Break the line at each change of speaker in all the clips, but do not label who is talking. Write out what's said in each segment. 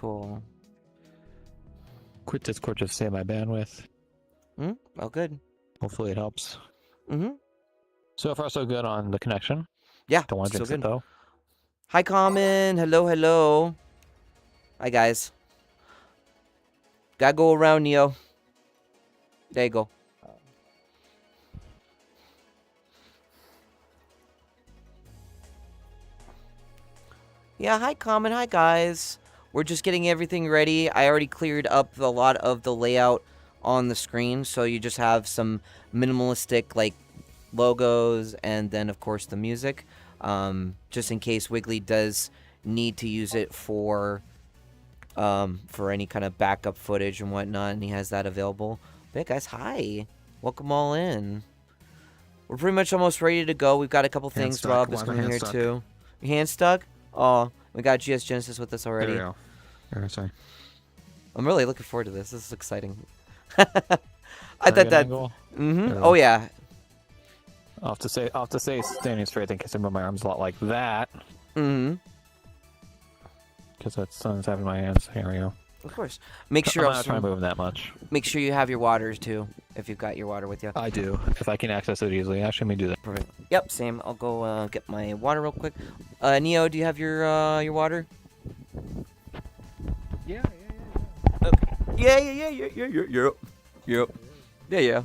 Cool.
Quit Discord just to save my bandwidth.
Oh, good.
Hopefully it helps.
Mm-hmm.
So far, so good on the connection.
Yeah,
Don't want to
still
jinx it,
good.
though.
Hi, Common. Hello, hello. Hi, guys. Gotta go around, Neo. There you go. Yeah, hi, Common. Hi, guys. We're just getting everything ready. I already cleared up a lot of the layout on the screen, so you just have some minimalistic, like, logos, and then, of course, the music. Just in case Wiggly does need to use it for any kind of backup footage and whatnot, and he has that available. But yeah, guys, hi. Welcome all in. We're pretty much almost ready to go. We've got a couple things.
stuck.
Rob is
Why am I
coming
hand
here,
stuck?
too. Your hand stuck? Oh, we got GS Genesis with us
There
already.
we go. Sorry.
I'm really looking forward to this. This is exciting. I thought that.
Angle.
Oh yeah.
I'll have to say standing straight in case I move my arms a lot like that.
Because
Because that's having in my hands. Here we go.
of course. Make sure
I'm not trying to move that much.
make sure you have your waters too, if you've got your water with you.
I do. If I can access it easily. Actually, let me do that.
Perfect. Yep, same. I'll go get my water real quick. Neo, do you have your water?
Yeah.
Yeah.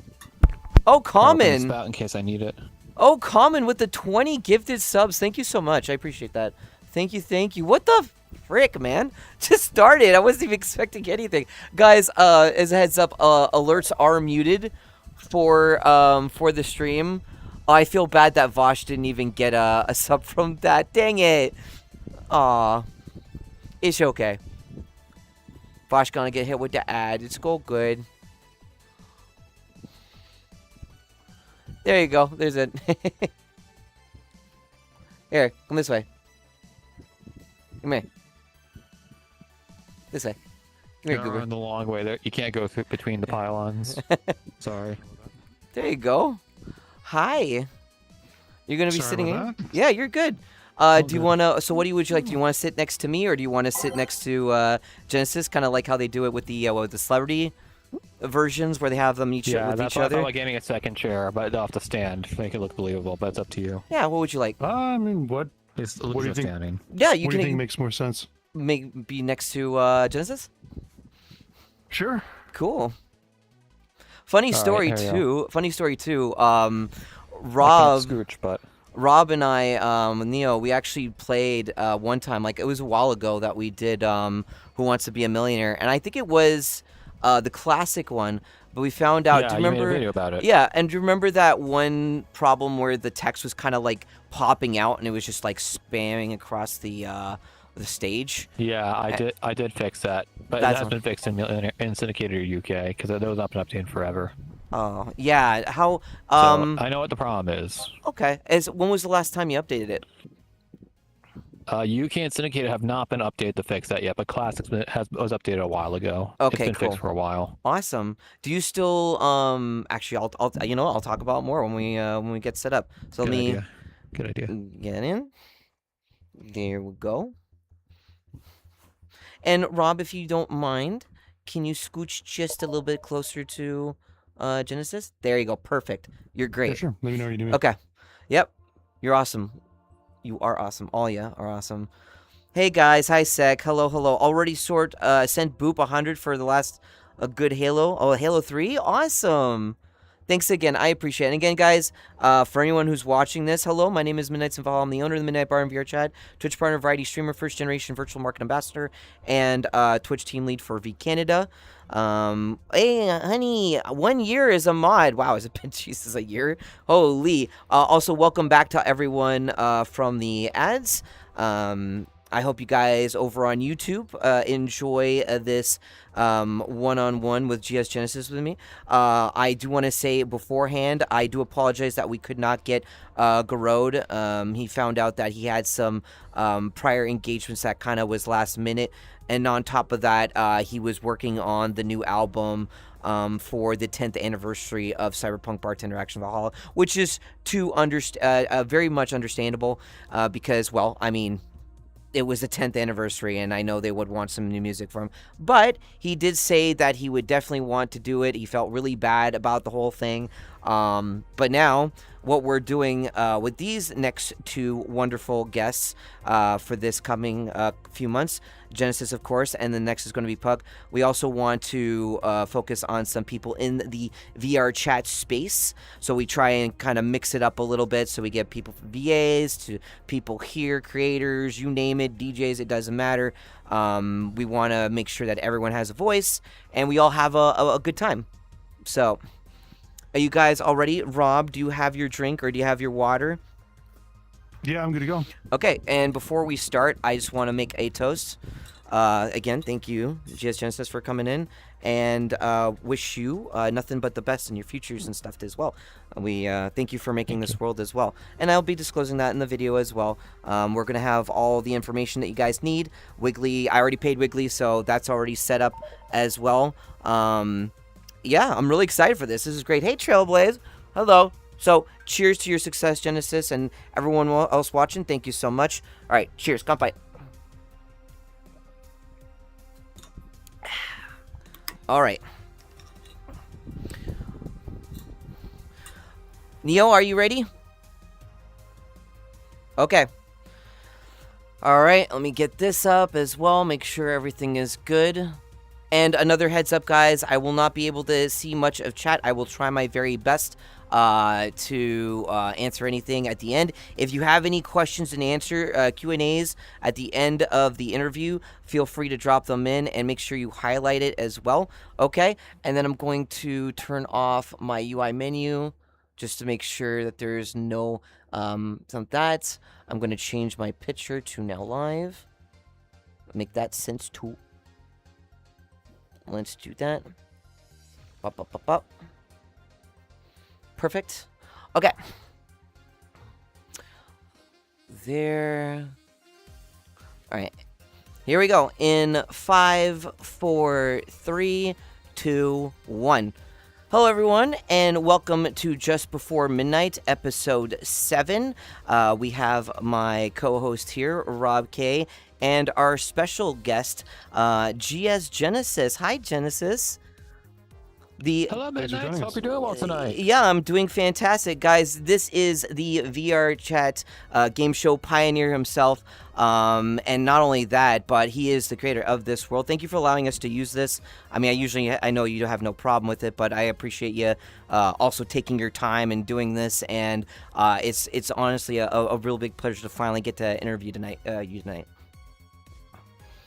Oh, Common.
Spout in case I need it.
Oh, Common with the 20 gifted subs. Thank you so much. I appreciate that. Thank you. What the frick, man? Just started. I wasn't even expecting anything. Guys, as a heads up, alerts are muted for the stream. I feel bad that Vosh didn't even get a sub from that. Dang it. Aw. It's okay. Vosh gonna get hit with the ad. It's all good. There you go. There's it. Here, come this way. Come here. This way. Come here,
You're
Goober.
on the long way there. You can't go through between the pylons. Sorry.
There you go. Hi. You're gonna be
Sorry
sitting in.
about that.
Yeah, you're good. Do you wanna? So, would you like? Do you want to sit next to me, or do you want to sit next to Genesis? Kind of like how they do it with the celebrity versions, where they have them each
Yeah,
with
that's
each
why I
other.
felt like getting a second chair, but they'll have to stand to make it look believable. But it's up to you.
Yeah. What would you like?
I mean, what?
It's
What do you think?
standing.
Yeah, you
What do you think
can
makes more sense?
be next to Genesis.
Sure.
Cool. Funny
All right,
story
there you
too. Funny story too.
I can't
Rob.
scooch, but
Rob and I, Neo, we actually played one time, like it was a while ago that we did Who Wants to Be a Millionaire, and I think it was the classic one, but we found out.
yeah,
do you
you
remember?
made a video about it.
Yeah, and do you remember that one problem where the text was kind of like popping out and it was just like spamming across the stage?
Yeah, I did fix that, but it
That's
has been fixed in Syndicator UK because those not been updated forever.
Oh, yeah. How?
So I know what the problem is.
Okay. When was the last time you updated it?
UK and Syndicator have not been updated to fix that yet, but Classics was updated a while ago.
Okay,
it's been
cool.
fixed for a while.
Awesome. Do you still actually I'll I'll talk about more when we get set up. So
Good
let me
idea. Good idea.
get in. There we go. And Rob, if you don't mind, can you scooch just a little bit closer to Genesis? There you go. Perfect. You're
Yeah,
great.
sure. Let me know what you're doing.
Okay. Yep. You're awesome. You are awesome. All ya are awesome. Hey guys, hi Seg. Hello. Already sent Boop 100 for the last good Halo. Oh, Halo 3? Awesome. Thanks again. I appreciate it. And again, guys, for anyone who's watching this, hello. My name is Midnight Valhalla. I'm the owner of the Midnight Bar and VR Chat, Twitch partner, variety streamer, first generation virtual market ambassador, and Twitch team lead for V Canada. Hey, honey, 1 year is a mod. Wow, has it been Jesus a year? Holy. Also, welcome back to everyone from the ads. I hope you guys over on YouTube enjoy this one-on-one with GS Genesis with me. I do want to say beforehand, I do apologize that we could not get Garode. He found out that he had some prior engagements that kind of was last minute. And on top of that, he was working on the new album for the 10th anniversary of Cyberpunk Bartender Action Valhalla, which is very much understandable because, well, I mean, it was the 10th anniversary, and I know they would want some new music from him. But he did say that he would definitely want to do it. He felt really bad about the whole thing. But now, what we're doing with these next two wonderful guests for this coming few months, Genesis, of course, and the next is going to be Pug. We also want to focus on some people in the VR chat space. So we try and kind of mix it up a little bit. So we get people from VAs to people here, creators, you name it, DJs, it doesn't matter. We want to make sure that everyone has a voice and we all have a good time. So, are you guys all ready? Rob, do you have your drink or do you have your water?
Yeah, I'm good to go.
Okay, and before we start, I just want to make a toast. Again, thank you, GS Genesis, for coming in, and wish you nothing but the best in your futures and stuff as well. We thank you for making this world as well. And I'll be disclosing that in the video as well. We're going to have all the information that you guys need. Wiggly, I already paid Wiggly, so that's already set up as well. Yeah, I'm really excited for this. This is great. Hey, Trailblaze. Hello. So, cheers to your success, Genesis, and everyone else watching. Thank you so much. All right, cheers. Kanpai. All right. Neo, are you ready? Okay. All right, let me get this up as well. Make sure everything is good. And another heads up, guys, I will not be able to see much of chat. I will try my very best to answer anything at the end. If you have any questions and answer Q&As at the end of the interview, feel free to drop them in and make sure you highlight it as well. Okay, and then I'm going to turn off my UI menu just to make sure that there's no some of that. I'm going to change my picture to now live. Make that sense too. Let's do that. Up. Perfect. Okay. There. All right. Here we go. In 5, 4, 3, 2, 1. Hello, everyone, and welcome to Just Before Midnight, Episode 7. We have my co-host here, Rob K., and our special guest, GS Genesis. Hi, Genesis.
Hello, Midnight. Hope you're doing well tonight.
Yeah, I'm doing fantastic. Guys, this is the VR Chat game show pioneer himself. And not only that, but he is the creator of this world. Thank you for allowing us to use this. I mean, I know you have no problem with it, but I appreciate you also taking your time and doing this. And it's honestly a real big pleasure to finally get to interview you tonight.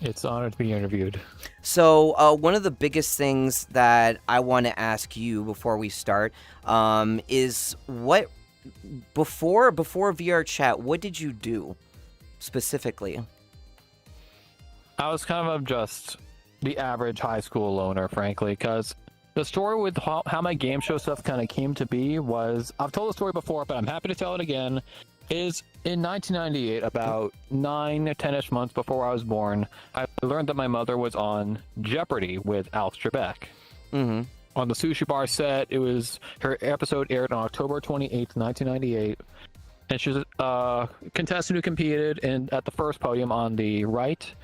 It's an honor to be interviewed.
So one of the biggest things that I want to ask you before we start is what before VR Chat, what did you do specifically?
I was kind of just the average high school loner, frankly, because the story with how my game show stuff kind of came to be was, I've told the story before, but I'm happy to tell it again, is in 1998, about 9 or 10-ish months before I was born, I learned that my mother was on Jeopardy with Alex Trebek.
Mm-hmm.
On the Sushi Bar set, her episode aired on October 28th, 1998. And she was a contestant who competed at the first podium on the right.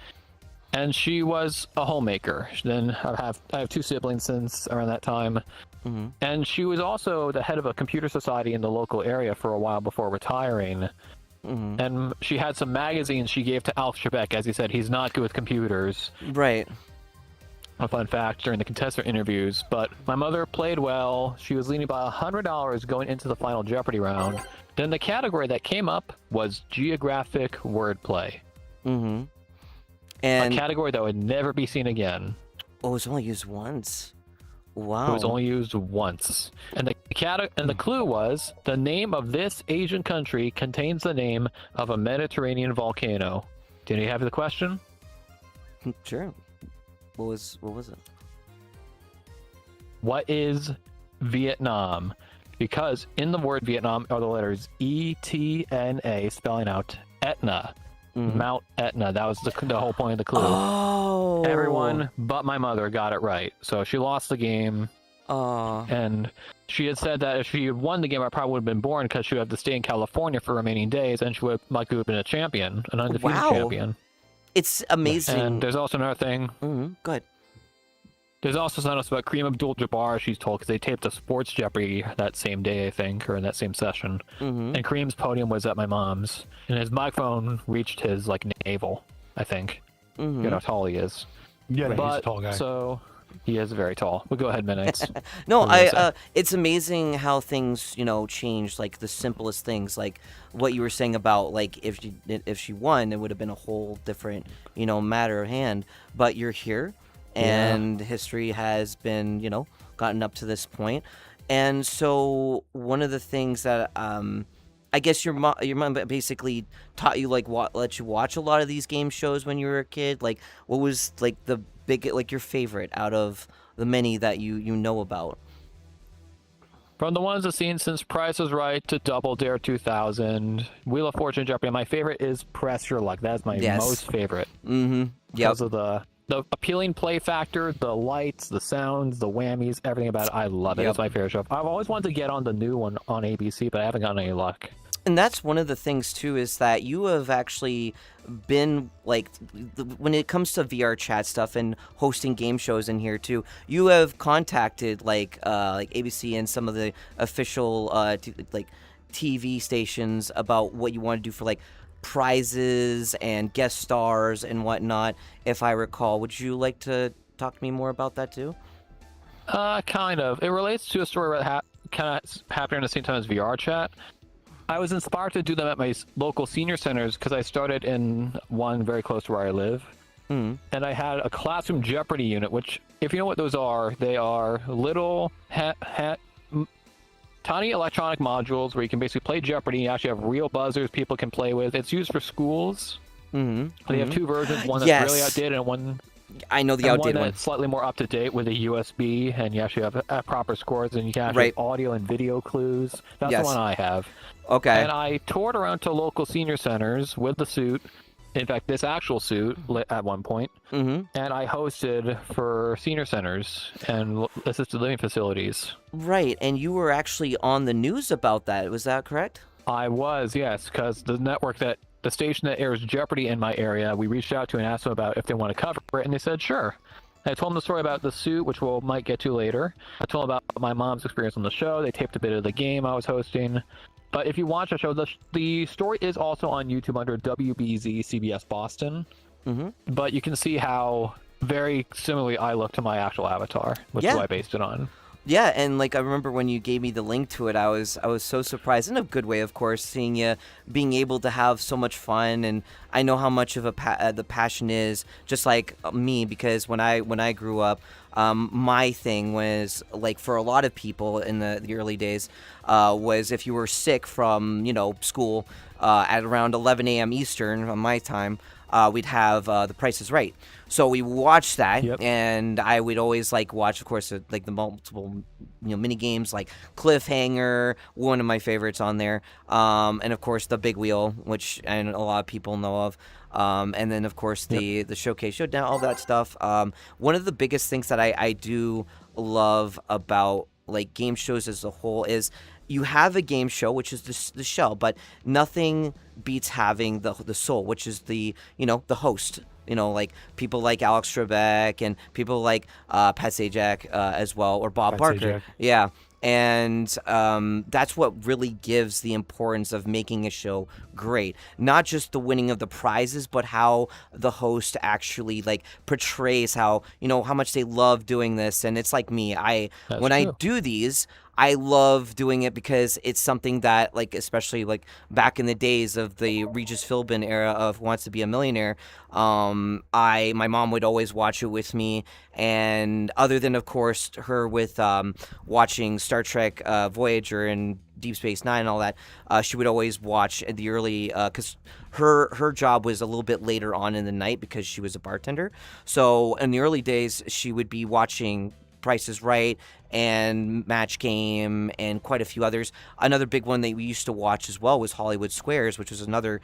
And she was a homemaker. Then I have 2 siblings since around that time. Mm-hmm. And she was also the head of a computer society in the local area for a while before retiring. Mm-hmm. And she had some magazines she gave to Alex Trebek. As he said, he's not good with computers.
Right.
A fun fact during the contestant interviews. But my mother played well. She was leading by $100 going into the final Jeopardy round. Then the category that came up was geographic wordplay.
Mm-hmm. And
a category that would never be seen again.
Oh, it was only used once. Wow.
It was only used once. And the clue was, the name of this Asian country contains the name of a Mediterranean volcano. Did you have the question?
Sure. What was it?
What is Vietnam? Because in the word Vietnam are the letters E-T-N-A, spelling out Etna. Mm-hmm. Mount Etna. That was the whole point of the clue.
Oh.
Everyone but my mother got it right. So she lost the game. And she had said that if she had won the game, I probably would have been born because she would have to stay in California for remaining days, and she would likely have been a champion, an undefeated champion.
It's amazing.
And there's also another thing.
Go ahead.
There's also something else about Kareem Abdul-Jabbar, she's told, because they taped a Sports Jeopardy that same day, I think, or in that same session. And Kareem's podium was at my mom's, and his microphone reached his navel, I think. You know how tall he is.
Yeah,
But,
he's a tall guy.
So he is very tall. But go ahead, Midnights.
No,
What were you gonna say?
it's amazing how things, change, like the simplest things, like what you were saying about, like, if she won, it would have been a whole different, matter of hand. But you're here, and history has been, gotten up to this point. And so one of the things that, I guess your mom basically taught you, like, let you watch a lot of these game shows when you were a kid. Like, what was, like, the big, like, your favorite out of the many that you know about?
From the ones I've seen since Price is Right to Double Dare 2000, Wheel of Fortune, Jeopardy, my favorite is Press Your Luck. That is my most favorite.
Yep.
Because of the appealing play factor, the lights, the sounds, the whammies, everything about it. I love it.
Yep.
It's my favorite show. I've always wanted to get on the new one on ABC, but I haven't gotten any luck.
And that's one of the things too, is that you have actually been, like, when it comes to VR chat stuff and hosting game shows in here too, you have contacted like ABC and some of the official TV stations about what you want to do for, like, prizes and guest stars and whatnot, if I recall. Would you like to talk to me more about that too?
Kind of. It relates to a story that kind of happened at the same time as VR chat. I was inspired to do them at my local senior centers because I started in one very close to where I live. And I had a classroom Jeopardy unit, which, if you know what those are, they are little tiny electronic modules where you can basically play Jeopardy. You actually have real buzzers people can play with. It's used for schools. They have two versions, one that's really outdated and one...
I know the
and
outdated one.
That's slightly more up to date with a USB, and you actually have proper scores, and you can actually have audio and video clues. That's the one I have.
Okay.
And I toured around to local senior centers with the suit. In fact, this actual suit at one point. And I hosted for senior centers and assisted living facilities.
Right, and you were actually on the news about that. Was that correct?
I was, yes, because the station that airs Jeopardy in my area, we reached out to and asked them about if they want to cover it, and they said sure. And I told them the story about the suit, which we might get to later. I told them about my mom's experience on the show. They taped a bit of the game I was hosting. But if you watch the show, the story is also on YouTube under WBZ CBS Boston. But you can see how very similarly I look to my actual avatar, which is what I based it on.
Yeah, and, like, I remember when you gave me the link to it, I was so surprised, in a good way, of course, seeing you being able to have so much fun. And I know how much of the passion is, just like me, because when I grew up, my thing was, like, for a lot of people in the early days, was if you were sick from, school at around 11 a.m. Eastern on my time, we'd have The Price is Right. So we watched that, and I would always, like, watch, of course, like, the multiple, mini games, like Cliffhanger, one of my favorites on there, and of course the Big Wheel, which a lot of people know of, and then of course the Showcase Showdown, all that stuff. One of the biggest things that I do love about, like, game shows as a whole is you have a game show, which is the shell, but nothing beats having the soul, which is the host. Like people like Alex Trebek and people like Pat Sajak as well, or Bob Barker. Yeah. And that's what really gives the importance of making a show great. Not just the winning of the prizes, but how the host actually, like, portrays how much they love doing this. And it's like me. I do these, I love doing it because it's something that, like, especially, like, back in the days of the Regis Philbin era of Who Wants to Be a Millionaire, my mom would always watch it with me. And other than, of course, her with watching Star Trek Voyager and Deep Space Nine and all that, she would always watch the early, because her job was a little bit later on in the night because she was a bartender. So in the early days, she would be watching Price is Right and Match Game and quite a few others. Another big one that we used to watch as well was Hollywood Squares, which was another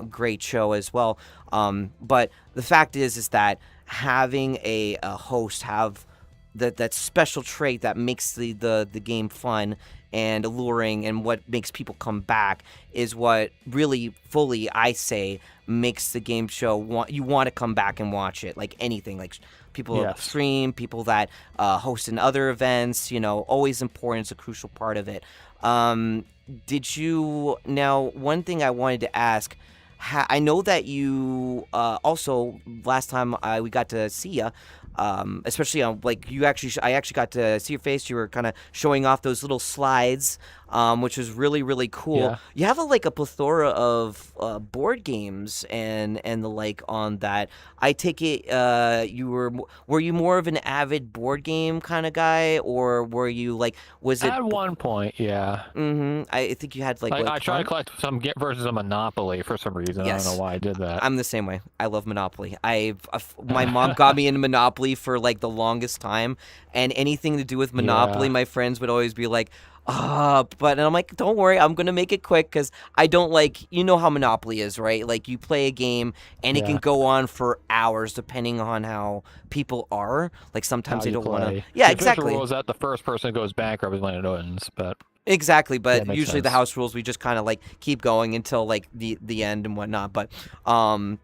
great show as well. But the fact is that having a host have that special trait that makes the game fun and alluring, and what makes people come back is what really fully, I say, makes the game show you want to come back and watch it. Like anything, like people
Yes.
stream, people that host in other events, always important. It's a crucial part of it. Did you now? One thing I wanted to ask. I know that you also last time we got to see you, especially on I actually got to see your face. You were kind of showing off those little slides, which was really really cool.
Yeah.
You have a plethora of board games and the like on that. I take it were you more of an avid board game kind of guy, or were you was it?
At one point, yeah.
I think you had
I tried to collect some versions of Monopoly for some reason.
Yes.
I don't know why I did that.
I'm the same way. I love Monopoly. My mom got me into Monopoly for the longest time, and anything to do with Monopoly,
Yeah.
my friends would always be like, and I'm like, don't worry, I'm gonna make it quick because I don't how Monopoly is, right? Like you play a game and it can
Yeah.
go on for hours depending on how people are. Like sometimes
How
they
you
don't want to.
play.
Yeah,
The official
exactly.
rule is that the first person goes bankrupt is when it wins, but
Exactly, but
makes
usually the
sense.
house rules we just kind of keep going until the end and whatnot. But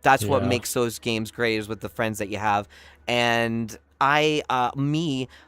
that's what
Yeah.
makes those games great, is with the friends that you have. And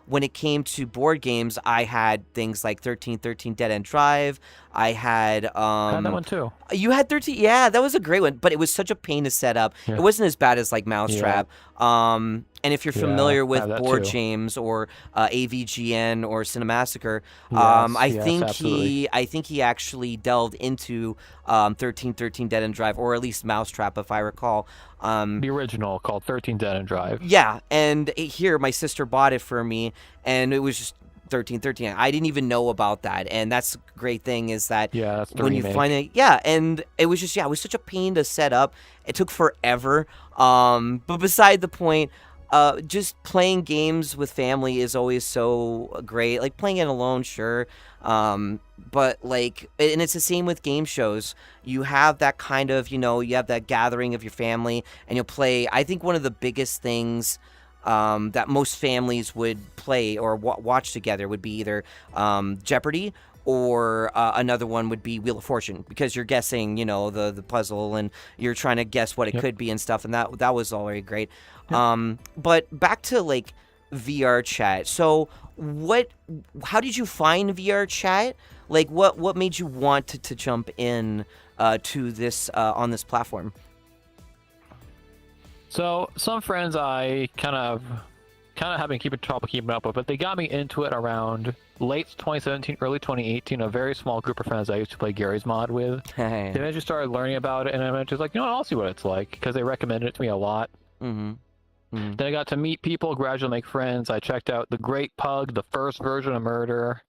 when it came to board games, I had things like 1313 Dead End Drive. I had
I had that one too.
you had 13. Yeah, that was a great one, but it was such a pain to set up.
Yeah.
It wasn't as bad as Mousetrap. And if you're
Yeah,
familiar
I
with
have that
Board
too.
James or AVGN or Cinemassacre,
Yes, absolutely.
I think he actually delved into 1313 Dead End Drive, or at least Mousetrap, if I recall.
The original called 13 Dead End Drive.
Yeah, and here my sister bought it for me, and it was just 1313. I didn't even know about that, and that's the great thing is that
Yeah, that's the
when
remake.
you find it, and it was just it was such a pain to set up. It took forever. But beside the point, just playing games with family is always so great. Like playing it alone, sure. But and it's the same with game shows. You have that kind of, you have that gathering of your family, and you'll play. I think one of the biggest things that most families would play or watch together would be either Jeopardy, or another one would be Wheel of Fortune, because you're guessing, the puzzle, and you're trying to guess what it
Yep.
could be and stuff, and that was already great. But back to VR chat. So how did you find VR chat? What made you want to jump in to this on this platform?
So some friends I kind of have been trouble keeping up with, but they got me into it around late 2017, early 2018. A very small group of friends I used to play Gary's Mod with. They eventually started learning about it, and I was just like, I'll see what it's like, because they recommended it to me a lot.
Mm-hmm.
Then I got to meet people, gradually make friends. I checked out The Great Pug, the first version of Murder,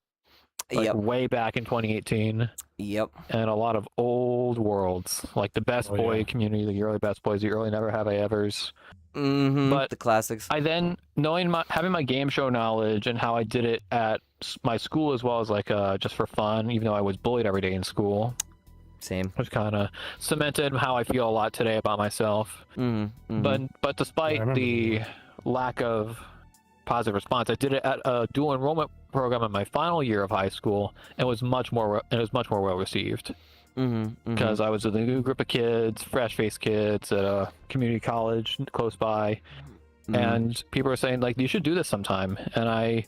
Yep.
way back in 2018,
Yep.
and a lot of old worlds, like the Best Boy community, the early Best Boys, the early Never Have I Evers.
Mm-hmm.
But
the classics.
I then, having my game show knowledge and how I did it at my school as well as just for fun, even though I was bullied every day in school,
Same.
which kind of cemented how I feel a lot today about myself.
Mm-hmm.
But despite
remember
the lack of positive response, I did it at a dual enrollment program in my final year of high school, and it was much more well received.
Mm-hmm.
Because I was with a new group of kids, fresh-faced kids at a community college close by, and people were saying you should do this sometime. And I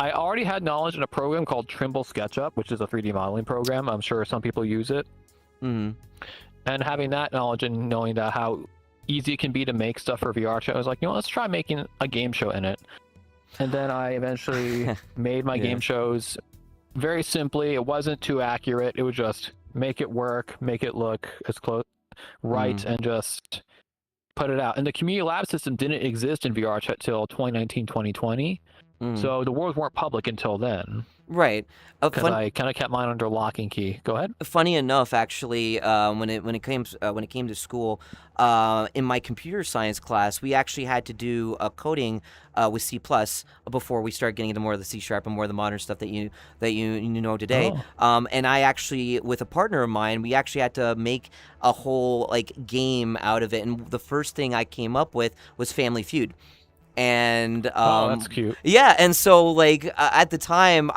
already had knowledge in a program called Trimble SketchUp, which is a 3D modeling program. I'm sure some people use it.
Mm-hmm.
And having that knowledge and knowing that how easy it can be to make stuff for VR show, I was like, let's try making a game show in it. And then I eventually made my game shows very simply. It wasn't too accurate. It was just make it work, make it look as close right, and just put it out. And the community lab system didn't exist in VR chat till 2019, 2020. So the worlds weren't public until then.
Right.
Because I kind of kept mine under lock and key. Go ahead.
Funny enough, actually, when it came to school, in my computer science class, we actually had to do coding with C+ before we started getting into more of the C# and more of the modern stuff that you know today. And I actually, with a partner of mine, we actually had to make a whole game out of it. And the first thing I came up with was Family Feud. And
Oh, that's cute.
yeah, and so like at the time,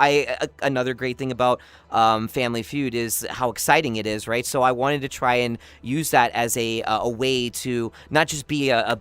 another great thing about Family Feud is how exciting it is, right? So I wanted to try and use that as a way to not just be a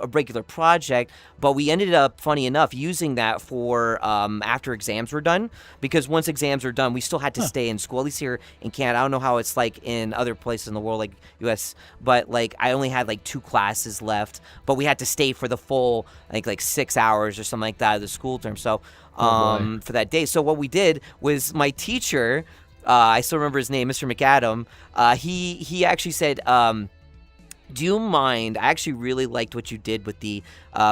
regular project, but we ended up, funny enough, using that for after exams were done, because once exams are done, we still had to stay in school. At least here in Canada, I don't know how it's like in other places in the world, like U.S., but like I only had like 2 classes left, but we had to stay for the full like 6 hours or something like that of the school term. So for that day. So what we did was my teacher, I still remember his name, Mr. McAdam. He actually said, do you mind? I actually really liked what you did with the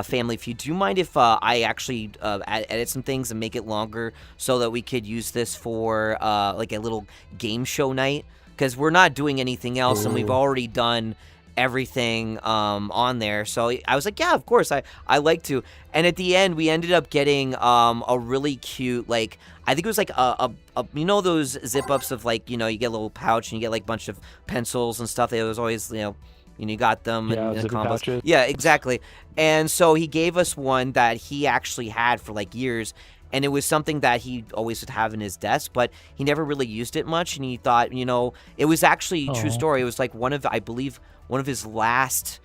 Family Feud. Do you mind if I actually edit some things and make it longer so that we could use this for like a little game show night? Because we're not doing anything else, and we've already done everything on there. So I was like, yeah, of course, I like to. And at the end, we ended up getting a really cute, like, I think it was like a you know those zip ups of like, you get a little pouch and you get like a bunch of pencils and stuff. It was always, you got them in the combos.
Pouches.
Yeah, exactly. And so he gave us one that he actually had for like years. And it was something that he always would have in his desk, but he never really used it much. And he thought, it was actually a true story. It was like I believe, one of his last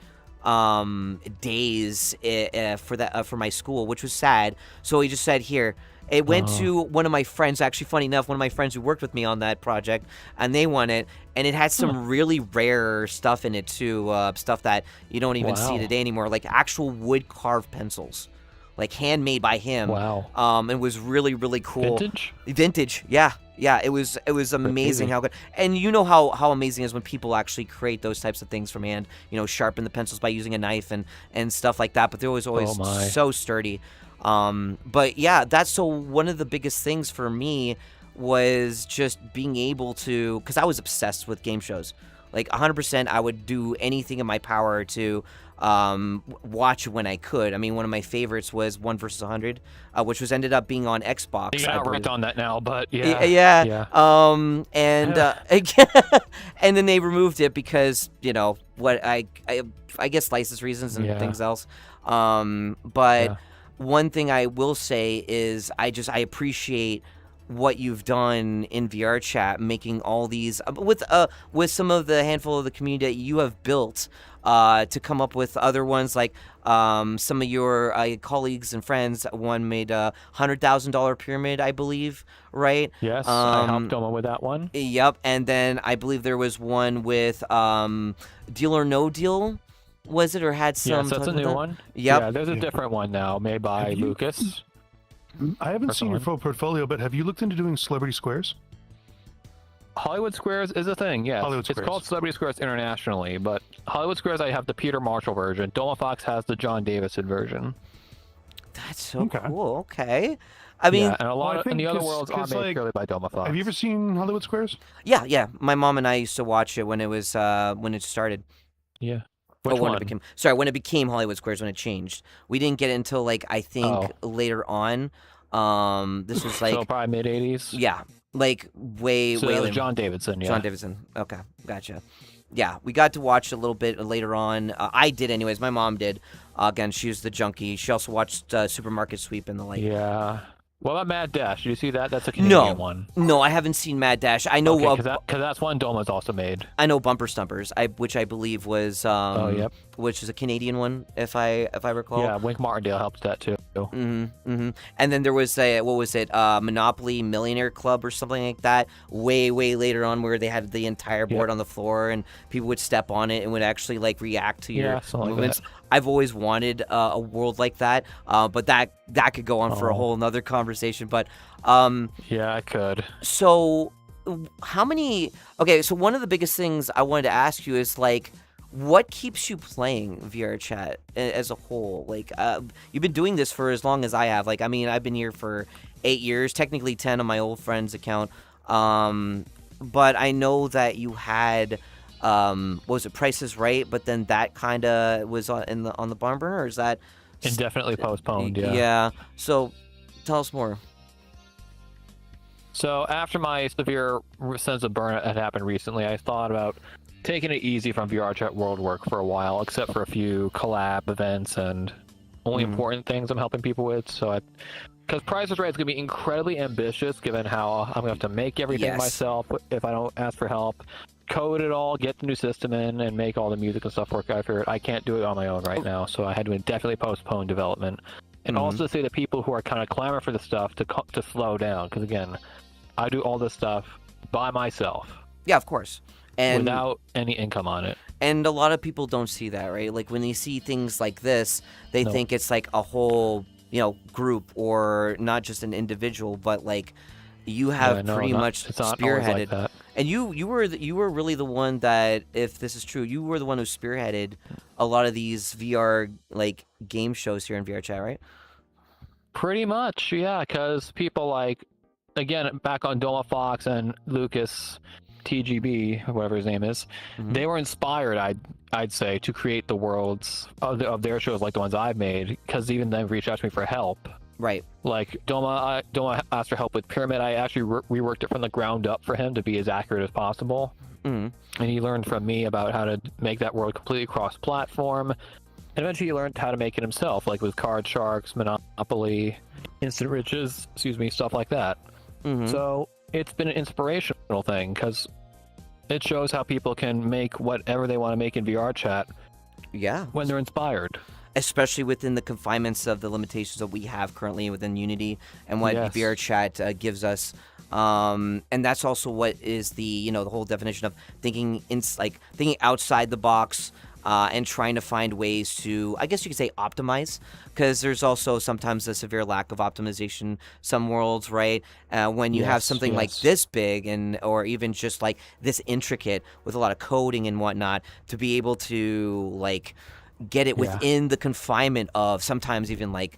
days for my school, which was sad. So he just said, here. It went to one of my friends, actually, funny enough, one of my friends who worked with me on that project, and they won it. And it had some really rare stuff in it, too, stuff that you don't even see today anymore, like actual wood-carved pencils, like handmade by him.
Wow.
It was really, really cool.
Vintage?
Yeah. It was amazing how good. And you know how amazing it is when people actually create those types of things from hand, sharpen the pencils by using a knife and stuff like that. But they're always so sturdy. But yeah, so one of the biggest things for me was just being able to, because I was obsessed with game shows. Like 100%, I would do anything in my power to watch when I could. I mean, one of my favorites was 1 versus 100, which ended up being on Xbox.
You're not ranked on that now, but yeah.
Yeah. And and then they removed it because what I guess license reasons and things else. But one thing I will say is I appreciate what you've done in VR chat, making all these with some of the handful of the community that you have built to come up with other ones, like some of your colleagues and friends. One made a $100,000 pyramid, I believe, right?
Yes, I helped Doma with that one.
Yep, and then I believe there was one with Deal or No Deal. Was it, or had some?
Yes, that's a new one.
Yep.
Yeah, there's a different one now made by Lucas.
I haven't seen your full portfolio, but have you looked into doing Celebrity Squares?
Hollywood Squares is a thing, yes.
Hollywood
It's
Squares.
called Celebrity Squares internationally, but Hollywood Squares, I have the Peter Marshall version. Doma Fox has the John Davison version.
That's so cool. Okay. I mean,
yeah, and a lot in the other worlds are made
like,
purely by Doma Fox.
Have you ever seen Hollywood Squares?
Yeah. My mom and I used to watch it when it was when it started.
Yeah.
When it became Hollywood Squares, when it changed. We didn't get it until like I think later on. This was like
so probably mid '80s.
Yeah, like way later.
John Davidson. Yeah.
John Davidson. Okay, gotcha. Yeah, we got to watch a little bit later on. I did, anyways. My mom did. Again, she was the junkie. She also watched Supermarket Sweep and the like.
Yeah. What about Mad Dash? Did you see that? That's a Canadian one.
No, I haven't seen Mad Dash. I know
because that's one Doma's also made.
I know Bumper Stumpers, which I believe was which is a Canadian one, if I recall.
Yeah, Wink Martindale helped that too.
And then there was Monopoly Millionaire Club or something like that. Way later on, where they had the entire board on the floor and people would step on it and would actually like react to your movements. Like I've always wanted a world like that, but that could go on for a whole nother conversation. But
yeah, I could.
So how many? Okay, so one of the biggest things I wanted to ask you is like, what keeps you playing VR chat as a whole? Like, you've been doing this for as long as I have. Like, I mean, I've been here for 8 years, technically 10 on my old friend's account. But I know that you had, what was it, Price is Right? But then that kind of was on the barn burner, or is that
indefinitely postponed? Yeah.
Yeah. So, tell us more.
So after my severe sense of burnout had happened recently, I thought about taking it easy from VR Chat World Work for a while, except for a few collab events and only important things I'm helping people with. So because Price is Right is going to be incredibly ambitious, given how I'm going to have to make everything myself if I don't ask for help, code it all, get the new system in, and make all the music and stuff work. I figured I can't do it on my own right now, so I had to definitely postpone development. And also say to people who are kind of clamoring for the stuff to slow down, because again, I do all this stuff by myself.
Yeah, of course. And
without any income on it.
And a lot of people don't see that, right? Like when they see things like this, they think it's like a whole, group or not just an individual, but like you have pretty much spearheaded.
Like
and you were really the one that, if this is true, you were the one who spearheaded a lot of these VR like game shows here in VR Chat, right?
Pretty much, yeah. Because people like, again, back on Doma Fox and Lucas TGB, whatever his name is, they were inspired, I'd say, to create the worlds of their shows like the ones I've made, because even they reached out to me for help.
Right.
Like Doma asked for help with Pyramid. I actually reworked it from the ground up for him to be as accurate as possible. And he learned from me about how to make that world completely cross-platform. And eventually he learned how to make it himself, like with Card Sharks, Monopoly, Instant Riches, stuff like that. So it's been an inspirational thing, because it shows how people can make whatever they want to make in VR Chat.
Yeah.
When they're inspired.
Especially within the confinements of the limitations that we have currently within Unity and what VR Chat gives us. And that's also what is the the whole definition of thinking outside the box. And trying to find ways to, I guess you could say, optimize, because there's also sometimes a severe lack of optimization some worlds, right? When you have something like this big or even just like this intricate with a lot of coding and whatnot, to be able to like get it within the confinement of sometimes even like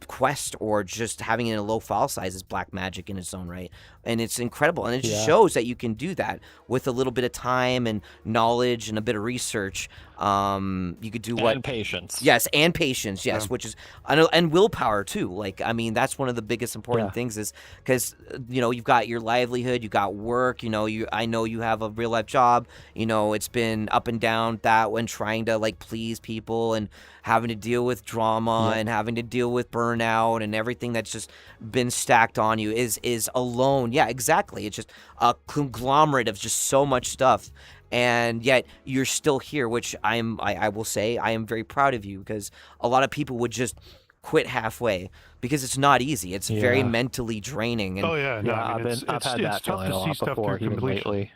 Quest, or just having it in a low file size is black magic in its own right. And it's incredible. And it just shows that you can do that with a little bit of time and knowledge and a bit of research. You could do
and patience.
Yes, and patience, yes, which is, and willpower too. Like, I mean, that's one of the biggest important things, is because, you've got your livelihood, you got work, I know you have a real life job, it's been up and down that when trying to like please people and having to deal with drama and having to deal with burnout and everything that's just been stacked on you is alone. Yeah, exactly. It's just a conglomerate of just so much stuff. And yet you're still here, which I will say I am very proud of you, because a lot of people would just quit halfway, because it's not easy. It's very mentally draining. And,
I've had that feeling a lot before, even lately.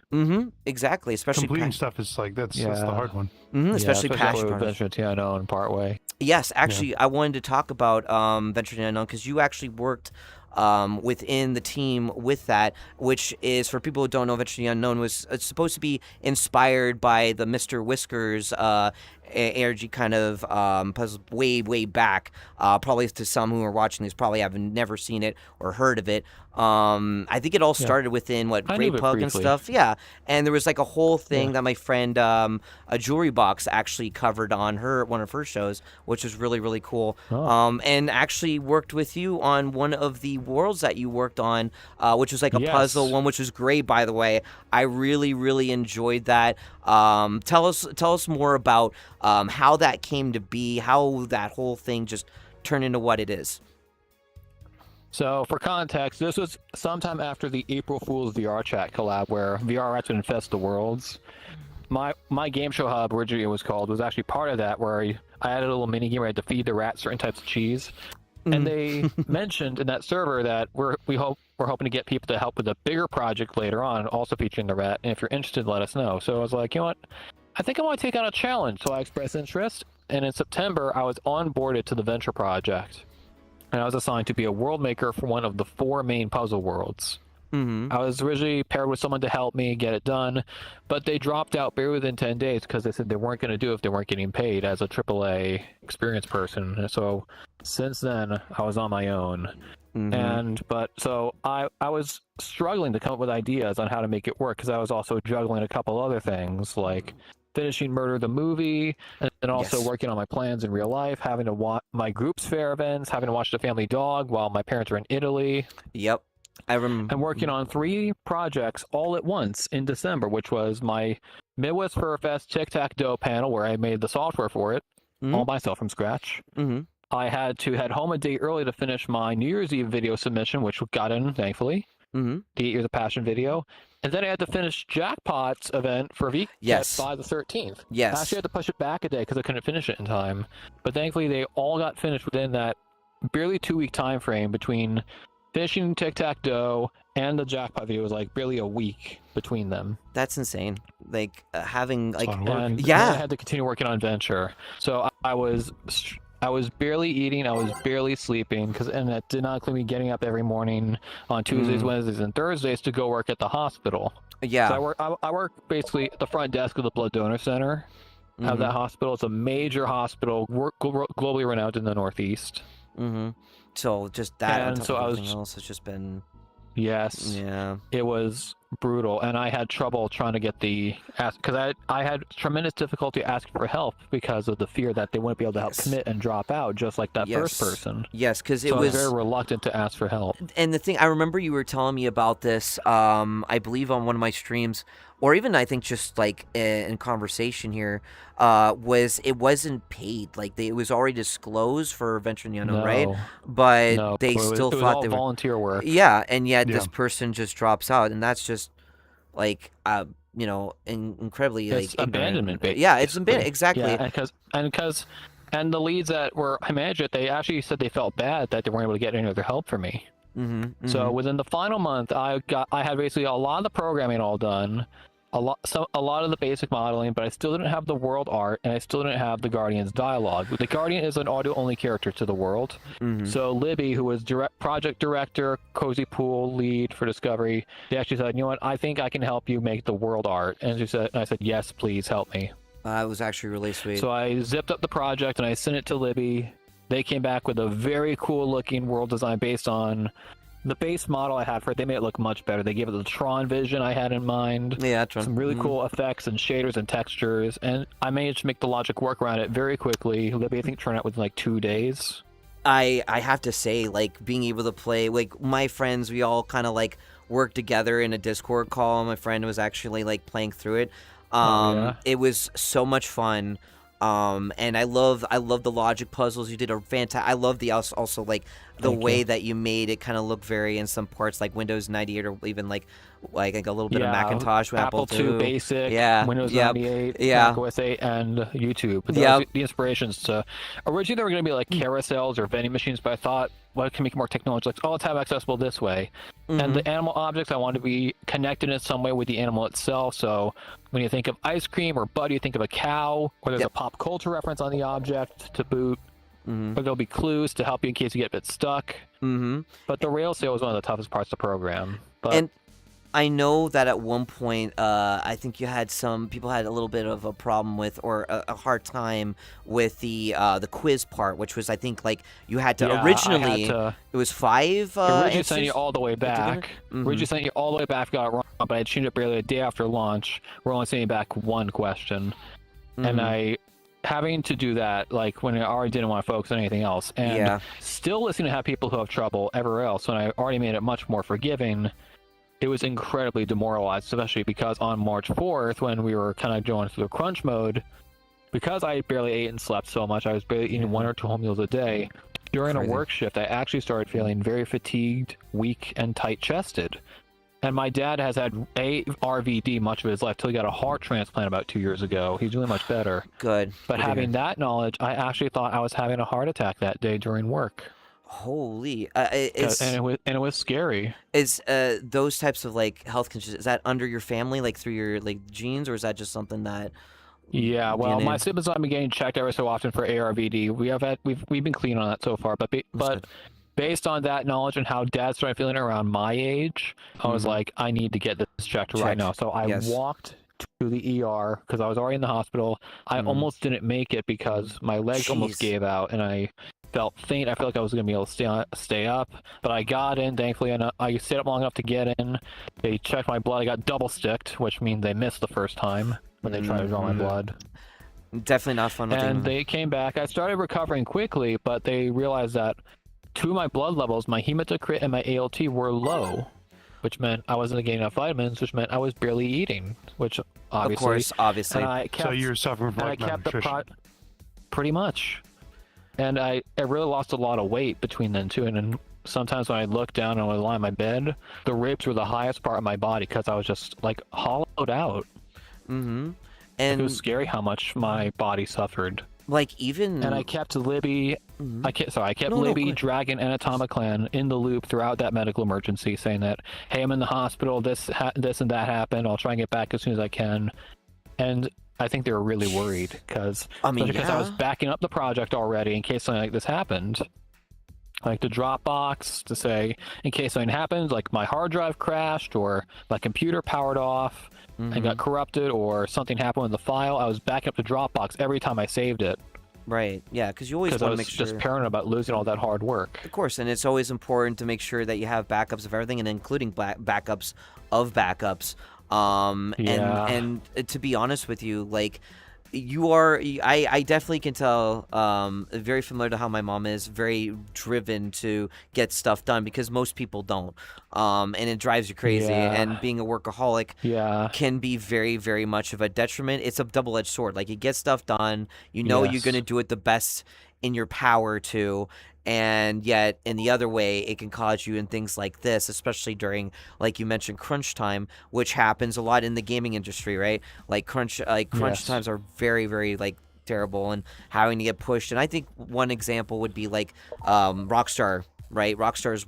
Exactly, especially
completing stuff is like that's the hard one.
Especially passion.
Venture to the Unknown Partway.
Yes, actually, I wanted to talk about Venture to the Unknown, because you actually worked within the team with that, which is, for people who don't know, Venture to the Unknown was supposed to be inspired by the Mr. Whiskers ARG kind of puzzle way back. Probably to some who are watching this probably have never seen it or heard of it. I think it all started within Great Pug and stuff. Yeah, and there was like a whole thing that my friend a Jewelry Box actually covered on one of her shows, which was really cool. And actually worked with you on one of the worlds that you worked on, which was like a puzzle one, which was great, by the way. I really enjoyed that. Tell us more about how that came to be, how that whole thing just turned into what it is.
So, for context, this was sometime after the April Fool's VR Chat collab, where VR Rats would infest the worlds. My game show hub, originally it was called, was actually part of that, where I added a little mini game where I had to feed the rats certain types of cheese. And they mentioned in that server that we're hoping to get people to help with a bigger project later on, also featuring the rat. And if you're interested, let us know. So I was like, you know what? I think I want to take on a challenge. So I expressed interest. And in September, I was onboarded to the Venture project. And I was assigned to be a world maker for one of the 4 main puzzle worlds. I was originally paired with someone to help me get it done, but they dropped out barely within 10 days because they said they weren't going to do it if they weren't getting paid as a AAA experienced person. And so since then, I was on my own. So I was struggling to come up with ideas on how to make it work, because I was also juggling a couple other things, like finishing Murder the movie, and then also working on my plans in real life, having to watch my group's fair events, having to watch The Family Dog while my parents are in Italy.
Yep. I remember.
I'm working on 3 projects all at once in December, which was my Midwest Fur Fest Tic Tac Doe panel, where I made the software for it. all myself from scratch.
Mm-hmm.
I had to head home a day early to finish my New Year's Eve video submission, which got in, thankfully.
Mm-hmm.
The 8 Years of Passion video. And then I had to finish Jackpot's event for VCAT
Yes.
by the 13th.
Yes.
I actually had to push it back a day because I couldn't finish it in time. But thankfully, they all got finished within that barely 2-week time frame between finishing Tic-Tac-Toe and the Jackpot video. Was like barely a week between them.
That's insane. Like having like
fun work.
And
Yeah.
then I had to continue working on Venture. So I was barely eating. I was barely sleeping and that did not include me getting up every morning on Tuesdays, Wednesdays, and Thursdays to go work at the hospital.
yeah.
So I work basically at the front desk of the Blood Donor Center of that hospital. It's a major hospital, globally renowned in the Northeast.
Mm-hmm. So just that, on
And
top
so
of
I was
everything else, has just been
Yes,
yeah.
it was brutal, and I had trouble trying to get because I had tremendous difficulty asking for help because of the fear that they wouldn't be able to help
Yes.
commit and drop out, just like that first person.
Yes, because it
So I
was
was very reluctant to ask for help.
And the thing, I remember you were telling me about this, I believe on one of my streams, or even I think just like in conversation here, was it wasn't paid. Like it was already disclosed for Venture in the Unknown, right? But
No,
they
it was
still thought
all
they were.
volunteer work.
Yeah, and yet this
Yeah.
person just drops out, and that's just like, incredibly
It's
like
abandonment,
ignorant. Yeah, it's
basically.
exactly.
Yeah, and the leads that I managed it, they actually said they felt bad that they weren't able to get any other help for me.
Mm-hmm,
So within the final month, I had basically a lot of the programming all done, a lot of the basic modeling, but I still didn't have the world art, and I still didn't have the Guardian's dialogue. The Guardian is an audio-only character to the world. So Libby, who was project director, Cozy Pool lead for Discovery, they actually said, "You know what? I think I can help you make the world art." And I said, "Yes, please help me."
it was actually really sweet.
So I zipped up the project and I sent it to Libby. They came back with a very cool-looking world design based on the base model I had for it. They made it look much better. They gave it the Tron vision I had in mind.
Yeah, Tron.
Some really cool effects and shaders and textures, and I managed to make the logic work around it very quickly. Libby, I think, turned out within like 2 days.
I have to say, like, being able to play, like, my friends, we all kind of like worked together in a Discord call. My friend was actually like playing through it.
Yeah.
It was so much fun. And I love the logic puzzles. You did a fantastic. I love the also like the
Thank
way
you.
that you made it kind of look very in some parts like Windows 98 or even like a little bit of
Yeah,
Macintosh,
Apple II Basic,
Yeah,
Windows
yep,
98,
yeah.
Mac OS 8, and YouTube. But
Yep.
those are the inspirations to. Originally, they were going to be like carousels or vending machines, but I thought, what can make it more technology? Like, let's have it accessible this way. And the animal objects, I want to be connected in some way with the animal itself. So when you think of ice cream or Bud, you think of a cow, or there's
Yep.
a pop culture reference on the object to boot. Or there'll be clues to help you in case you get a bit stuck. But the rail sail was one of the toughest parts of the program. But
And I know that at one point, I think people had a little bit of a problem with, or a hard time with the quiz part, which was, I think, like you had to
yeah,
originally.
I had to,
It was 5
originally sent you
answers?
all the way
together?
back. Originally sent you all the way back, got it wrong, but I changed it barely a day after launch. We're only sending back one question. And I having to do that, like when I already didn't want to focus on anything else, and
Yeah.
still listening to have people who have trouble everywhere else when I already made it much more forgiving, it was incredibly demoralized, especially because on March 4th, when we were kind of going through the crunch mode, because I barely ate and slept so much, I was barely eating 1 or 2 whole meals a day. During
Crazy.
a work shift, I actually started feeling very fatigued, weak, and tight-chested. And my dad has had RVD much of his life till he got a heart transplant about 2 years ago. He's doing much better.
Good.
But
Good to
having
hear.
that knowledge, I actually thought I was having a heart attack that day during work.
Holy,
And it was scary.
is those types of like health conditions, is that under your family, like through your like genes, or is that just something that?
Yeah, well,
DNA?
my siblings and I have been getting checked every so often for ARVD. We've been clean on that so far, but
good.
based on that knowledge and how Dad started feeling around my age, I was like, I need to get this checked right
Checked.
now. So I
Yes.
walked to the ER because I was already in the hospital. I almost didn't make it because my legs almost
Jeez.
gave out and I felt faint. I felt like I was going to be able to stay up, but I got in, thankfully, and I stayed up long enough to get in. They checked my blood. I got double sticked, which means they missed the first time when they tried to draw my blood.
Definitely not fun. With
And
anyone.
they came back. I started recovering quickly, but they realized that 2 of my blood levels, my hematocrit and my ALT, were low, which meant I wasn't getting enough vitamins, which meant I was barely eating, which
Of
obviously.
course, obviously.
And I kept,
So you're suffering from
and I
like
kept the
malnutrition.
pretty much. And I really lost a lot of weight between then too. And then sometimes when I look down and I lie on my bed, the ribs were the highest part of my body because I was just like hollowed out.
Mm-hmm.
It
And
was scary how much my body suffered.
like even
And I kept Libby,
Mhm.
I kept
No, go
Libby,
ahead.
Dragon, and Atomiclan in the loop throughout that medical emergency, saying that, hey, I'm in the hospital, this and that happened, I'll try and get back as soon as I can. And I think they were really worried because
I mean,
I was
yeah.
backing up the project already in case something like this happened. Like the Dropbox to say, in case something happens, like my hard drive crashed or my computer powered off and
Mhm.
got corrupted or something happened with the file, I was backing up the Dropbox every time I saved it
Right. Yeah, because you always
because I
want to
was
make sure.
just paranoid about losing all that hard work.
Of course, and it's always important to make sure that you have backups of everything, and including backups of backups.
Yeah.
And to be honest with you, like I definitely can tell. Very familiar to how my mom is, very driven to get stuff done because most people don't. And it drives you crazy.
Yeah.
And being a workaholic
Yeah.
can be very, very much of a detriment. It's a double-edged sword. Like you get stuff done, you know you're
Yes.
going to do it the best in your power to, and yet in the other way it can cause you in things like this, especially during, like you mentioned, crunch time, which happens a lot in the gaming industry, right? Like crunch
Yes.
times are very, very like terrible and having to get pushed. And I think one example would be like Rockstar. Right, Rockstar is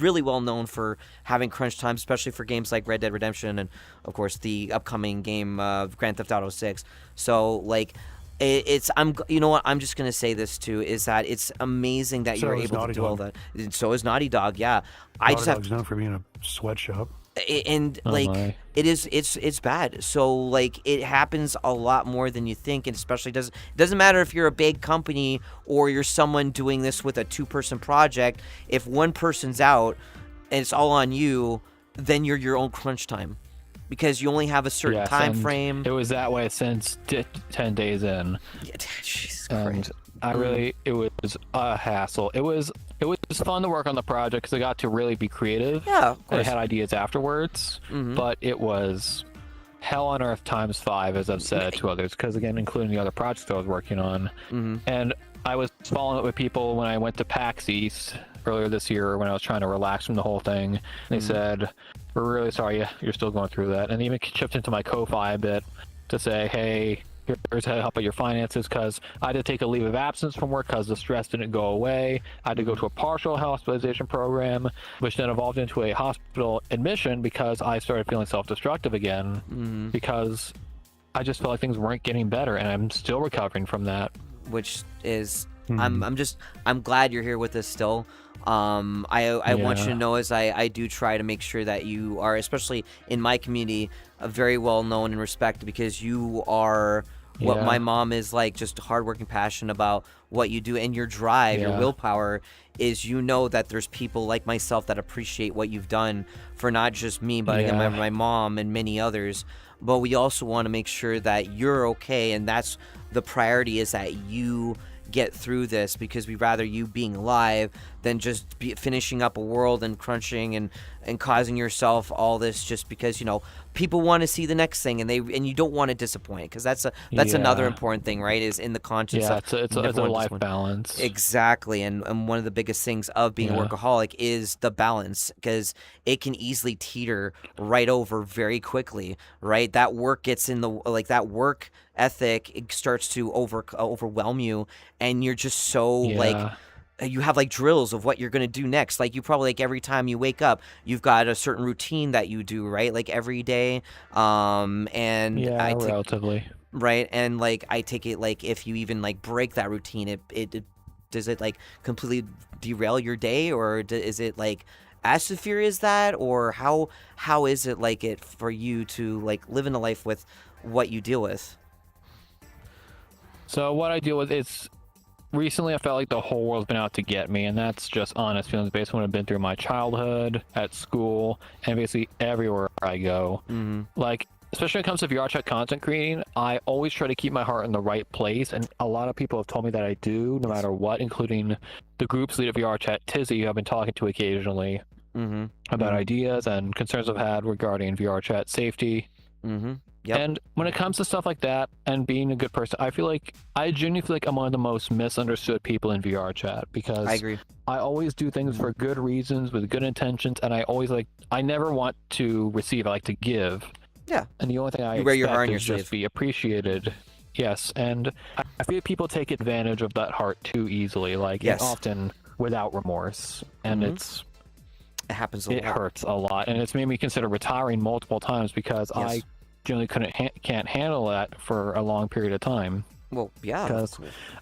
really well known for having crunch time, especially for games like Red Dead Redemption and, of course, the upcoming game Grand Theft Auto 6. So, like, you know what? I'm just gonna say this too: is that it's amazing that
So
you're
is
able to
Naughty
do all
Dog.
that. And so is Naughty Dog. Yeah, I
Naughty
just have
Dog's known for being a sweatshop.
and
Oh
like
my.
it's bad. So like it happens a lot more than you think, and especially doesn't matter if you're a big company or you're someone doing this with a 2-person project. If one person's out and it's all on you, then you're your own crunch time because you only have a certain
Yes,
time
and
frame.
It was that way since 10 days in.
Yeah, Jesus
And
Christ.
I really, it was a hassle. It was fun to work on the project because I got to really be creative.
Yeah, of
And I
course.
had ideas afterwards,
Mhm.
but it was hell on earth times 5, as I've said to others, because again, including the other projects I was working on.
Mhm.
And I was following up with people when I went to PAX East earlier this year when I was trying to relax from the whole thing. And they said, we're really sorry you're still going through that. And they even chipped into my Ko-Fi a bit to say, hey, here's how to help out your finances, because I had to take a leave of absence from work because the stress didn't go away. I had to go to a partial hospitalization program, which then evolved into a hospital admission because I started feeling self-destructive again because I just felt like things weren't getting better, and I'm still recovering from that.
Which is I'm glad you're here with us still. I want you to
Yeah.
know as I do try to make sure that you are, especially in my community, very well known and respected because you are what
Yeah.
my mom is, like, just hardworking, passionate about what you do, and your drive, your
Yeah.
willpower is, you know, that there's people like myself that appreciate what you've done for not just me, but again,
Yeah.
my mom and many others. But we also want to make sure that you're okay, and that's the priority, is that you get through this, because we'd rather you being alive than just finishing up a world and crunching and causing yourself all this just because, you know, people want to see the next thing, and you don't want to disappoint, because that's another
Yeah.
important thing, right, is in the conscience
Yeah,
of
it's
never
a
want to
life
disappoint.
balance.
Exactly, and one of the biggest things of being a
Yeah.
workaholic is the balance, because it can easily teeter right over very quickly, right? That work gets in the, like, that work ethic, it starts to overwhelm you, and you're just so like,
Yeah.
you have like drills of what you're going to do next. Like, you probably, like, every time you wake up, you've got a certain routine that you do, right? Like every day. And
Yeah,
I take,
relatively.
right, and like I take it, like, if you even like break that routine, it does it like completely derail your day, or is it like as severe as that, or how is it like it for you to like live in a life with what you deal with?
So what I deal with is recently I felt like the whole world's been out to get me, and that's just honest feelings based on what I've been through in my childhood, at school, and basically everywhere I go. Like, especially when it comes to VR chat content creating, I always try to keep my heart in the right place, and a lot of people have told me that I do, no matter what, including the group's lead at VR chat, Tizzy, who I've been talking to occasionally about ideas and concerns I've had regarding VR chat safety.
Yep.
And when it comes to stuff like that and being a good person, I genuinely feel like I'm one of the most misunderstood people in VR chat because
I agree.
I always do things for good reasons with good intentions, and I never want to receive. I like to give.
Yeah.
And the only thing I
You wear your heart on
expect
your
is just
sleeve.
be appreciated. Yes, and I feel people take advantage of that heart too easily, and
Yes.
often without remorse, and
Mhm. It happens a
it
lot.
hurts a lot, and it's made me consider retiring multiple times because
Yes.
I generally can't handle that for a long period of time.
Well, yeah.
Because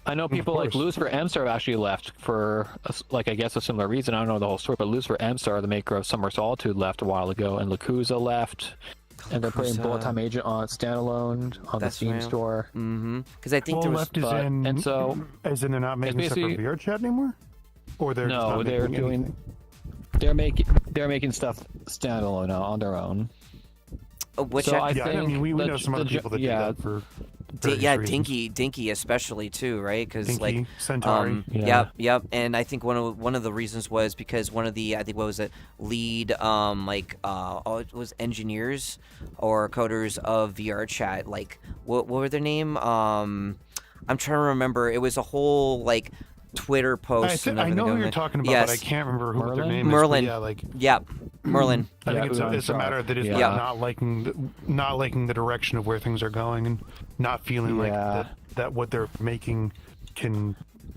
I know people like
course.
Lucifer M-Star have actually left for, I guess, a similar reason. I don't know the whole story, but Lucifer M-Star, the maker of Summer Solitude, left a while ago, and Lakuza left, and they're putting
Yakuza.
Bullet Time Agent on standalone on the
That's
Steam
right.
store.
Mm-hmm. Because I think
Well,
there was.
left is
but-
in,
and so-
as in they're not making stuff for
basically-
VR chat anymore, or they're just
No,
not
they're
making
doing.
anything?
They're making stuff standalone now on their own.
Which
So
I,
I
Yeah, I
think
mean, we
the-
know some other
the-
people that
yeah,
do that for.
Di-
various
yeah,
reasons.
Dinky especially too, right? Because
Dinky,
like,
Centauri.
Yeah.
yep. And I think one of the reasons was because one of the, I think, what was it, lead it was engineers or coders of VR chat. Like, what were their name? I'm trying to remember. It was a whole like Twitter post. and
I
everything
know who
going
you're
on.
talking about,
Yes.
but I can't remember who their
Merlin?
name is.
Merlin.
But yeah, like
Yep, Merlin.
I think
Yeah,
it's a matter that is
Yeah.
not liking the direction of where things are going, and not feeling like
Yeah.
that what they're making can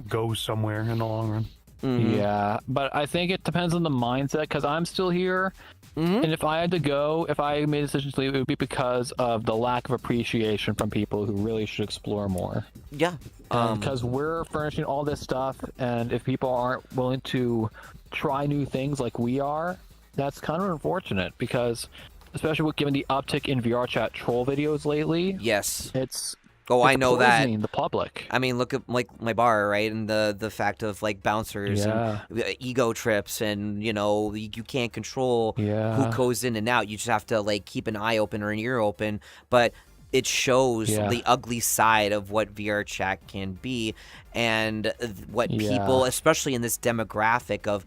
go somewhere in the long run.
Mhm.
Yeah, but I think it depends on the mindset because I'm still here.
Mhm.
And if I had to go, if I made a decision to leave, it would be because of the lack of appreciation from people who really should explore more.
Yeah.
Because we're furnishing all this stuff, and if people aren't willing to try new things like we are, that's kind of unfortunate. Because, especially with given the uptick in VR chat troll videos lately,
Yes.
it's
Oh, I know that.
poisoning the public.
I mean, look at like my bar, right? And the fact of like bouncers
Yeah.
and ego trips, and you can't control who
Yeah.
goes in and out. You just have to like keep an eye open or an ear open. But it shows
Yeah.
the ugly side of what VR chat can be, and what
Yeah.
people, especially in this demographic of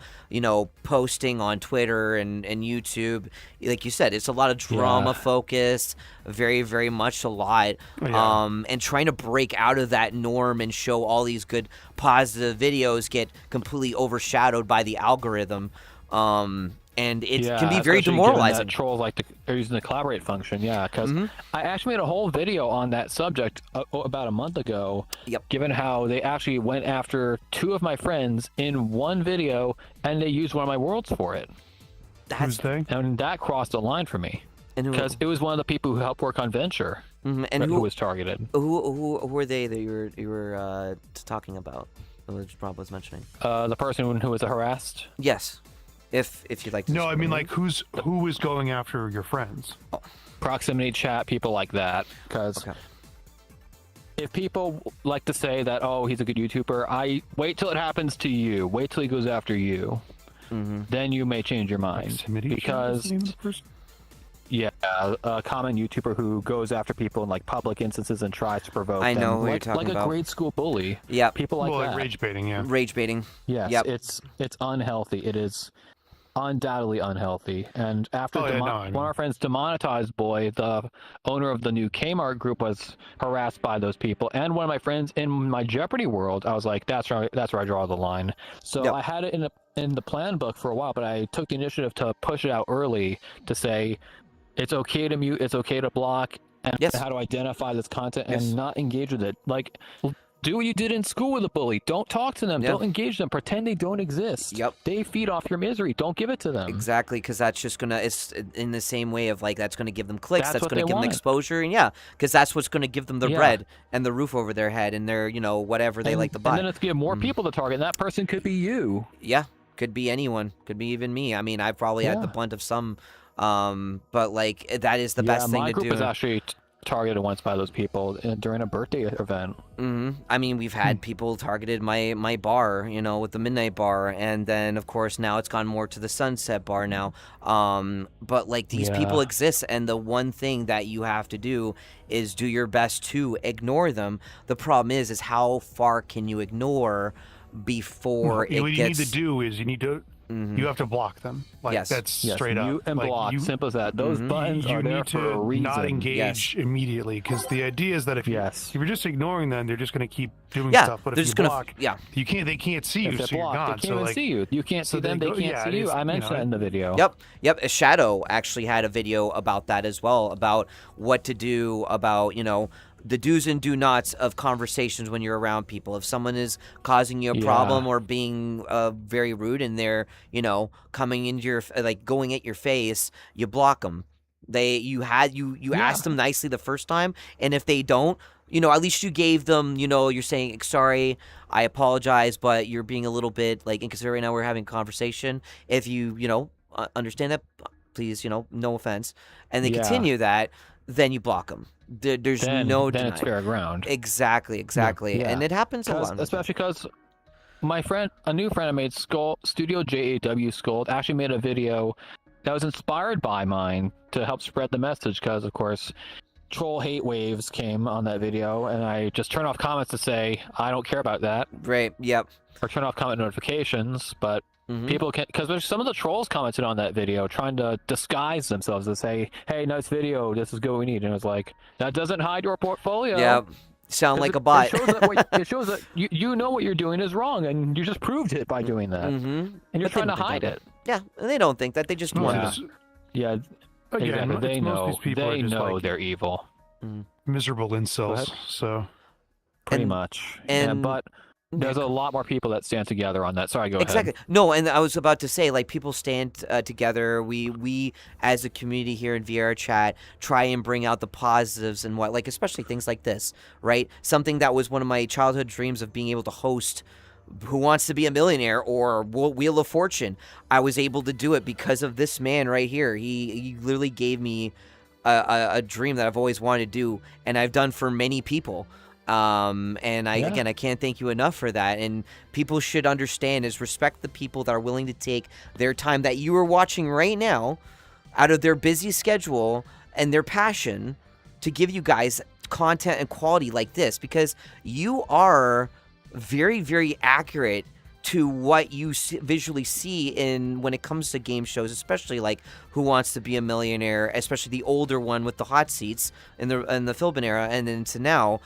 posting on Twitter and YouTube, like you said, it's a lot of drama
Yeah.
focused, very very much a lot,
Yeah.
and trying to break out of that norm and show all these good positive videos get completely overshadowed by the algorithm. And it can be very
especially given
demoralizing.
that trolls are using the collaborate function, yeah. Because
Mhm.
I actually made a whole video on that subject about a month ago.
Yep.
Given how they actually went after two of my friends in one video, and they used one of my worlds for it,
Who's
That's
they?
and that crossed the line for me
and who,
because it was one of the people who helped work on Venture
and
who
who
was targeted.
who were they that you were talking about? Which Rob was mentioning.
The person who was harassed.
Yes, if you'd like to.
No, I mean
explain.
like who is going after your friends?
Proximity chat, people like that. Because
Okay.
if people like to say that, oh, he's a good YouTuber, I wait till it happens to you. Wait till he goes after you.
Mhm.
Then you may change your mind.
Proximity chat is
Because,
the name of the person?
yeah, a common YouTuber who goes after people in like public instances and tries to provoke
I know
them,
who you're
like,
talking
like
about.
a grade school bully.
Yeah,
People like
Well,
that.
like rage baiting, yeah.
rage baiting.
Yes,
Yep.
it's unhealthy. It is undoubtedly unhealthy. And after
Oh, yeah, no, I
one
mean-
of our friends, Demonetized Boy, the owner of the new Kmart group, was harassed by those people. And one of my friends in my Jeopardy world, I was like, that's where I draw the line. So
Yep.
I had it in the plan book for a while, but I took the initiative to push it out early to say it's okay to mute, it's okay to block, and
Yes.
how to identify this content and
Yes.
not engage with it. Like, do what you did in school with a bully. Don't talk to them.
Yeah.
Don't engage them. Pretend they don't exist.
Yep.
They feed off your misery. Don't give it to them.
Exactly, because that's just it's in the same way of like that's gonna give them clicks,
That's
that's
what
gonna
they
give them
want.
exposure, and yeah, because that's what's gonna give them the
Yeah.
bread and the roof over their head and their whatever they
And-
like to
And
buy.
then it's give more
Mm.
people to target. And that person could be you.
Yeah, could be anyone, could be even me. I mean, I've probably had the
Yeah.
blunt of some, but like that is the best thing
my
to
group
do.
was actually targeted once by those people during a birthday event.
I mean, we've had people targeted my bar, with the Midnight Bar, and then of course now it's gone more to the Sunset Bar now. But like these people
Yeah.
exist, and the one thing that you have to do is do your best to ignore them. The problem is how far can you ignore before
What you
it
need
gets
to do is you need to
Mhm.
you have to block them. Like
Yes.
that's
Yes,
straight up.
mute and
Like,
block.
you,
Simple as that. Those
Mhm.
buttons
you
are there
need
for a
to
reason.
not engage
Yes.
immediately, because the idea is that if
Yes.
if you're just ignoring them, they're just going to keep doing
Yeah,
stuff. But
they're
if
just
you
gonna
block,
yeah.
you can't. They can't see you,
If they're
so you're
blocked, they
gone.
can't
So
even
like,
see you. You can't
so
see them.
they
They
go-
can't
yeah,
see
it
you.
is,
I
you
mentioned
know,
that in the video.
Yep. Shadow actually had a video about that as well, about what to do about, the do's and do nots of conversations when you're around people. If someone is causing you a problem or being very rude and they're, coming into your, like going at your face, you block them. You asked them nicely the first time, and if they don't, at least you gave them, you're saying, sorry, I apologize, but you're being a little bit like inconsiderate right now. We're having a conversation. If you, understand that, please, no offense, and they continue that, then you block them. There's no
Then
denying.
it's fair ground.
Exactly.
Yeah.
And it happens a lot.
Especially because a new friend I made, Studio JAW Scold, actually made a video that was inspired by mine to help spread the message. Because of course, troll hate waves came on that video, and I just turned off comments to say I don't care about that,
Right. Yep.
or turn off comment notifications. But
Mhm.
people can, because there's some of the trolls commented on that video trying to disguise themselves to say, "Hey, nice video. This is good. We need." And it was like, that doesn't hide your portfolio.
Yep. Sound
'Cause
like a
it
bot.
shows that you know what you're doing is wrong, and you just proved it by doing that.
Mm-hmm.
And you're
But they
trying to
don't think
hide
that.
it.
Yeah, and they don't think that. They just
most
want
of
Yeah.
this-
Yeah,
again,
exactly. They
most of
know.
these people are
They
just
know
like
they're evil,
miserable
ahead.
incels. So
pretty
And-
much.
and-
But there's a lot more people that stand together on that. Sorry, go
Exactly.
ahead.
No, and I was about to say, like, people stand together. We as a community here in VR Chat try and bring out the positives and what, like, especially things like this, right? Something that was one of my childhood dreams of being able to host Who Wants to Be a Millionaire or Wheel of Fortune. I was able to do it because of this man right here. He literally gave me a dream that I've always wanted to do, and I've done for many people. And I can't thank you enough for that. And people should understand is respect the people that are willing to take their time that you are watching right now out of their busy schedule and their passion to give you guys content and quality like this, because you are very, very accurate to what you visually see in when it comes to game shows, especially like Who Wants to Be a Millionaire, especially the older one with the hot seats in the Philbin era, and then to now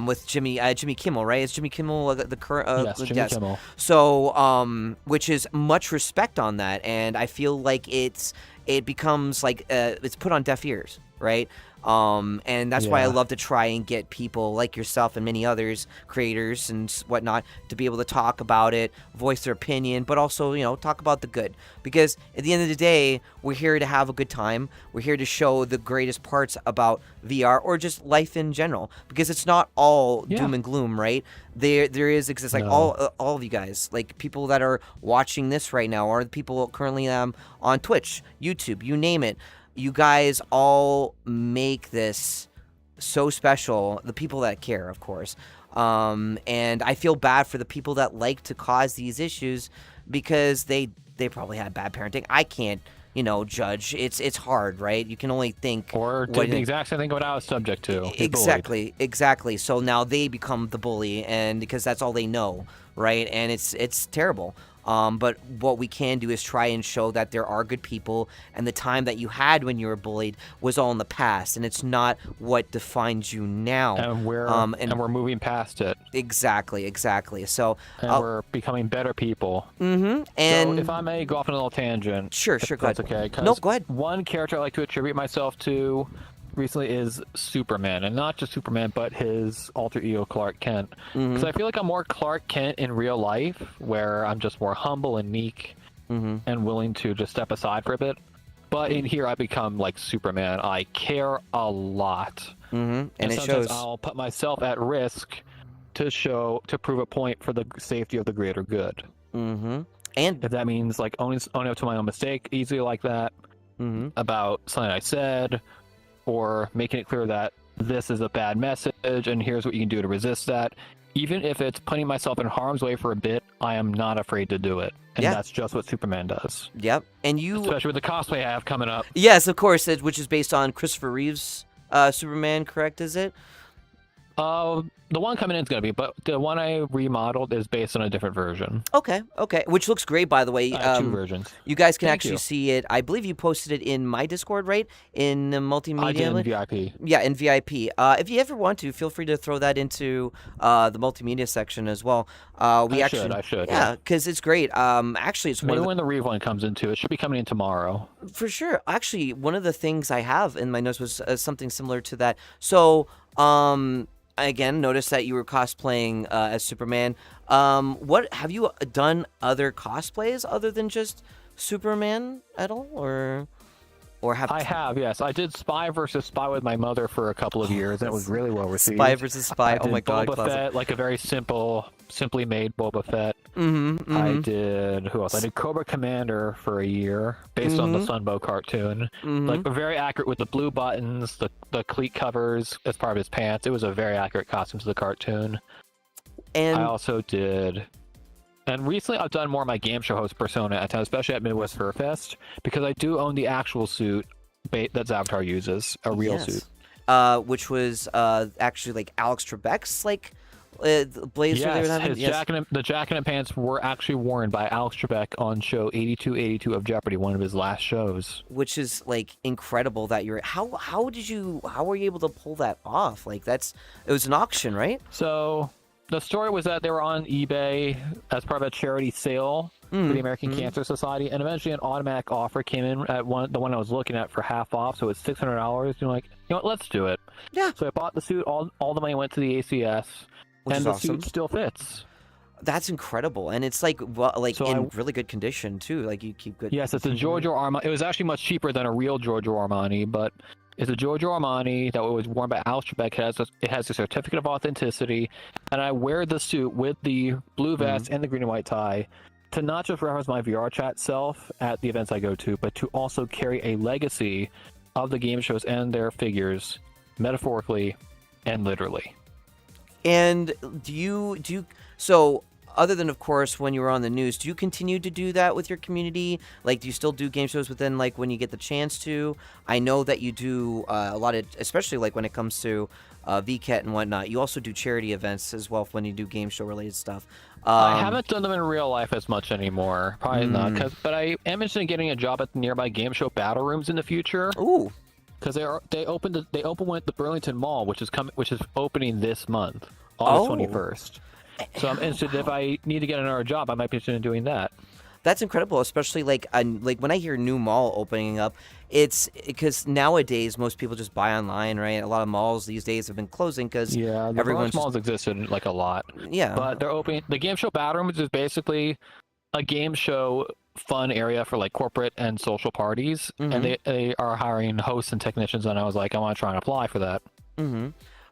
with Jimmy Kimmel, right? Is Jimmy Kimmel the current?
Yes, Jimmy Kimmel.
So which is much respect on that, and I feel like it becomes like it's put on deaf ears, right? And that's why I love to try and get people like yourself and many others, creators and whatnot, to be able to talk about it, voice their opinion, but also, talk about the good. Because at the end of the day, we're here to have a good time. We're here to show the greatest parts about VR or just life in general. Because it's not all doom and gloom, right? There exists like all of you guys, like people that are watching this right now, or the people currently on Twitch, YouTube, you name it. You guys all make this so special, the people that care, of course. And I feel bad for the people that like to cause these issues because they probably had bad parenting. I can't, judge. It's hard, right? You can only think.
Or did the exact same thing what I was subject to.
Exactly. So now they become the bully, and because that's all they know, right? And it's terrible. But what we can do is try and show that there are good people, and the time that you had when you were bullied was all in the past, and it's not what defines you now.
And we're moving past it.
Exactly. So
we're becoming better people.
And
so if I may go off on a little tangent.
Sure, go ahead.
That's okay.
No, go ahead.
One character I like to attribute myself to recently is Superman, and not just Superman, but his alter ego Clark Kent. Because I feel like I'm more Clark Kent in real life, where I'm just more humble and meek and willing to just step aside for a bit. But in here, I become like Superman. I care a lot,
and it
sometimes
shows.
I'll put myself at risk to prove a point for the safety of the greater good.
And
if that means like owning up to my own mistake easily like that about something I said, or making it clear that this is a bad message and here's what you can do to resist that. Even if it's putting myself in harm's way for a bit, I am not afraid to do it. And that's just what Superman does.
Yep. And you,
especially with the cosplay I have coming up.
Yes, of course, which is based on Christopher Reeve's Superman, correct, is it?
The one coming in is gonna be, but the one I remodeled is based on a different version.
Okay, which looks great, by the way.
I have two versions.
You guys can
Thank
actually
you.
see it. I believe you posted it in my Discord, right? In the multimedia.
I did in
link?
VIP.
Yeah, in VIP. If you ever want to, feel free to throw that into the multimedia section as well. I
should.
Yeah, because it's great. Actually, it's one
Maybe
of the,
when the Reeve one comes into it, should be coming in tomorrow.
for sure. Actually, one of the things I have in my notes was something similar to that. So, again, notice that you were cosplaying as Superman. What have you done other cosplays other than just Superman at all, or have
I have, yes. I did Spy versus Spy with my mother for a couple of years, and it was really well received.
Spy versus Spy?
I
Oh
did
my god,
Boba
classic.
Fett, like a very simply made Boba Fett.
Mm-hmm,
I did who else? I did Cobra Commander for a year, based on the Sunbow cartoon. Like very accurate with the blue buttons, the cleat covers as part of his pants. It was a very accurate costume to the cartoon.
And
I also did. And recently, I've done more of my game show host persona at times, especially at Midwest Fur Fest, because I do own the actual suit that Avatar uses, a real suit.
Which was actually like Alex Trebek's blazer they were having.
Yes, the jacket and pants were actually worn by Alex Trebek on show 8282 of Jeopardy, one of his last shows.
Which is like incredible that you're. How were you able to pull that off? Like it was an auction, right?
So the story was that they were on eBay as part of a charity sale for the American Cancer Society, and eventually an automatic offer came in at the one I was looking at for half off, so it's $600. You're like, you know what, let's do it.
Yeah.
So I bought the suit. All the money went to the ACS,
Which
and
is
the
awesome.
suit still fits.
That's incredible, and it's in really good condition too. Like you keep good.
Yes, it's a Giorgio Armani. It was actually much cheaper than a real Giorgio Armani, but it's a Giorgio Armani that was worn by Alex Trebek. It has a certificate of authenticity, and I wear the suit with the blue vest and the green and white tie to not just reference my VR chat self at the events I go to, but to also carry a legacy of the game shows and their figures, metaphorically and literally.
And do you so other than of course when you were on the news, do you continue to do that with your community? Like, do you still do game shows within like when you get the chance to? I know that you do a lot of, especially like when it comes to VCAT and whatnot. You also do charity events as well when you do game show related stuff.
I haven't done them in real life as much anymore. Probably not, but I am interested in getting a job at the nearby game show battle rooms in the future.
Ooh.
Because they opened with the Burlington Mall, which is opening this month, August 21st. So I'm interested, if I need to get another job, I might be interested in doing that.
That's incredible, especially like when I hear new mall opening up, it's because nowadays most people just buy online, right? A lot of malls these days have been closing because
the
everyone's
malls existed like a lot.
Yeah,
but they're opening the game show battle rooms is basically a game show fun area for like corporate and social parties, and they are hiring hosts and technicians, and I was like, I want to try and apply for that.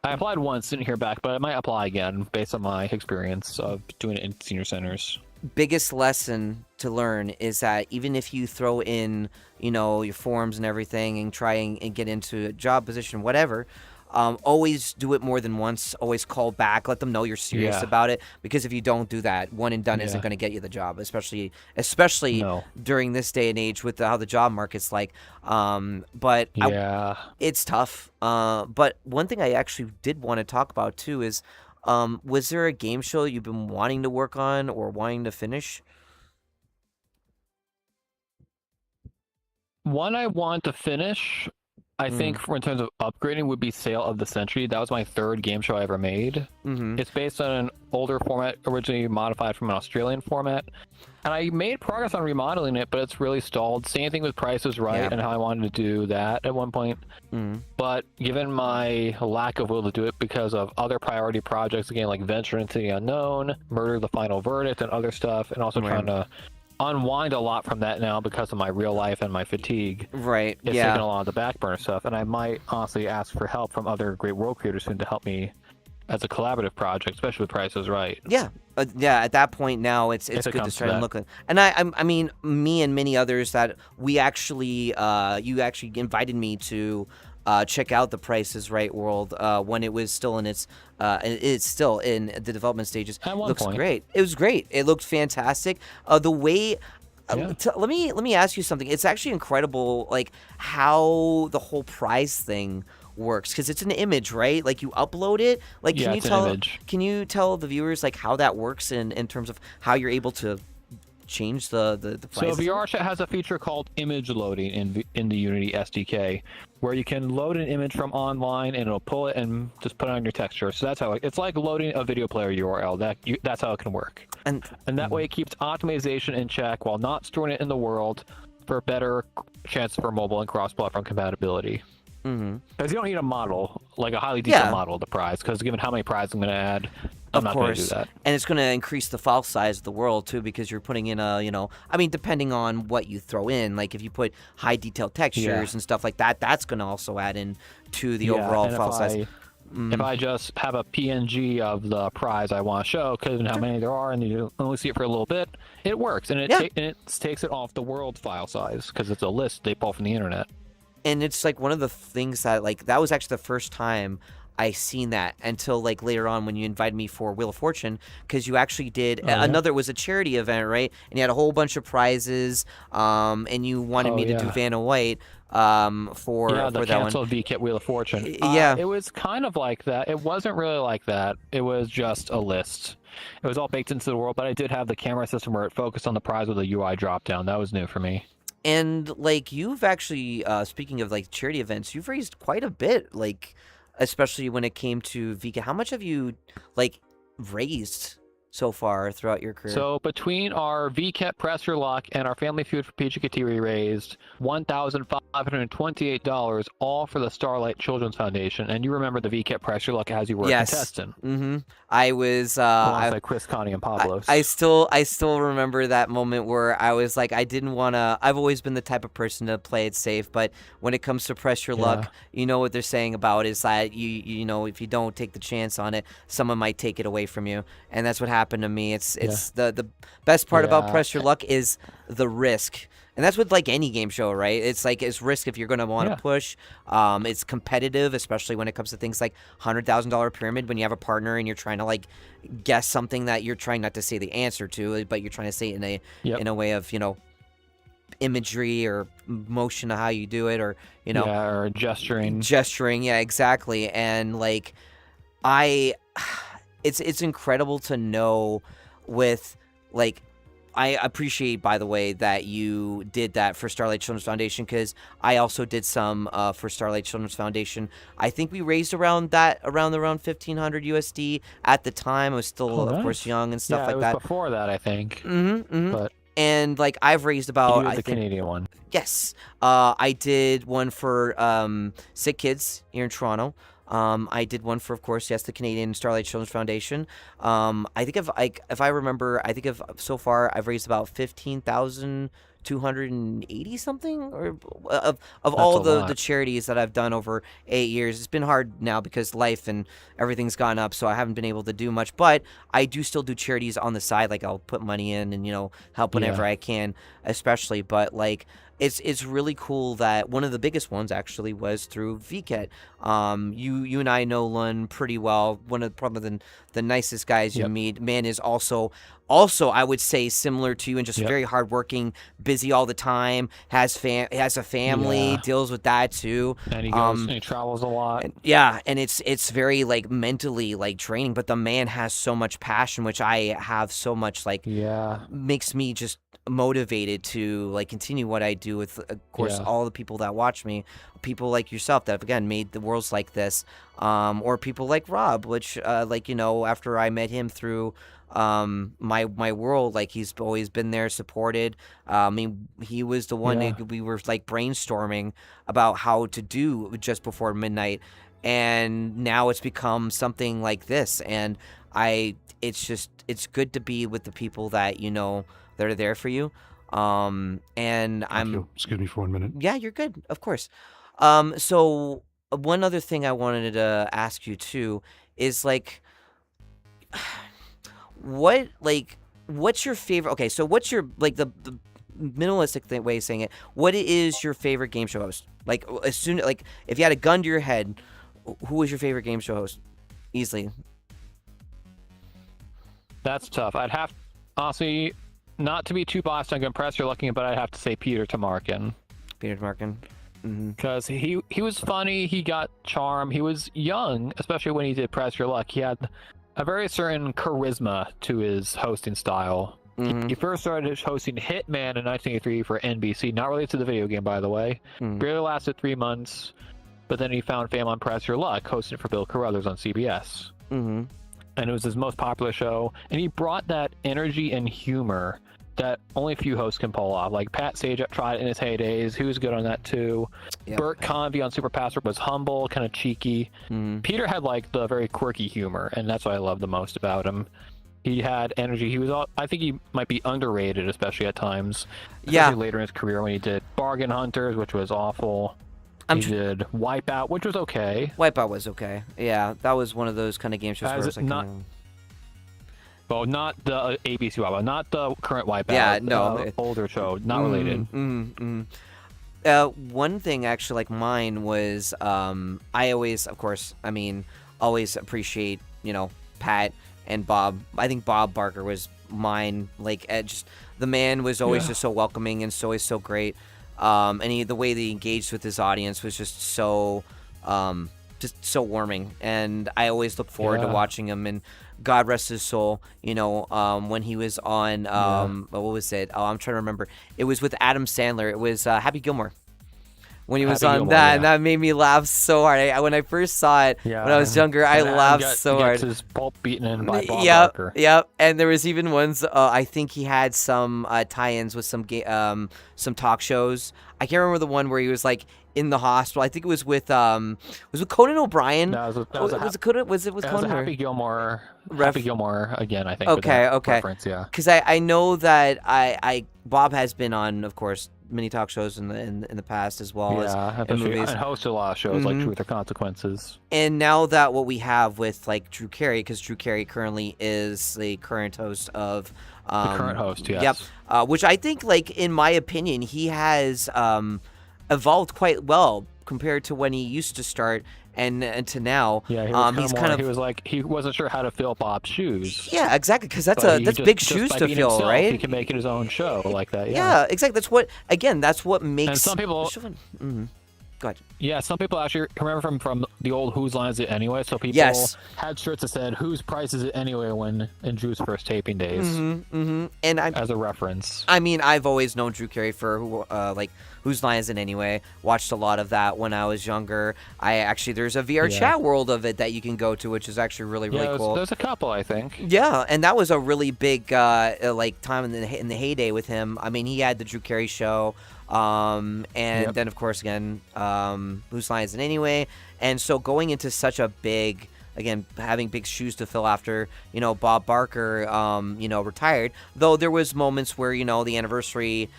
I applied once, didn't hear back, but I might apply again based on my experience of doing it in senior centers.
Biggest lesson to learn is that even if you throw in, your forms and everything and try and get into a job position, whatever, always do it more than once. Always call back, let them know you're serious about it. Because if you don't do that, one and done isn't going to get you the job, especially during this day and age with how the job market's like. But it's tough. But one thing I actually did want to talk about too is, was there a game show you've been wanting to work on or wanting to finish?
One I want to finish, I think, in terms of upgrading, would be Sale of the Century. That was my third game show I ever made. It's based on an older format, originally modified from an Australian format. And I made progress on remodeling it, but it's really stalled. Same thing with Price is Right and how I wanted to do that at one point. But given my lack of will to do it because of other priority projects, again, like Venture into the Unknown, Murder the Final Verdict, and other stuff, and also trying to unwind a lot from that now because of my real life and my fatigue.
Right.
It's taking a lot of the back burner stuff, and I might honestly ask for help from other great world creators soon to help me as a collaborative project, especially with Price is Right.
Yeah. At that point now, it's good to start and look at. And I mean, me and many others that we actually, you actually invited me to check out the Price is Right world when it was still in it's still in the development stages.
At one
Looks
point.
great. It was great. It looked fantastic. The way. Let me ask you something. It's actually incredible, like how the whole prize thing works, because it's an image, right? Like you upload it. Like,
Yeah,
can you
it's an
tell?
image.
Can you tell the viewers like how that works in terms of how you're able to change the
So
prices?
VRChat has a feature called image loading in the Unity SDK, where you can load an image from online and it'll pull it and just put it on your texture. So that's how it's like loading a video player URL. That's how it can work.
And
And that way it keeps optimization in check while not storing it in the world for better chance for mobile and cross-platform compatibility.
mm-hmm.
Because you don't need a model, like a highly detailed
Yeah.
model of the prize, because given how many prizes I'm going to add, I'm
Of
not going to do
course,
that.
and it's going to increase the file size of the world too, because you're putting in a, I mean, depending on what you throw in, like if you put high detailed textures and stuff like that, that's going to also add in to the overall
and
file size.
If I just have a PNG of the prize I want to show, because how many there are, and you only see it for a little bit, it works, and it takes it off the world file size, because it's a list they pull from the internet.
And it's like one of the things that, like, that was actually the first time I seen that, until like later on when you invited me for Wheel of Fortune, because you actually did another, it was a charity event, right? And you had a whole bunch of prizes, and you wanted me to do Vanna White for
the
that one.
canceled VKit Wheel of Fortune.
Yeah.
It was kind of like that. It wasn't really like that. It was just a list. It was all baked into the world, but I did have the camera system where it focused on the prize with a UI drop down. That was new for me.
And like you've actually, speaking of like charity events, you've raised quite a bit, like especially when it came to VK. How much have you like raised so far throughout your career?
So between our VCAT Press Your Luck and our Family Feud for PGKT, we raised $1,528, all for the Starlight Children's Foundation. And you remember the VCAT Press Your Luck as you were a contestant.
Mm-hmm. I was
Alongside Chris, Connie, and Pablos.
I still remember that moment where I was like, I didn't want to. I've always been the type of person to play it safe, but when it comes to Press Your Luck, you know what they're saying about is that you know, if you don't take the chance on it, someone might take it away from you, and that's what happened to me. It's the best part about Press Your Luck is the risk. And that's with like any game show, right? It's like it's risk if you're going to want to push. It's competitive, especially when it comes to things like $100,000 pyramid, when you have a partner and you're trying to like guess something that you're trying not to say the answer to, but you're trying to say it in a way of, you know, imagery or motion of how you do it, or, you know,
or gesturing.
Yeah, exactly. And like it's incredible to know with like, I appreciate, by the way, that you did that for Starlight Children's Foundation, because I also did some for Starlight Children's Foundation. I think we raised around 1,500 USD at the time. I was still, of course, young and stuff like that.
Before that, I think.
But and like I've raised about
the Canadian one.
Yes, I did one for Sick Kids here in Toronto. I did one for, of course, the Canadian Starlight Children's Foundation. I think if I remember, I think so far I've raised about 15,280 something, or of all the charities that I've done over 8 years. It's been hard now because life and everything's gone up, so I haven't been able to do much. But I do still do charities on the side. Like I'll put money in and, you know, help whenever I can, especially. But like, it's really cool that one of the biggest ones actually was through VCAT. You and I know Lun pretty well. One of probably the nicest guys you meet. Man is also I would say similar to you, and just very hardworking, busy all the time. Has a family, deals with that too.
And he goes and he travels a lot.
And it's very like mentally like draining. But the man has so much passion, which I have so much like makes me just motivated to like continue what I do with, of course, all the people that watch me, people like yourself that have again made the worlds like this, or people like Rob, which like, you know, after I met him through my world, like he's always been there, supported. I mean, he was the one we were like brainstorming about how to do just before midnight, and now it's become something like this. And it's good to be with the people that, you know, that are there for you. And
excuse me for 1 minute.
Yeah, you're good, of course. So one other thing I wanted to ask you too is like, what's your favorite? Okay, so what's your like the minimalistic way of saying it? What is your favorite game show host? Like, as soon like if you had a gun to your head, who was your favorite game show host? Easily.
That's tough. I'd have, honestly, not to be too biased on Press Your Luck, but I'd have to say Peter Tomarken.
Peter Tomarken. Mm-hmm.
because he was funny. He got charm. He was young, especially when he did Press Your Luck. He had a very certain charisma to his hosting style.
Mm-hmm.
He first started hosting Hitman in 1983 for NBC, not related to the video game, by the way.
Mm-hmm.
Barely lasted 3 months, but then he found fame on Press Your Luck, hosting it for Bill Carruthers on CBS.
Mm-hmm.
And it was his most popular show. And he brought that energy and humor that only a few hosts can pull off. Like Pat Sajak tried it in his heydays. He was good on that too.
Yep.
Burt Convey on Super Password was humble, kind of cheeky.
Mm-hmm.
Peter had like the very quirky humor, and that's what I love the most about him. He had energy. He was I think he might be underrated, especially at times.
Yeah.
Especially later in his career when he did Bargain Hunters, which was awful. He did Wipeout, which was okay.
Wipeout was okay. Yeah, that was one of those kind of game shows where it was like
Well, not the ABC Wipeout, not the current Wipeout.
Yeah, no.
Older show, not related.
One thing actually, like mine was, I always, of course, I mean, always appreciate, Pat and Bob. I think Bob Barker was mine. Like, just the man was always just so welcoming and always so great. And the way that he engaged with his audience was just so warming. And I always look forward to watching him. And God rest his soul, when he was on, what was it? Oh, I'm trying to remember. It was with Adam Sandler. It was Happy Gilmore. When he was
Happy
on
Gilmore,
that, and that made me laugh so hard. When I first saw it, when I was younger, I laughed so hard.
His pulp beaten in by Bob
Yep,
Barker.
yep. And there was even ones. I think he had some tie-ins with some talk shows. I can't remember the one where he was like in the hospital. I think it was with Conan O'Brien.
No,
was it Conan? Was it with Conan?
Happy Gilmore. Happy Gilmore again, I think.
Okay.
Reference, yeah.
Because I know that Bob has been on, of course, many talk shows in the past as well as in movies.
And hosted a lot of shows like Truth or Consequences.
And now that what we have with like Drew Carey, because Drew Carey currently is the current host of
the current host, yes.
Yep. Which I think, like in my opinion, he has evolved quite well compared to when he used to start and to now.
Yeah, he was like he wasn't sure how to fill Bob's shoes.
Yeah, exactly, because that's big shoes to fill,
himself,
right?
He can make it his own show like that.
Yeah, exactly. That's what makes.
And some people.
Go ahead.
Yeah, some people actually remember from the old Whose Line Is It Anyway? So people had shirts that said Whose Price Is It Anyway when in Drew's first taping days.
And
as a reference.
I mean, I've always known Drew Carey for Whose Line Is It Anyway? Watched a lot of that when I was younger. There's a VR chat world of it that you can go to, which is actually really cool.
There's a couple, I think.
Yeah, and that was a really big time in the heyday with him. I mean, he had the Drew Carey show. Then of course again, Whose Line Is It Anyway? And so going into such a big, again, having big shoes to fill after, Bob Barker, retired. Though there was moments where, the anniversary,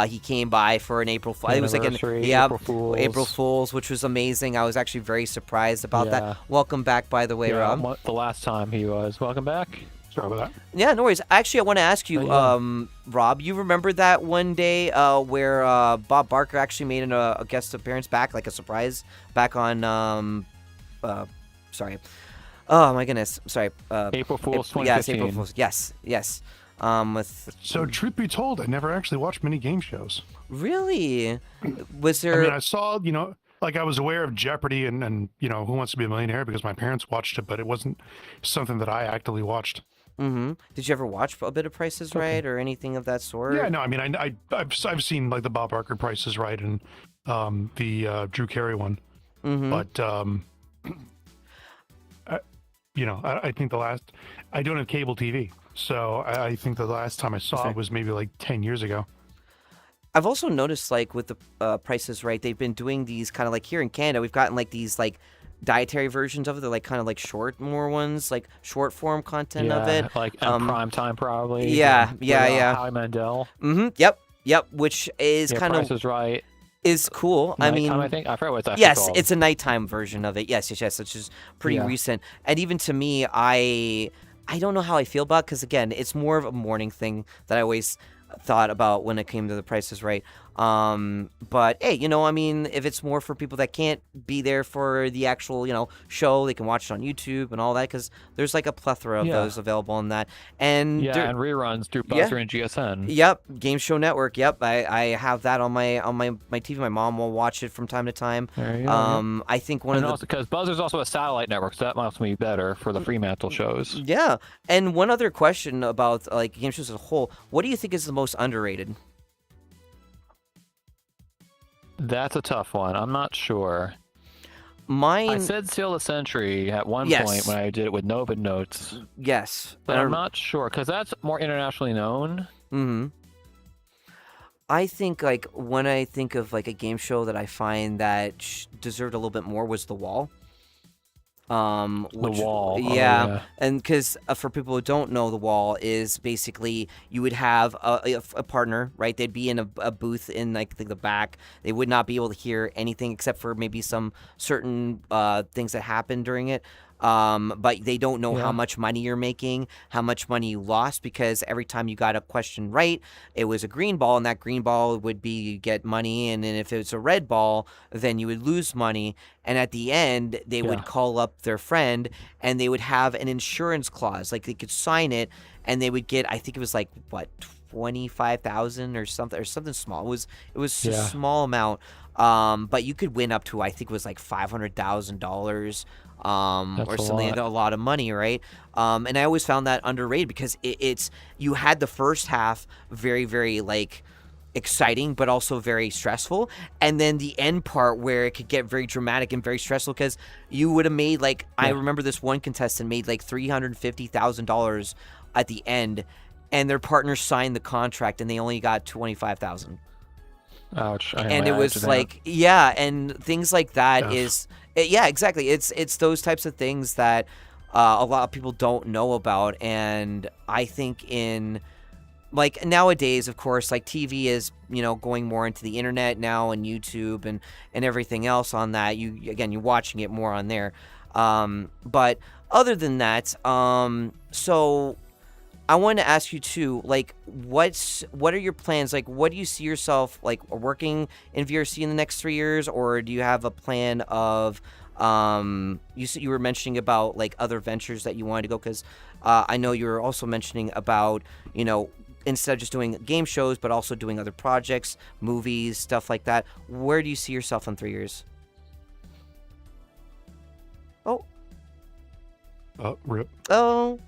he came by for an April Fool's. It was like April Fool's, which was amazing. I was actually very surprised about that. Welcome back, by the way, Rob.
The last time he was. Welcome back.
Sorry about that.
Yeah, no worries. Actually, I want to ask you, Rob, you remember that one day where Bob Barker actually made a guest appearance back, like a surprise, back on, sorry. Oh, my goodness. Sorry.
April Fool's 2015.
Yes, April Fool's. Yes.
So, truth be told, I never actually watched many game shows.
Really? Was there...
I mean, I saw, I was aware of Jeopardy and Who Wants to Be a Millionaire because my parents watched it, but it wasn't something that I actively watched.
Mm-hmm. Did you ever watch a bit of Price is Right or anything of that sort?
Yeah, no, I mean, I've seen like the Bob Barker Price is Right and the Drew Carey one, but I think I don't have cable TV, so I think the last time I saw it was maybe like 10 years ago.
I've also noticed, like with the Price is Right, they've been doing these kind of like here in Canada. We've gotten like these like dietary versions of it. They're like kind of like short form content of it,
like prime time probably.
Yeah.
Howie Mandel.
Yep. Which is kind of
Price is Right.
Is cool.
Nighttime, I think I forget what it's actually called.
Yes, it's a nighttime version of it. Yes, which is pretty recent. And even to me, I don't know how I feel about it because again, it's more of a morning thing that I always thought about when it came to The Price is Right. But hey, I mean, if it's more for people that can't be there for the actual, show, they can watch it on YouTube and all that, because there's like a plethora of those available on that. And
Yeah, and reruns through Buzzer and GSN.
Yep, Game Show Network. Yep, I have that on my TV. My mom will watch it from time to time.
There you go,
I think
because Buzzer's also a satellite network, so that must be better for the Fremantle shows.
Yeah, and one other question about like game shows as a whole: what do you think is the most underrated?
That's a tough one. I'm not sure.
Mine.
I said Seal of the Century at one point when I did it with Nova Notes.
Yes,
But I'm not sure, because that's more internationally known.
Mm-hmm. I think like when I think of like a game show that I find that deserved a little bit more was The Wall.
The Wall.
Yeah, and because for people who don't know, The Wall is basically you would have a partner, right? They'd be in a booth in like the back. They would not be able to hear anything except for maybe some certain things that happen during it. But they don't know how much money you're making, how much money you lost, because every time you got a question right, it was a green ball, and that green ball would be you get money, and then if it's a red ball, then you would lose money. And at the end, they would call up their friend, and they would have an insurance clause, like they could sign it, and they would get, I think it was like what, 25,000 or something small. It was a small amount, but you could win up to, I think it was like $500,000. Or something, a lot of money, right? And I always found that underrated because it's you had the first half very, very like exciting, but also very stressful, and then the end part where it could get very dramatic and very stressful because you would have made like I remember this one contestant made like $350,000 at the end, and their partner signed the contract and they only got $25,000.
Ouch!
And it was like and things like that is. Yeah, exactly. It's those types of things that a lot of people don't know about, and I think in like nowadays, of course, like TV is going more into the internet now and YouTube and everything else on that. You're watching it more on there. But other than that, so I want to ask you too, like, what are your plans? Like, what do you see yourself like working in VRC in the next 3 years, or do you have a plan of? You were mentioning about like other ventures that you wanted to go, because I know you were also mentioning about instead of just doing game shows, but also doing other projects, movies, stuff like that. Where do you see yourself in 3 years? Oh,
Rip.
oh.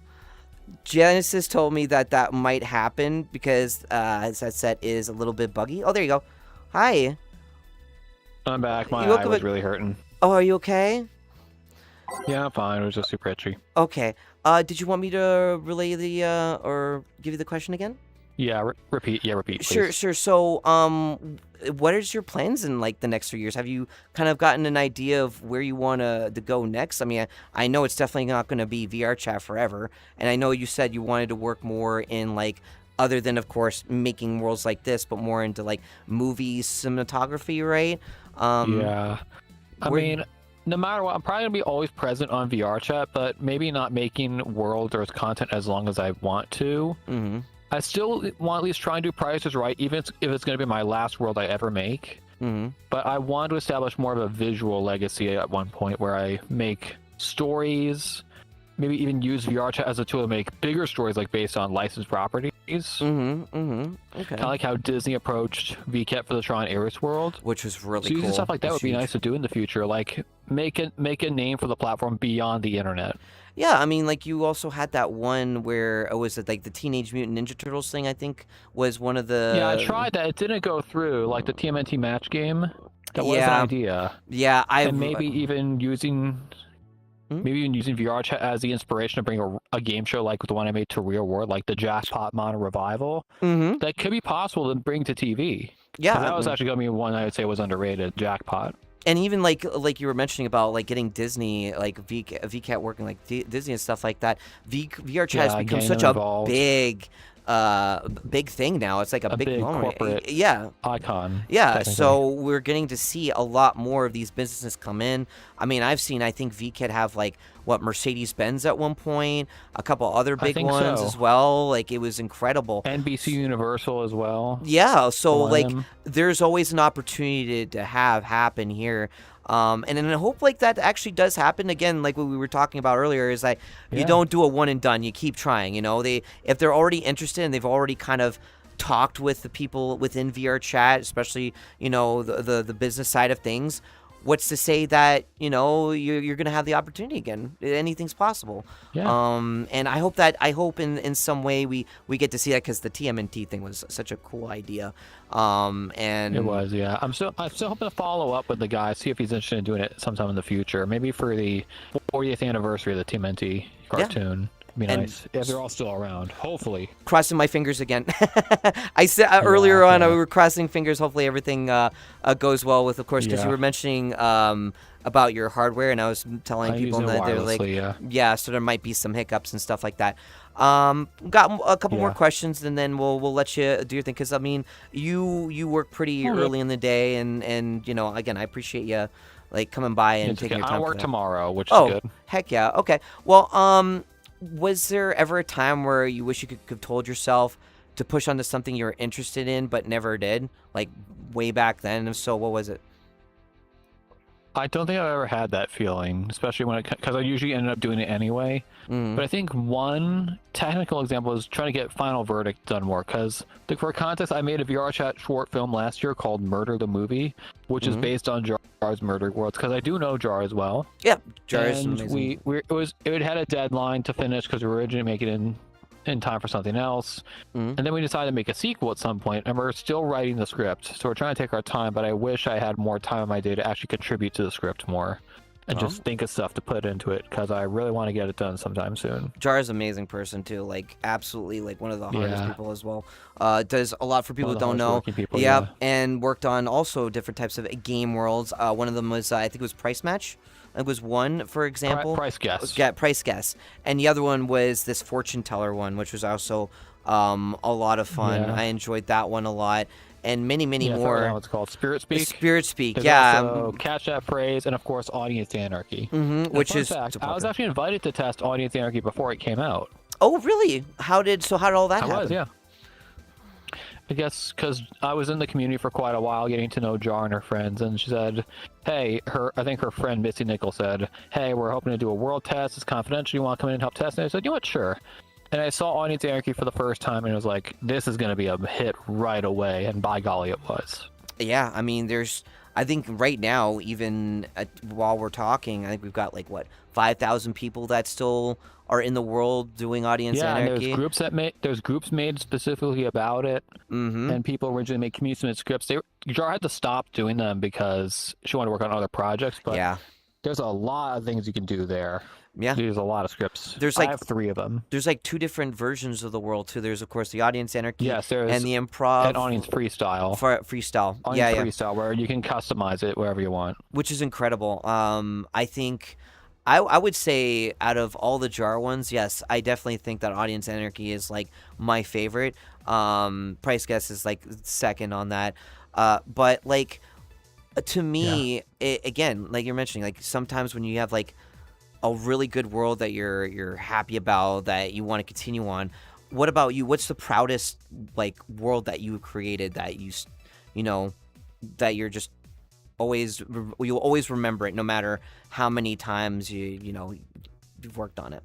Genesis told me that might happen because his headset is a little bit buggy. Oh, there you go. Hi.
I'm back. My eye was really hurting.
Oh, are you okay?
Yeah, I'm fine. It was just super itchy.
Okay. Did you want me to relay the or give you the question again?
Yeah, repeat. Yeah, repeat,
Sure.
please.
So, what is your plans in like the next 3 years? Have you kind of gotten an idea of where you want to go next? I mean, I know it's definitely not going to be VR chat forever, and I know you said you wanted to work more in like other than, of course, making worlds like this, but more into like movies, cinematography, right?
Yeah. I mean, no matter what, I'm probably going to be always present on VR chat, but maybe not making world or content as long as I want to.
Mm-hmm.
I still want to at least try and do Price is Right, even if it's going to be my last world I ever make.
Mm-hmm.
But I want to establish more of a visual legacy at one point where I make stories, maybe even use VR chat as a tool to make bigger stories like based on licensed properties.
Mm-hmm. Mm-hmm. Okay.
Kind of like how Disney approached VCAT for the Tron Ares world.
Which was really
so
cool.
using stuff like that would be
huge.
nice to do in the future, like make a name for the platform beyond the internet.
Yeah, I mean, like you also had that one where it was like the Teenage Mutant Ninja Turtles thing. I think was one of the.
Yeah, I tried that. It didn't go through. Like the TMNT match game. That was an idea.
Yeah,
and maybe even using VR chat as the inspiration to bring a game show like the one I made to real world, like the Jackpot Mono Revival.
Mm-hmm.
That could be possible to bring to TV.
Yeah,
that was actually going to be one I would say was underrated. Jackpot.
And even like you were mentioning about like getting Disney, like VCAT working like Disney and stuff like that. VR chat has become such a big big thing now. It's like a big moment.
corporate
Yeah.
icon.
Yeah,
technically.
so we're getting to see a lot more of these businesses come in. I mean, I think VCAT have like Mercedes-Benz at one point, a couple other
I
big
think
ones
so.
as well. Like it was incredible.
NBC Universal as well.
Yeah, so
One of
like
them.
there's always an opportunity to have happen here. And then I hope like that actually does happen again. Like what we were talking about earlier is like you
Yeah.
don't do a one and done. You keep trying. You know, if they're already interested and they've already kind of talked with the people within VR chat, especially the business side of things. What's to say that you're gonna have the opportunity again? Anything's possible.
Yeah.
And I hope in some way we get to see that because the TMNT thing was such a cool idea. And
It was, yeah. I'm still hoping to follow up with the guy, see if he's interested in doing it sometime in the future. Maybe for the 40th anniversary of the TMNT cartoon. It'd be
And-
nice if they're all still around. Hopefully.
crossing my fingers again. I said earlier on,
yeah.
we were crossing fingers. Hopefully everything goes well with, of course, because you
Yeah.
were mentioning about your hardware, and I was telling
I'm
people
using it
that they're like,
wirelessly, yeah.
so there might be some hiccups and stuff like that. Got a couple more
Yeah.
questions, and then we'll let you do your thing. Because I mean, you work pretty
Oh, yeah.
early in the day, and again, I appreciate you like coming by and
It's
taking
okay.
your time.
I
for
work
that.
tomorrow, which
Oh,
is good.
heck yeah. Okay. Well, was there ever a time where you wish you could have told yourself to push onto something you were interested in but never did? Like way back then? If so, what was it?
I don't think I've ever had that feeling, especially because I usually ended up doing it anyway.
Mm.
But I think one technical example is trying to get Final Verdict done more. Because for context, I made a VR chat short film last year called Murder the Movie, which is
Mhm.
based on Jar's Murder Worlds. Because I do know Jar as well.
Yeah, Jar is
and
amazing.
it had a deadline to finish because we were originally making it in time for something else.
Mhm.
And then we decided to make a sequel at some point, and we're still writing the script. So we're trying to take our time, but I wish I had more time in my day to actually contribute to the script more and
Well.
just think of stuff to put into it because I really want to get it done sometime soon.
Jar is an amazing person too. Like absolutely, like one of the hardest
Yeah.
people as well. Does a lot for people
One
who
of the
don't know.
hardest working people,
Yeah, and worked on also different types of game worlds. One of them was I think it was Price Match. It was one, for example.
Price Guess.
Yeah, Price Guess. And the other one was this fortune teller one, which was also a lot of fun.
Yeah.
I enjoyed that one a lot, and many
Yeah, I forgot
more.
what it's called. Spirit Speak.
Spirit Speak,
There's
yeah.
also Catch That Phrase, and of course, Audience Anarchy.
Mhm,
And
which
fun
is
fact,
super
I was
popular.
actually invited to test Audience Anarchy before it came out.
Oh, really? How did all that
I
happen?
was, yeah. I guess because I was in the community for quite a while, getting to know Jar and her friends, and she said, "Hey, I think her friend Missy Nichols said, hey, we're hoping to do a world test. It's confidential. You want to come in and help test?" And I said, "You know what? Sure." And I saw Audience Anarchy for the first time, and it was like, "This is going to be a hit right away." And by golly, it was.
Yeah, I mean, I think right now, even while we're talking, I think we've got like 5,000 people that still are in the world doing Audience
Yeah, and
Anarchy.
there's groups made specifically about it,
Mm-hmm.
and people originally made community submit scripts. Jar had to stop doing them because she wanted to work on other projects. But
Yeah,
there's a lot of things you can do there.
yeah.
There's a lot of scripts.
There's
I
like-
have 3 of them.
There's like 2 different versions of the world too. There's of course the Audience Anarchy
Yes, there's
and the improv
an audience freestyle.
freestyle.
Audience
Yeah,
freestyle where you can customize it wherever you want.
which is incredible. I think I would say out of all the Jar ones, yes, I definitely think that Audience Anarchy is like my favorite. Price Guess is like second on that. But like to me, again, like you're mentioning, like sometimes when you have like a really good world that you're happy about that you want to continue on. What about you? What's the proudest like world that you created that that you're just you'll always remember it no matter how many times you've worked on it?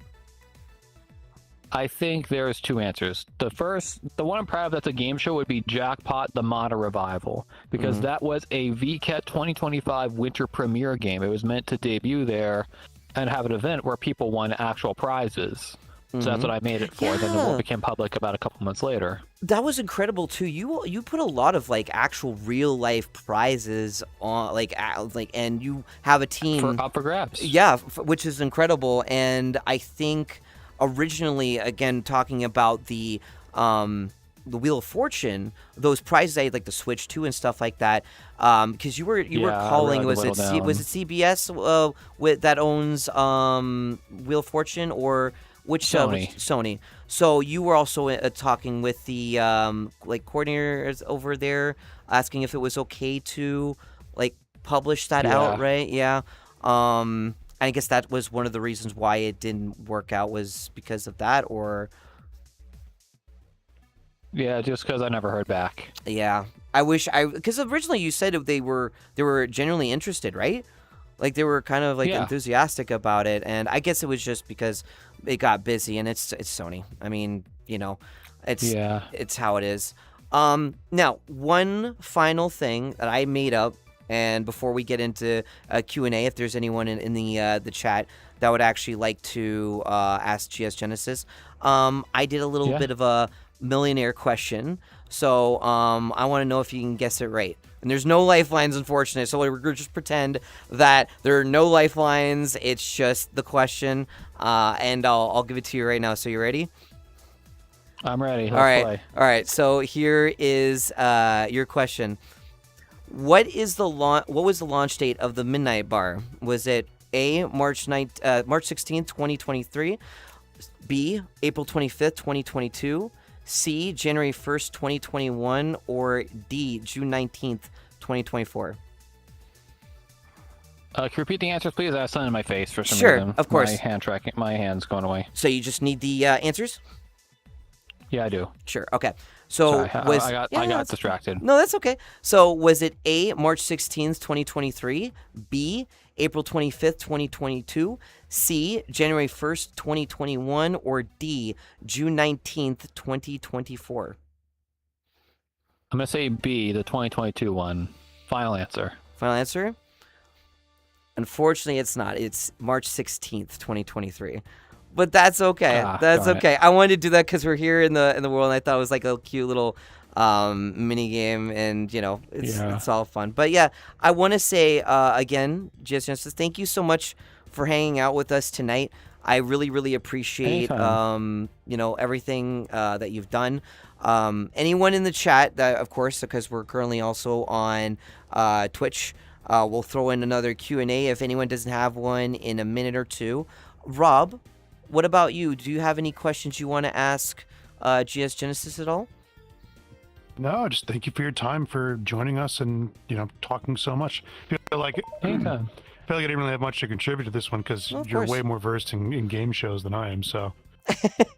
I think there's 2 answers. The one I'm proud of that's a game show would be Jackpot the Mata Revival, because that was a VCAT 2025 winter premiere game. It was meant to debut there and have an event where people won actual prizes. So that's what I made it for. Then the
Yeah.
world became public about a couple months later.
That was incredible too. You put a lot of like actual real life prizes on and you have a team
Up for grabs.
Yeah, which is incredible. And I think originally, again, talking about the Wheel of Fortune, those prizes I had, like the Switch 2 and stuff like that, because you were
Yeah, I
calling,
wrote
was
it
it
down.
CBS that owns Wheel of Fortune, or Which
Sony.
Sony. So you were also talking with the like coordinators over there, asking if it was okay to like publish that out,
Yeah.
right? Yeah. I guess that was one of the reasons why it didn't work out, was because of that, or
Yeah, just because I never heard back.
yeah. I wish because originally you said they were genuinely interested, right? Like they were kind of like
Yeah.
enthusiastic about it, and I guess it was just because it got busy, and it's Sony. I mean, it's
Yeah.
it's how it is. Now one final thing that I made up, and before we get into Q&A, if there's anyone in the chat that would actually like to ask GS Genesis, I did a little
Yeah.
bit of a millionaire question. So I want to know if you can guess it right. And there's no lifelines, unfortunately. So we're going to just pretend that there are no lifelines. It's just the question. And I'll give it to you right now. So you ready?
I'm ready. Let's
All right.
play.
All right. So here is your question. What was the launch date of the Midnight Bar? Was it A, March 16th, 2023, B, April 25th, 2022, C, January 1st, 2021, or D, June 19th, 2024?
Can you repeat the answers, please? I have something in my face for some
Sure,
reason.
of course.
My hand's going away.
So you just need the answers?
Yeah, I do.
Sure. Okay. So
Sorry, I got distracted.
No, that's okay. So was it A, March 16th, 2023, B, April 25th, 2022, C, January 1st, 2021, or D, June 19th, 2024?
I'm going to say B, the 2022 one. Final answer.
Final answer? Unfortunately, it's not. It's March 16th, 2023. But that's okay. That's
darn it.
okay. I wanted to do that because we're here in the world, and I thought it was like a cute little mini game, and it's all fun. But yeah, I want to say again, GS Genesis, thank you so much for hanging out with us tonight. I really, really appreciate everything that you've done. Anyone in the chat that, of course, because we're currently also on Twitch, we'll throw in another Q&A if anyone doesn't have one in a minute or two. Rob, what about you? Do you have any questions you want to ask GS Genesis at all?
No, just thank you for your time, for joining us, and talking so much. I feel like
Anytime.
I didn't really have much to contribute to this one because
Well, of
you're
course.
way more versed in game shows than I am. So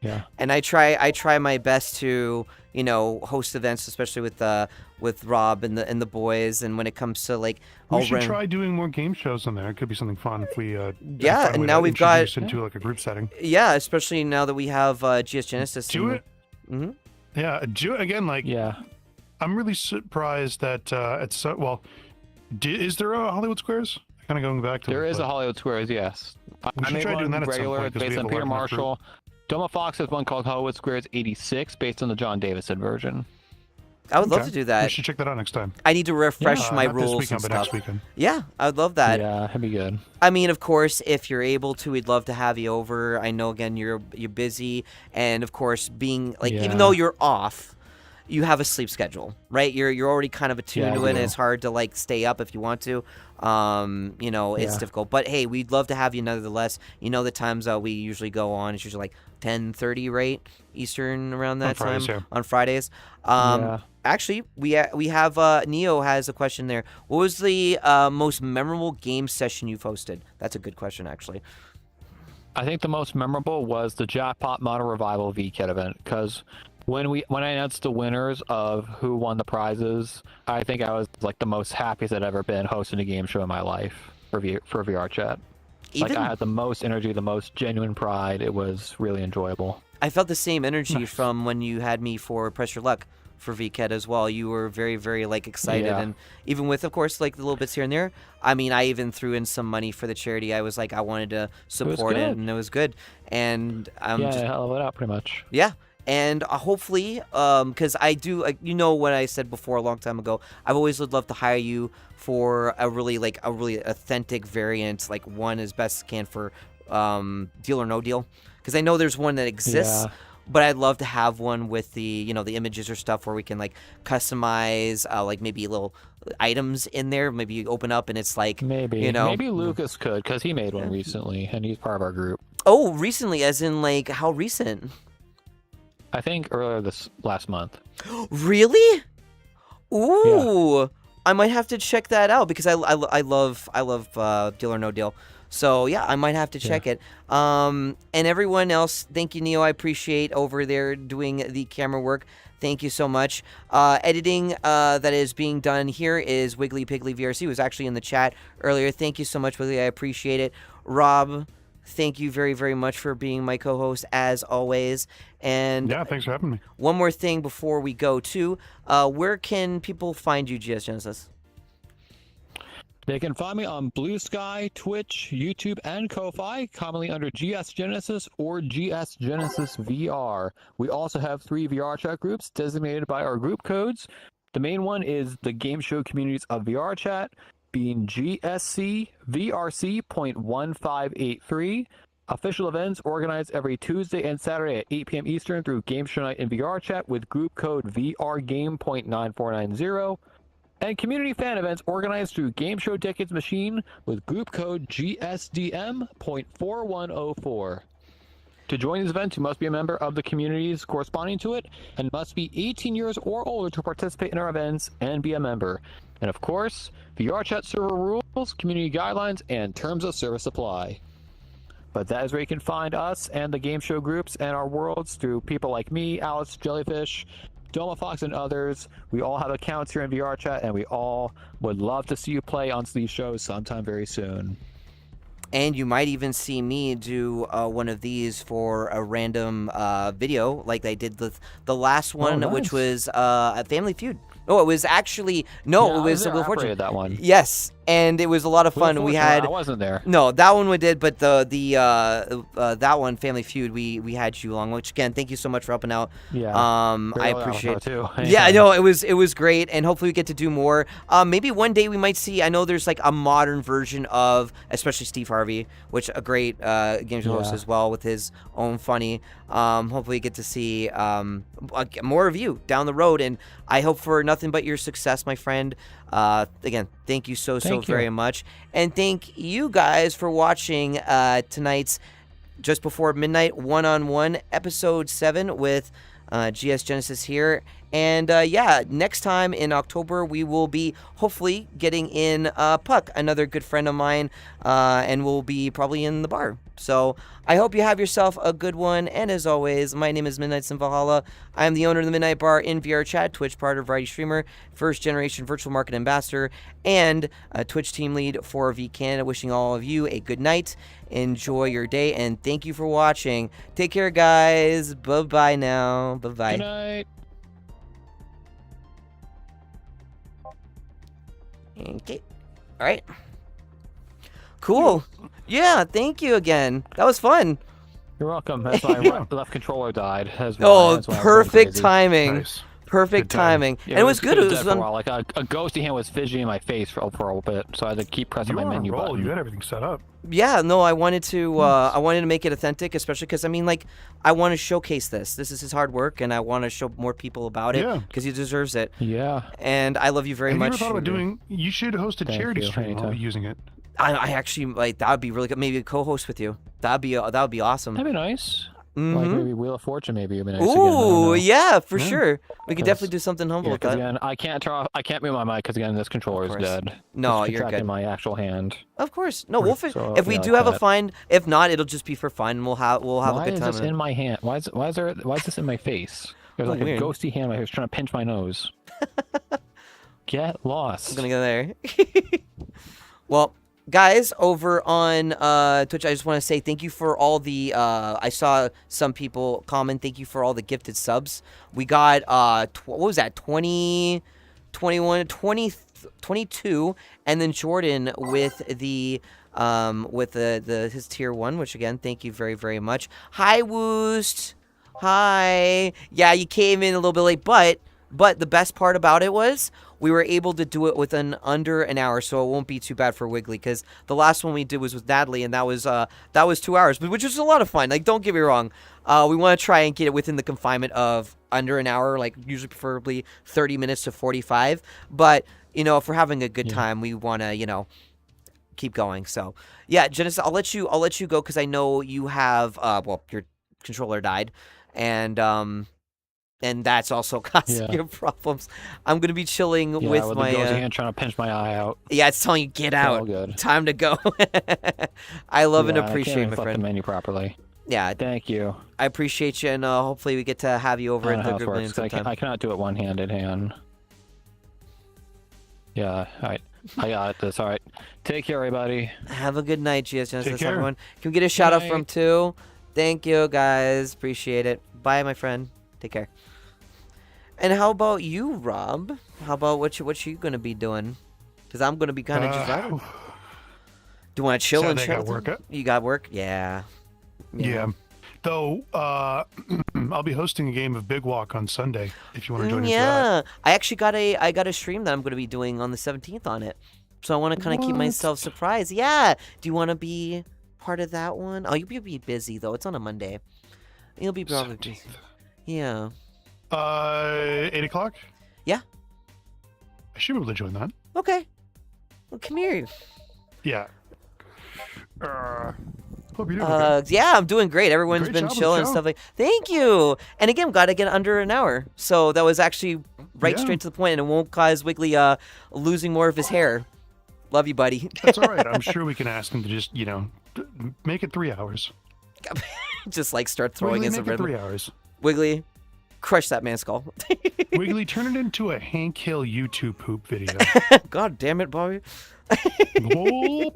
Yeah.
And I try my best to host events, especially with Rob and the boys. And when it comes to like
we should try doing more game shows on there. It could be something fun if we
Yeah,
find a
and
way
now
to
we've got-
introduce into like a group setting.
Yeah, especially now that we have GS Genesis.
Do it.
Mm-hmm.
Yeah, do it again. Like
Yeah.
I'm really surprised that it's so well. Is there a Hollywood Squares? Kind of going back to
There is a Hollywood Squares, yes.
We
I
should
made
try
one
doing that at some
regular.
point,
It's
'cause we
based
have
on
a
Peter
large enough group.
Marshall. Doma Fox has one called Hollywood Squares 86, based on the John Davison version.
I would love
Okay.
to do
We
that.
should check that out next time.
I need to refresh my
Not this
rules
weekend,
and
but next
stuff.
weekend.
Yeah, I would love that.
Yeah, that'd be good.
I mean, of course, if you're able to, we'd love to have you over. I know, again, you're busy, and of course, being like, even
Yeah.
though you're off, you have a sleep schedule, right? You're already kind of attuned
Yeah, I
to it, and
do.
it's hard to like stay up if you want to. It's
Yeah.
difficult. But hey, we'd love to have you nonetheless. The times we usually go on, it's usually like 10:30, right, Eastern, around that
Fridays,
time
yeah.
on Fridays.
Yeah.
Actually, we have Neo has a question there. What was the most memorable game session you've hosted? That's a good question, actually.
I think the most memorable was the Jackpot Model Revival VCAT event, because when I announced the winners of who won the prizes, I think I was like the most happiest I'd ever been hosting a game show in my life for VR Chat.
Even
I had the most energy, the most genuine pride. It was really enjoyable.
I felt the same energy
Nice.
from when you had me for Press Your Luck for VCAT as well. You were very, very like excited,
Yeah.
and even with, of course, like the little bits here and there. I mean, I even threw in some money for the charity. I was like, I wanted to support it,
good.
and it was good. And I'm
Yeah,
just
hell of it out pretty much.
yeah. And hopefully, because I do, what I said before a long time ago, I've always would love to hire you for a really authentic variant, like one as best can for Deal or No Deal, because I know there's one that exists.
Yeah.
But I'd love to have one with the the images or stuff where we can like customize like maybe little items in there. Maybe you open up and it's like
Maybe.
you know.
Maybe Lucas could, because he made one recently, and he's part of our group.
Oh, recently, as in like how recent?
I think earlier this last month.
Really? Ooh, I might have to check that out because I love Deal or No Deal. So yeah, I might have to check it. And everyone else, thank you, Neo. I appreciate over there doing the camera work. Thank you so much. Editing that is being done here is Wiggly Piggly VRC, who was actually in the chat earlier. Thank you so much, Wiggly. I appreciate it. Rob, thank you very, very much for being my co-host as always. And
Yeah, thanks for having me.
one more thing before we go to, where can people find you, GS Genesis?
They can find me on Blue Sky, Twitch, YouTube, and Ko-Fi, commonly under GS Genesis or GS Genesis VR. We also have 3 VR chat groups designated by our group codes. The main one is the Game Show Communities of VR Chat, being GSC VRC.1583. Official events organized every Tuesday and Saturday at 8 p.m. Eastern through Game Show Night in VR Chat with group code VRGame.9490. And community fan events organized through Game Show Decades Machine with group code GSDM.4104. To join these events, you must be a member of the communities corresponding to it and must be 18 years or older to participate in our events and be a member. And of course, VR Chat server rules, community guidelines, and terms of service apply. But that is where you can find us and the game show groups and our worlds through people like me, Alice, Jellyfish, Doma Fox, and others. We all have accounts here in VR Chat, and we all would love to see you play on these shows sometime very soon.
And you might even see me do one of these for a random video, like I did the last one,
nice.
which was a Family Feud. No, it was actually it was Wheel of Fortune.
That one.
Yes, and it was a lot of fun. We had
I wasn't there.
No, that one we did, but the that one, Family Feud, we had you along. Which again, thank you so much for helping out.
Yeah.
I appreciate it.
Too.
Yeah, I know it was great, and hopefully we get to do more. Maybe one day we might see. I know there's like a modern version of, especially Steve Harvey, which a great game show host as well with his own funny. Hopefully we get to see more of you down the road, and I hope for nothing but your success, my friend. Again, thank you so very much, and thank you guys for watching tonight's Just Before Midnight one-on-one episode 7 with GS Genesis here. And next time in October we will be hopefully getting in Puck, another good friend of mine, and we'll be probably in the bar. So I hope you have yourself a good one. And as always, my name is Midnights in Valhalla. I am the owner of the Midnight Bar in VR Chat, Twitch partner, variety streamer, first generation virtual market ambassador, and a Twitch team lead for V Canada. Wishing all of you a good night. Enjoy your day, and thank you for watching. Take care, guys. Bye-bye now. Bye-bye.
Good night.
Okay. All right. Cool. Yeah, thank you again. That was fun.
You're welcome. That's my left controller died. That's why
Oh,
I was
perfect
crazy.
timing.
Nice.
Perfect
Good time.
timing.
Yeah,
And it was good. It was
dead for a
fun.
while. Like a ghosty hand was fidgeting in my face for a bit, so I had to keep pressing
You
my
were on a
menu
roll.
button.
You had everything set up.
Yeah, no, I wanted to make it authentic, especially because I mean, like, I want to showcase this. This is his hard work, and I want to show more people about it
Yeah.
because he deserves it.
Yeah.
And I love you very
Have
much.
you ever thought about doing? You should host a
Thank
charity
you.
stream while
Anytime.
using it.
I actually like that would be really good. Maybe a co-host with you. That would be awesome.
That'd be nice. Like
Mhm.
maybe Wheel of Fortune, maybe it'd be nice again. I don't
Ooh,
know.
yeah, for
Yeah.
sure. We could
Yes.
definitely do something humble
Yeah,
with
because
that.
again, I can't mute my mic because again, this controller is
course.
dead.
No,
It's
you're
contracting
good.
my actual hand.
Of course. No, we'll
So,
if we
yeah,
do
like
have a
that.
find. If not, it'll just be for fun. And we'll have
Why
a good
is
time.
this in my hand? Why is this in my face? There's
Oh,
like
weird.
a ghosty hand. I was trying to pinch my nose. Get lost.
I'm gonna go there. Well, guys, over on Twitch, I just want to say thank you for all the. I saw some people comment. Thank you for all the gifted subs. We got what was that? 20, 21, 20, 22, and then Jordan with the his tier 1, which again, thank you very, very much. Hi, Woost. Hi. Yeah, you came in a little bit late, but the best part about it was we were able to do it within under an hour, so it won't be too bad for Wiggly, because the last one we did was with Natalie, and that was 2 hours, which was a lot of fun. Like, don't get me wrong. We want to try and get it within the confinement of under an hour, like usually preferably 30 minutes to 45. But, if we're having a good time, we want to, keep going. So yeah, Genesis, I'll let you go because I know you have well, your controller died, and that's also causing
Yeah.
your problems. I'm gonna be chilling
Yeah,
with
with
my
the gauzy hand trying to pinch my eye out.
yeah, it's telling you get
All
out.
good.
Time to go. I love and
Yeah, I can't
appreciate
even
my
flip
friend.
the menu properly.
Yeah,
Thank you.
I appreciate you, and hopefully we get to have you
I
over
don't
at
know
the
how this
Gribbling
works. 'Cause
sometime.
I cannot do it one-handed. Hang on. Yeah, all right. I got this. All right. Take care, everybody.
Have a good night, GS Genesis,
care.
everyone. Can we get a shout out from
night.
two? Thank you, guys. Appreciate it. Bye, my friend. Take care. And how about you, Rob? How about what you gonna be doing? Because I'm gonna be kind of just. Do you want to chill and
Saturday I
chill?
got work.
You got work? Yeah.
Yeah. Though I'll be hosting a game of Big Walk on Sunday if you want to join us for that.
Yeah. I actually got a stream that I'm gonna be doing on the 17th on it. So I want to kind of keep
What?
myself surprised. Yeah. Do you want to be part of that one? Oh, you'll be busy though. It's on a Monday. You'll be probably busy.
17th.
Yeah.
8 o'clock?
Yeah.
I should be able to join that.
Okay. Well, come here.
Yeah. Hope you're doing okay.
Yeah, I'm doing great. Everyone's
Great
been
job with the
chilling and
show.
stuff like. Thank you. And again, got to get under an hour, so that was actually right
Yeah.
straight to the point, and it won't cause Wiggly losing more of his hair. Love you, buddy.
That's all right. I'm sure we can ask him to just, make it 3 hours.
Just like start throwing
Wiggly,
in some
make it
rhythm.
3 hours.
Wiggly, crush that man's skull.
Wiggly, turn it into a Hank Hill YouTube poop video.
God damn it, Bobby.
Whoa.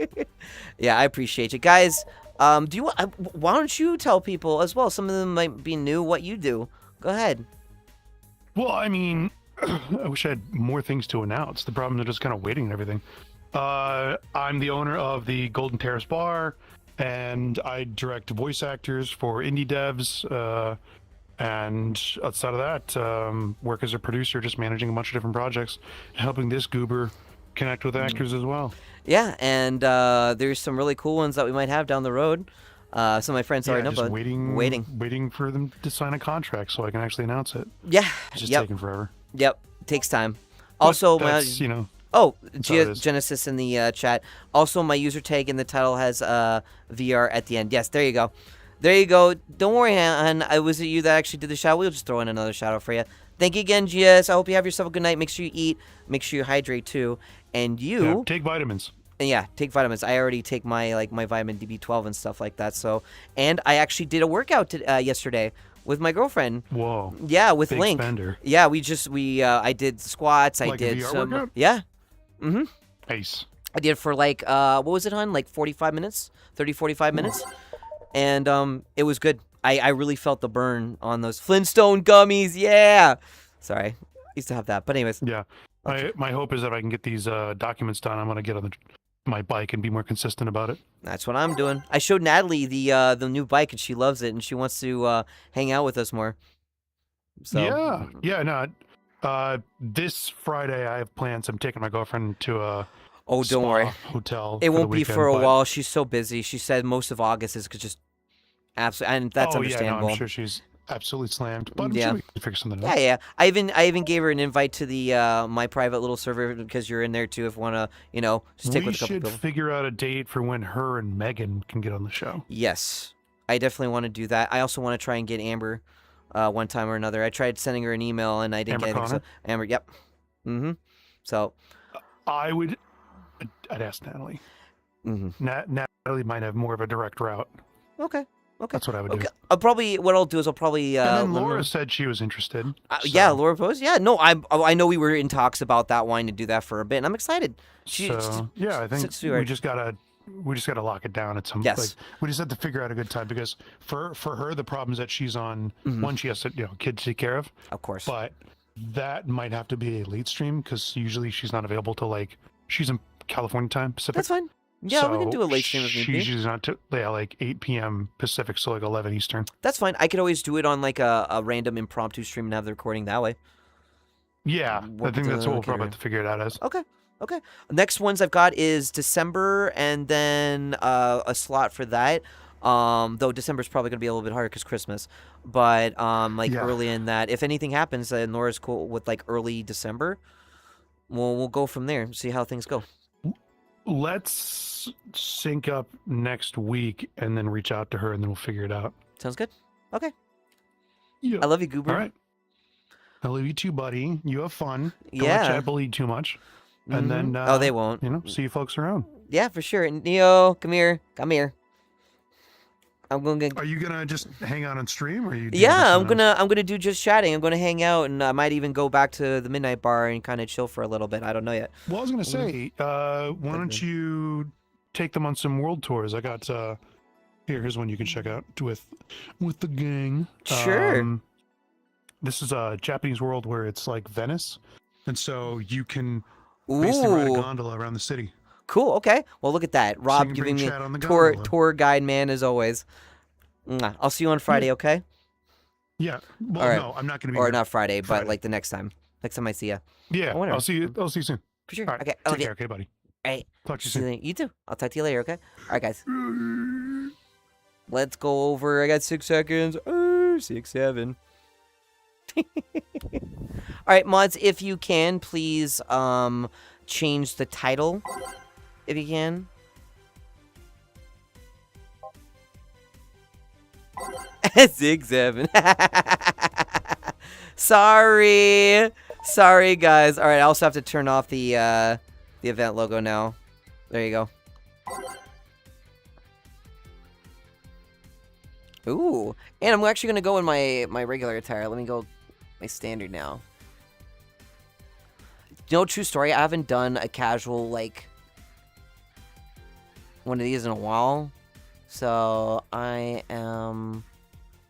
Yeah, I appreciate you guys. Do you? Why don't you tell people as well? Some of them might be new. What you do? Go ahead.
Well, I mean, I wish I had more things to announce. The problem is they're just kind of waiting and everything. I'm the owner of the Golden Terrace Bar, and I direct voice actors for indie devs. And outside of that, work as a producer, just managing a bunch of different projects, helping this goober connect with actors as well.
Yeah, and there's some really cool ones that we might have down the road. Some of my friends already know
just
about.
waiting for them to sign a contract so I can actually announce it.
Yeah.
It's just
Yep.
taking forever.
Yep. Takes time.
But
Also,
that's,
oh,
how it is.
Genesis in the chat. Also, my user tag in the title has VR at the end. Yes, there you go. There you go. Don't worry, hon. Was it you that actually did the shout? We'll just throw in another shout out for you. Thank you again, GS. I hope you have yourself a good night. Make sure you eat. Make sure you hydrate too. And
Yeah, take vitamins.
and yeah, take vitamins. I already take my my vitamin DB12 and stuff like that. So, and I actually did a workout yesterday with my girlfriend.
Whoa.
Yeah, with
Big
Link.
spender.
Yeah, I did squats. I
Like a
did
VR
some.
workout?
Yeah,
Ace.
I did for like what was it on? Like 45 minutes, 45 minutes, and it was good. I really felt the burn on those Flintstone gummies. Yeah. Sorry, I used to have that, but anyways.
Yeah. My hope is that I can get these documents done. I'm gonna get on my bike and be more consistent about it.
That's what I'm doing. I showed Natalie the new bike, and she loves it, and she wants to hang out with us more. So
Yeah. No. This Friday I have plans. I'm taking my girlfriend to a
Oh, don't
spa
worry.
hotel.
It
for the
won't be
weekend,
for a
but-
while. She's so busy. She said most of August is just absolutely, and that's
oh,
understandable.
Yeah, no, I'm sure she's absolutely slammed, but I'm
Yeah.
sure we can figure something
Yeah,
out.
yeah. I even gave her an invite to the my private little server because you're in there too. If you wanna, just take
We
with a couple
should
people.
figure out a date for when her and Megan can get on the show.
Yes, I definitely want to do that. I also want to try and get Amber, one time or another. I tried sending her an email and I didn't
Amber
get anything. So,
Connor?
Amber, yep. Mm-hmm. So,
I'd ask Natalie. Natalie might have more of a direct route.
okay.
That's what I would do.
Okay. What I'll do is I'll probably
And then
let her
Laura
know.
said she was interested.
Yeah,
so-
Laura Post. Yeah, no, I know we were in talks about that, wanting to do that for a bit, and I'm excited.
So yeah, I think
it's sweetheart.
we just gotta lock it down at some.
Yes.
Like, we just have to figure out a good time because for her the problem is that she's on one, she has to kid to take care of,
Of course.
but that might have to be a late stream because usually she's not available till she's in California time Pacific.
That's fine. Yeah, we can
So
do a late stream if need
She's
be.
usually not to 8 p.m. Pacific, so 11 Eastern.
That's fine. I could always do it on like a random impromptu stream and have the recording that way.
Yeah,
What
I think that's what we'll
the-
probably have to figure it out as.
Okay. Next ones I've got is December and then a slot for that. Though December's probably gonna be a little bit harder because Christmas. But
Yeah.
early in that, if anything happens, and Laura's cool with like early December, we'll go from there. See how things go.
let's sync up next week and then reach out to her and then we'll figure it out.
Sounds good. Okay.
Yeah.
I love you, Goober.
All right. I love you too, buddy. You have fun. Don't
Yeah.
let Chad bully you too much. And then,
oh, they won't.
see you folks around.
Yeah, for sure. Neo, come here. Come here. I'm gonna.
Are you gonna just hang out on stream, or are you?
Yeah, I'm gonna do just chatting. I'm gonna hang out, and I might even go back to the Midnight Bar and kind of chill for a little bit. I don't know yet.
Well, I was gonna say, why don't you take them on some world tours? I got here's one you can check out with the gang.
Sure.
This is a Japanese world where it's like Venice, and so you can basically ride a
Ooh,
gondola around the city.
cool. Okay. Well, look at that. Rob
you can
giving
bring
me
Chad on the
tour
gondola.
guide man as always. Mwah. I'll see you on Friday. Okay.
Yeah. Well,
All right.
no, I'm not gonna be.
Or
here.
not Friday, but
Friday.
like the next time. Next time I see you.
Yeah.
whatever.
I'll see you. I'll see you soon.
For sure.
All right.
Okay. I love
Take
you.
care, okay, buddy.
All right.
Talk to you
See you
soon.
later. You too. I'll talk to you later. Okay. All right, guys. Let's go over. I got 6 seconds. 6, 7. All right, mods, if you can, please change the title. If you can. Six, 7. Sorry. Sorry, guys. All right, I also have to turn off the event logo now. There you go. Ooh, and I'm actually gonna go in my regular attire. Let me go my standard now. You know, true story, I haven't done a casual, like, one of these in a while. So, I am...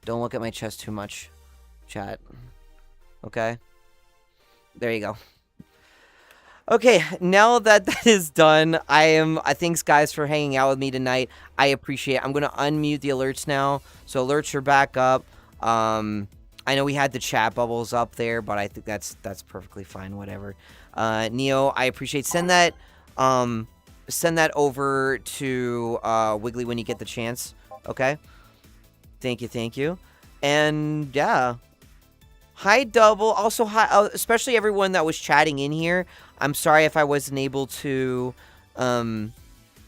Don't look at my chest too much, chat. Okay? There you go. Okay, now that that is done, thanks guys for hanging out with me tonight. I appreciate it. I'm gonna unmute the alerts now. So alerts are back up. I know we had the chat bubbles up there, but I think that's perfectly fine, whatever. Neo, I appreciate send that over to Wiggly when you get the chance. Okay? Thank you. And yeah. Hi Double. Also hi especially everyone that was chatting in here. I'm sorry if I wasn't able to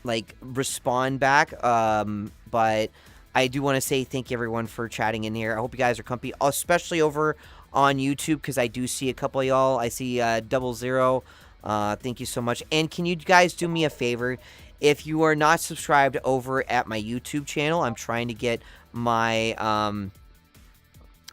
like respond back. But I do want to say thank you everyone for chatting in here. I hope you guys are comfy, especially over on YouTube, because I do see a couple of y'all. I see 00. Thank you so much. And can you guys do me a favor? If you are not subscribed over at my YouTube channel, I'm trying to get my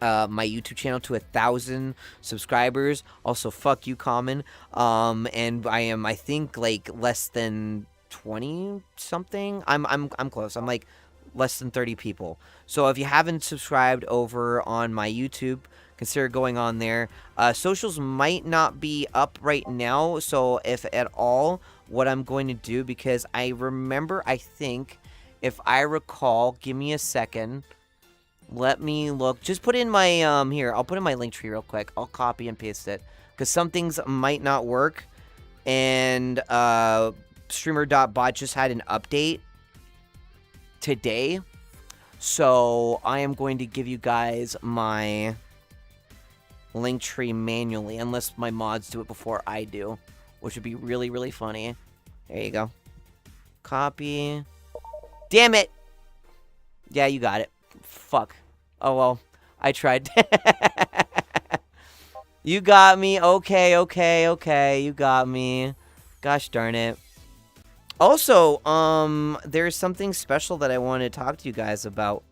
my YouTube channel to 1,000 subscribers. Also, fuck you, Common. And I am, I think, like less than 20 something. I'm close. I'm like less than 30 people. So if you haven't subscribed over on my YouTube, consider going on there. Socials might not be up right now, so if at all, what I'm going to do, because I remember, I think, if I recall, give me a second. Let me look. Just put in my, here, I'll put in my link tree real quick. I'll copy and paste it, because some things might not work. And streamer.bot just had an update today. So I am going to give you guys my link tree manually, unless my mods do it before I do, which would be really, really funny. There you go. Copy. Damn it! Yeah, you got it. Fuck. Oh, well. I tried. You got me. Okay. You got me. Gosh darn it. Also, there's something special that I want to talk to you guys about.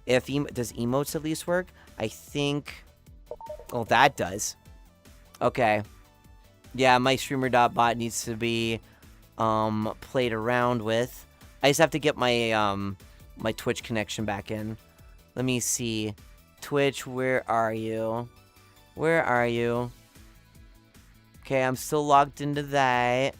If does emotes at least work? I think... Oh, that does. Okay. Yeah, my streamer.bot needs to be played around with. I just have to get my my Twitch connection back in. Let me see. Twitch, where are you? Where are you? Okay, I'm still logged into that.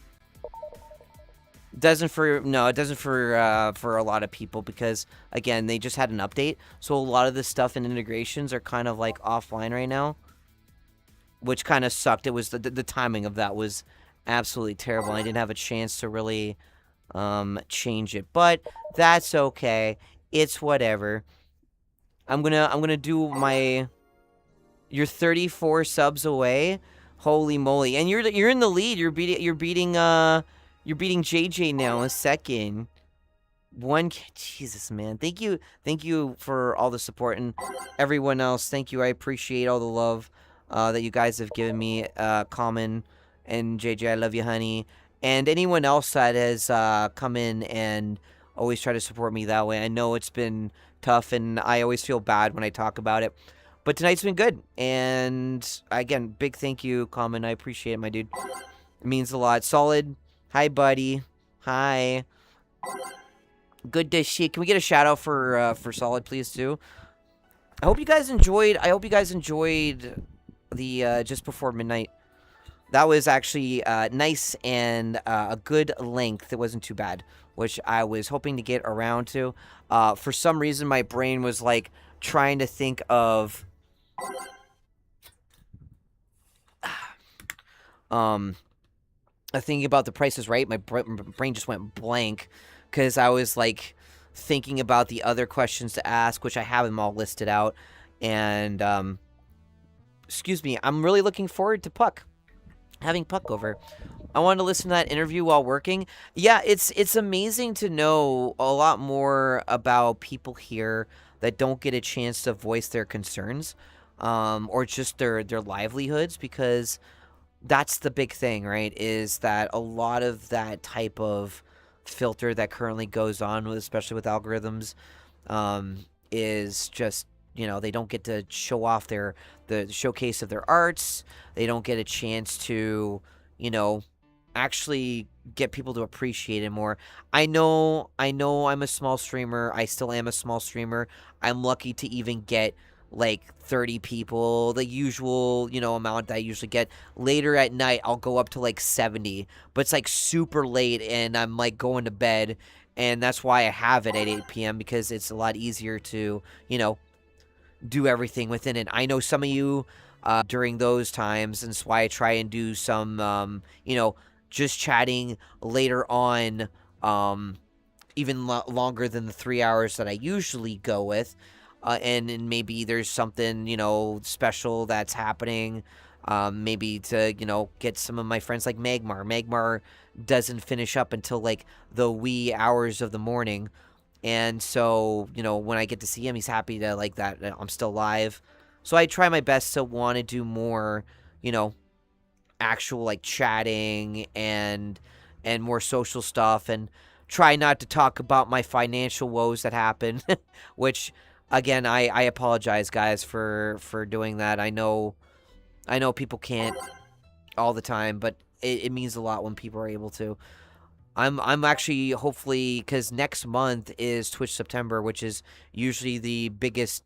It doesn't for a lot of people, because again, they just had an update, so a lot of the stuff and integrations are kind of like offline right now, which kind of sucked. It was the timing of that was absolutely terrible. I didn't have a chance to really change it, but that's okay. It's whatever. I'm gonna do my. You're 34 subs away. Holy moly! And you're in the lead. You're beating You're beating JJ now in second. Jesus, man. Thank you for all the support, and everyone else. Thank you. I appreciate all the love that you guys have given me. Common and JJ, I love you, honey. And anyone else that has come in and always try to support me that way. I know it's been tough, and I always feel bad when I talk about it. But tonight's been good, and again, big thank you, Common. I appreciate it, my dude. It means a lot. Solid. Hi, buddy. Hi. Good to see. Can we get a shout out for Solid, please, too? I hope you guys enjoyed the Just Before Midnight. That was actually nice and a good length. It wasn't too bad, which I was hoping to get around to. For some reason, my brain was like trying to think of thinking about The Price is Right. My brain just went blank because I was like thinking about the other questions to ask, which I have them all listed out. And excuse me, I'm really looking forward to Puck. Having Puck over. I wanted to listen to that interview while working. Yeah, it's amazing to know a lot more about people here that don't get a chance to voice their concerns, or just their livelihoods, because that's the big thing, right? Is that a lot of that type of filter that currently goes on, especially with algorithms, is just, they don't get to show off the showcase of their arts. They don't get a chance to, actually get people to appreciate it more. I know I'm a small streamer. I still am a small streamer. I'm lucky to even get like 30 people, the usual, amount that I usually get. Later at night, I'll go up to like 70, but it's like super late and I'm like going to bed. And that's why I have it at 8 p.m. because it's a lot easier to, do everything within it. I know some of you during those times, and that's why I try and do some, just chatting later on, even longer than the 3 hours that I usually go with. And maybe there's something, special that's happening. Maybe to, get some of my friends like Magmar. Magmar doesn't finish up until like the wee hours of the morning. And so, when I get to see him, he's happy to like that I'm still live. So I try my best to want to do more, actual like chatting and more social stuff, and try not to talk about my financial woes that happen, which again, I apologize, guys, for doing that. I know people can't all the time, but it means a lot when people are able to. I'm actually, hopefully, because next month is Twitch September, which is usually the biggest,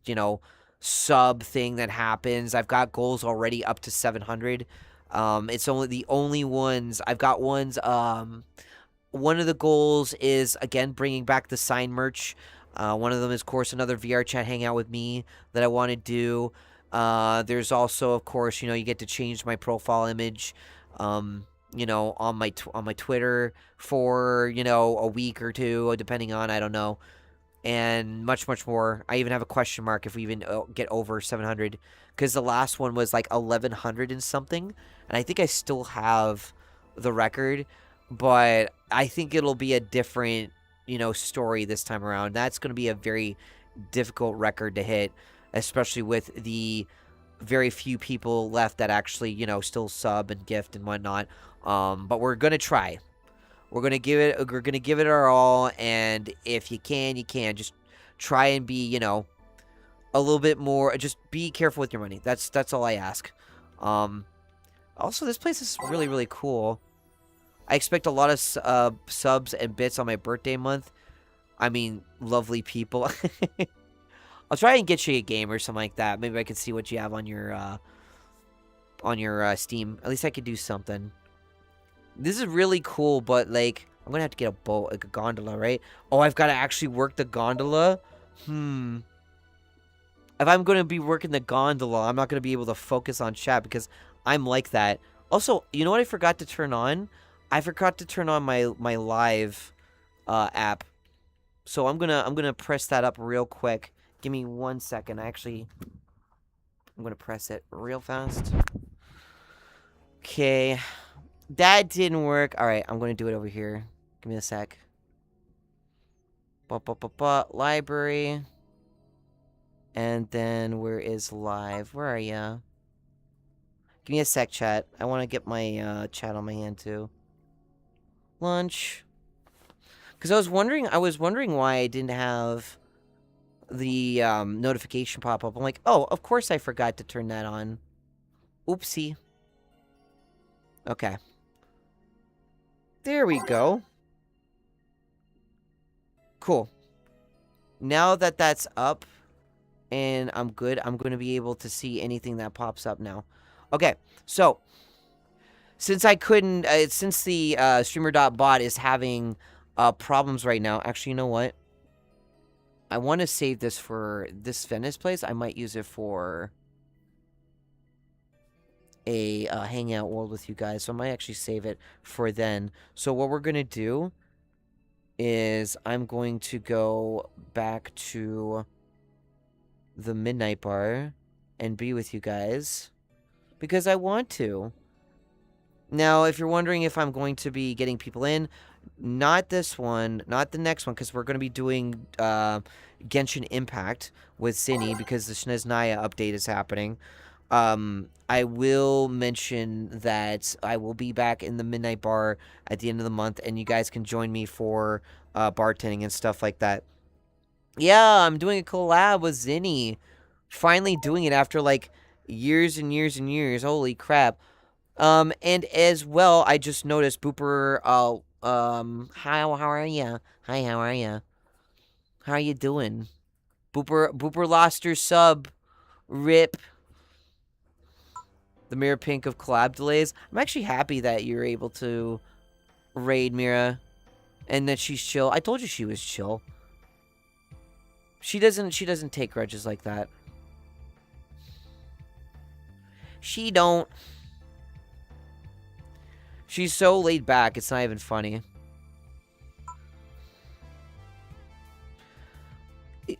sub thing that happens. I've got goals already up to 700. It's only the only ones I've got ones. One of the goals is, again, bringing back the sign merch. One of them is, of course, another VR chat hangout with me that I want to do. There's also, of course, you get to change my profile image, on my Twitter for, a week or two, depending on, I don't know, and much, much more. I even have a question mark if we even get over 700, because the last one was like 1100 and something, and I think I still have the record, but I think it'll be a different, story this time around. That's going to be a very difficult record to hit, especially with the very few people left that actually, still sub and gift and whatnot. But we're gonna try. We're gonna give it our all, and if you can, just try and be, a little bit more. Just be careful with your money. That's all I ask. Also, this place is really, really cool. I expect a lot of subs and bits on my birthday month. I mean, lovely people. I'll try and get you a game or something like that. Maybe I can see what you have on your Steam. At least I could do something. This is really cool, but like I'm gonna have to get a boat, like a gondola, right? Oh, I've got to actually work the gondola. If I'm gonna be working the gondola, I'm not gonna be able to focus on chat because I'm like that. Also, you know what I forgot to turn on? I forgot to turn on my live app. So I'm gonna press that up real quick. Give me 1 second. I'm gonna press it real fast. Okay. That didn't work. All right, I'm going to do it over here. Give me a sec. Library. And then where is live? Where are ya? Give me a sec, chat. I want to get my chat on my hand too. Lunch. Because I was wondering why I didn't have the notification pop up. I'm like, oh, of course I forgot to turn that on. Oopsie. Okay. There we go. Cool. Now that that's up and I'm good, I'm going to be able to see anything that pops up now. Okay, so since I couldn't, since the streamer.bot is having problems right now, actually, you know what? I want to save this for this Venice place. I might use it for a hangout world with you guys, so I might actually save it for then. So what we're going to do is I'm going to go back to the Midnight Bar and be with you guys because I want to. Now, if you're wondering if I'm going to be getting people in, not this one, not the next one, because we're going to be doing Genshin Impact with Zinni because the Snezhnaya update is happening. I will mention that I will be back in the Midnight Bar at the end of the month, and you guys can join me for bartending and stuff like that. Yeah, I'm doing a collab with Zinni. Finally doing it after, like, years and years and years. Holy crap. And as well, I just noticed Booper, how are ya? Hi, how are ya? How are you doing? Booper lost her sub. RIP. The Mirror Pink of collab delays. I'm actually happy that you're able to raid Mira and that she's chill. I told you she was chill. She doesn't take grudges like that. She don't. She's so laid back, it's not even funny.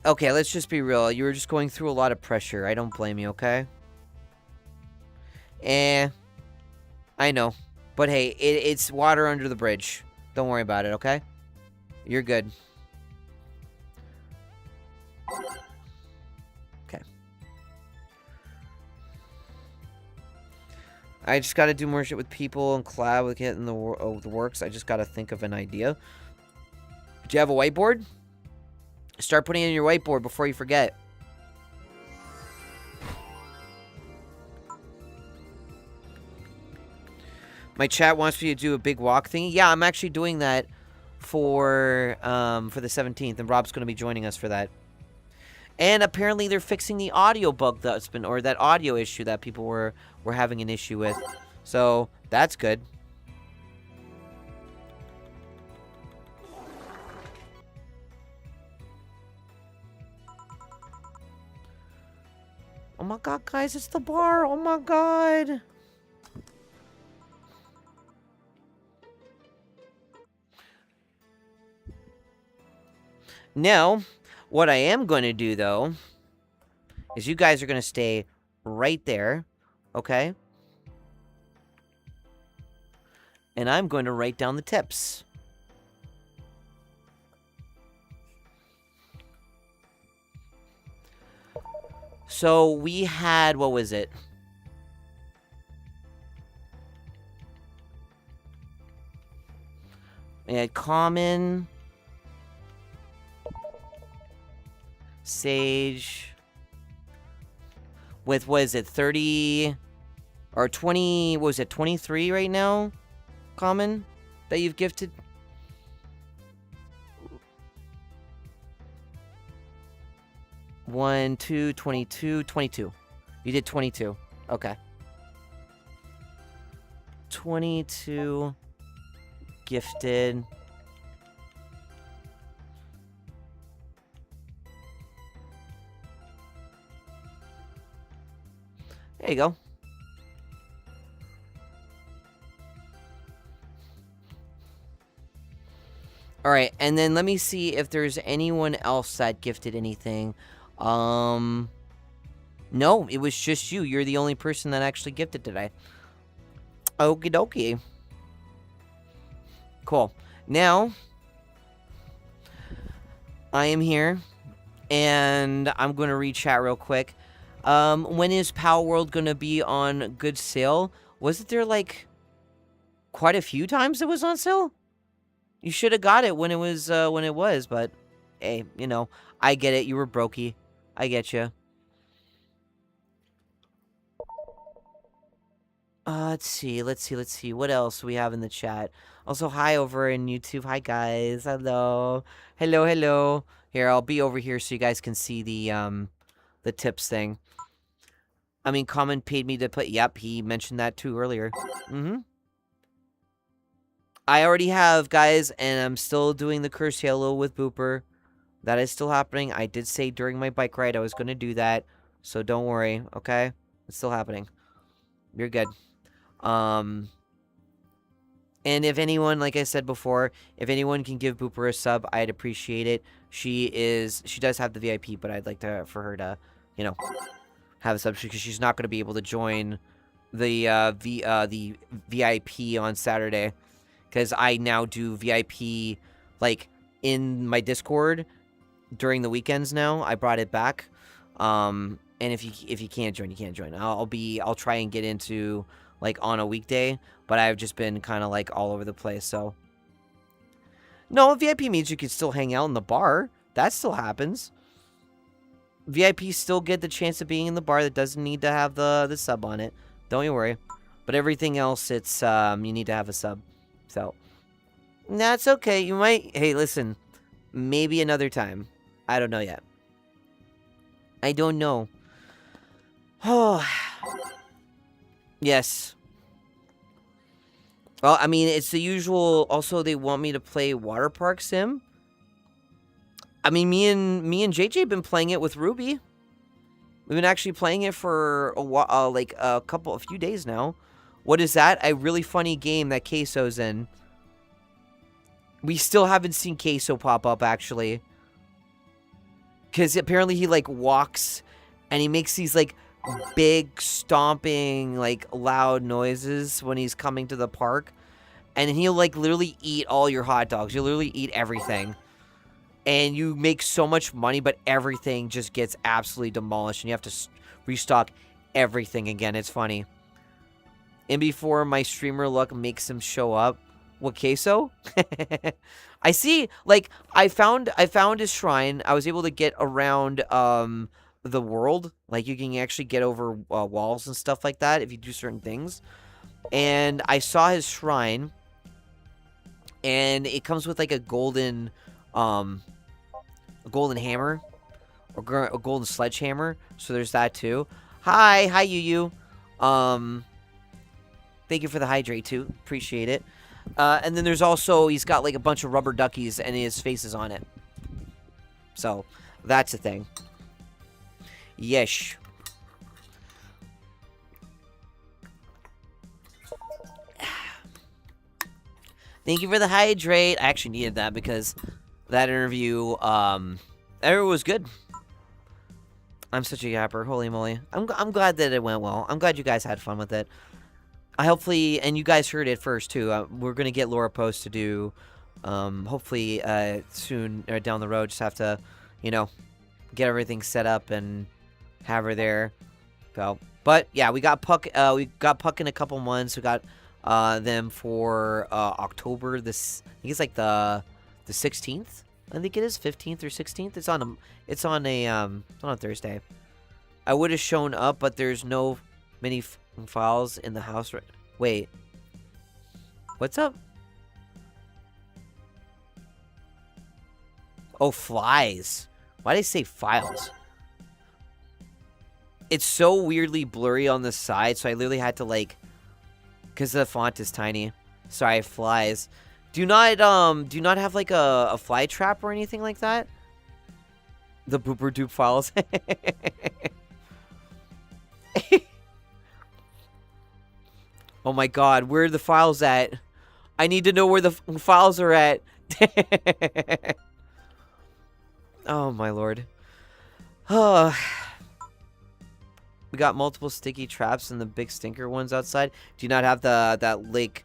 Okay, let's just be real. You were just going through a lot of pressure. I don't blame you, okay? I know. But hey, it's water under the bridge. Don't worry about it, okay? You're good. Okay. I just gotta do more shit with people and collab with getting the works. I just gotta think of an idea. Do you have a whiteboard? Start putting it in your whiteboard before you forget. My chat wants me to do a big walk thingy. Yeah, I'm actually doing that for the 17th, and Rob's going to be joining us for that. And apparently they're fixing the audio bug that's been, or that audio issue that people were having an issue with. So that's good. Oh my god, guys, it's the bar. Oh my god. Now, what I am going to do, though, is you guys are going to stay right there, okay? And I'm going to write down the tips. So, we had, what was it? We had common... Sage with, what is it, 30 or 20, what was it, 23 right now? Common that you've gifted? One, two, 22, 22. You did 22. Okay. 22 gifted. There you go. Alright, and then let me see if there's anyone else that gifted anything. No, it was just you. You're the only person that actually gifted today. Okie dokie. Cool. Now, I am here, and I'm going to read chat real quick. When is Power World going to be on good sale? Wasn't there, like, quite a few times it was on sale? You should have got it when it was, but, hey, you know, I get it. You were brokey. I get you. Let's see. What else do we have in the chat? Also, hi over in YouTube. Hi, guys. Hello. Hello. Here, I'll be over here so you guys can see the tips thing. I mean, Common paid me to put... Yep, he mentioned that too earlier. I already have, guys, and I'm still doing the Curse Halo with Booper. That is still happening. I did say during my bike ride I was going to do that, so don't worry, okay? It's still happening. You're good. And if anyone, like I said before, if anyone can give Booper a sub, I'd appreciate it. She does have the VIP, but I'd like for her to, you know, have a sub because she's not going to be able to join the VIP on Saturday because I now do VIP like in my Discord during the weekends now. I brought it back. And if you can't join, you can't join. I'll try and get into like on a weekday, but I've just been kind of like all over the place. So no, VIP means you can still hang out in the bar. That still happens. VIP still get the chance of being in the bar. That doesn't need to have the sub on it. Don't you worry. But everything else, it's you need to have a sub. So that's okay. You might. Hey, listen. Maybe another time. I don't know yet. I don't know. Oh. Yes. Well, I mean, it's the usual. Also, they want me to play Water Park Sim. I mean, me and JJ have been playing it with Ruby. We've been actually playing it for a few days now. What is that? A really funny game that Queso's in. We still haven't seen Queso pop up, actually. Because apparently he, like, walks and he makes these, like, big stomping, like, loud noises when he's coming to the park. And he'll, like, literally eat all your hot dogs. You'll literally eat everything. And you make so much money, but everything just gets absolutely demolished. And you have to restock everything again. It's funny. And before my streamer luck makes him show up. What, Queso? I see, like, I found his shrine. I was able to get around the world. Like, you can actually get over walls and stuff like that if you do certain things. And I saw his shrine. And it comes with, like, a golden hammer. Or a golden sledgehammer. So there's that, too. Hi, Yu. Thank you for the hydrate, too. Appreciate it. And then there's also, he's got like a bunch of rubber duckies and his face is on it. So, that's a thing. Yes. Thank you for the hydrate. I actually needed that because that interview was good. I'm such a yapper. Holy moly. I'm glad that it went well. I'm glad you guys had fun with it. Hopefully, and you guys heard it first, too. We're going to get Laura Post to do, hopefully, soon, or down the road. Just have to, you know, get everything set up and have her there. So, but, yeah, we got Puck in a couple months. We got, them for, October, I think it's like the 16th? I think it is, 15th or 16th. It's on a Thursday. I would have shown up, but there's no many files in the house. Wait. What's up? Oh, flies. Why did I say files? It's so weirdly blurry on the side, so I literally had to, like... Because the font is tiny. Sorry, flies. Do you not have, like, a fly trap or anything like that? The Booper Dupe files. Oh my god, where are the files at? I need to know where the files are at. Oh my lord. Oh. We got multiple sticky traps and the big stinker ones outside. Do you not have that lake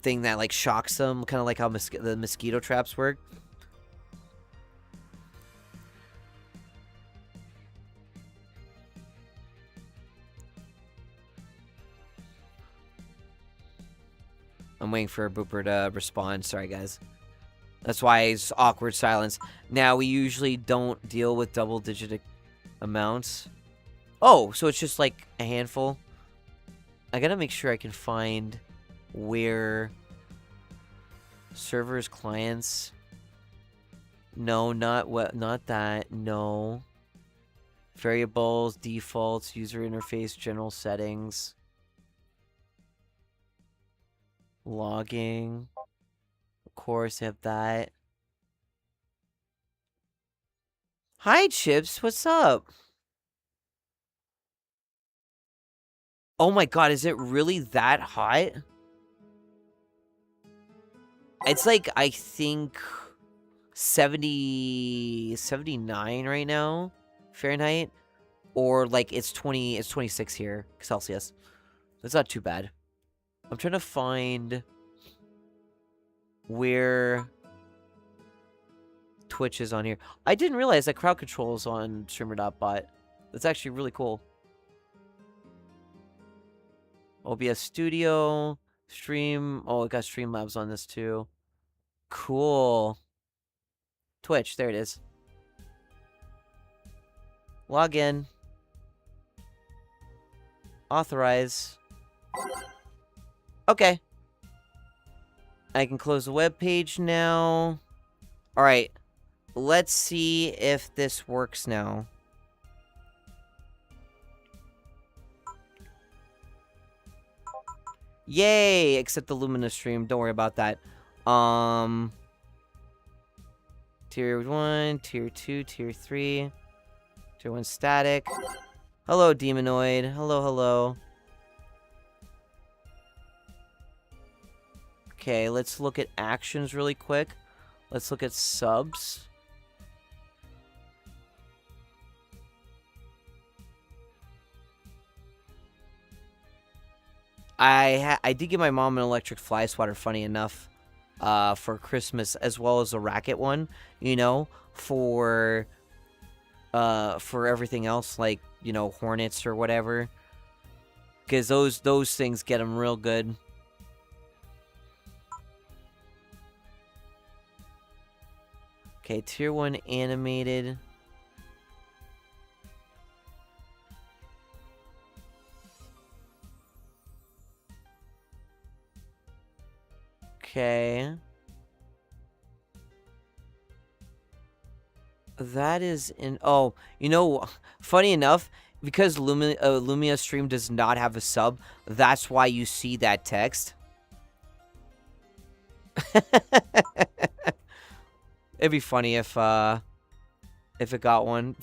thing that like shocks them, kind of like how the mosquito traps work. I'm waiting for a Booper to respond. Sorry, guys. That's why it's awkward silence. Now, we usually don't deal with double-digit amounts. Oh, so it's just like a handful. I gotta make sure I can find where servers, clients. No, not that. No. Variables, defaults, user interface, general settings. Logging. Of course, have that. Hi, Chips. What's up? Oh my god, is it really that hot? It's like, I think, 79 right now, Fahrenheit. Or like it's 26 here, Celsius. That's not too bad. I'm trying to find where Twitch is on here. I didn't realize that crowd control is on streamer.bot. That's actually really cool. OBS Studio, Stream. Oh, it got Streamlabs on this too. Cool. Twitch, there it is. Log in. Authorize. Okay. I can close the web page now. Alright. Let's see if this works now. Yay! Except the Lumina stream. Don't worry about that. Tier 1, Tier 2, Tier 3. Tier 1 static. Hello, Demonoid. Hello, hello. Okay, let's look at actions really quick. Let's look at subs. I did give my mom an electric fly swatter, funny enough, for Christmas, as well as a racket one, you know, for everything else, like, you know, hornets or whatever. Because those things get them real good. Okay, Tier 1 animated. Okay. That is in... Oh, you know, funny enough, because Lumia stream does not have a sub, that's why you see that text. It'd be funny if it got one.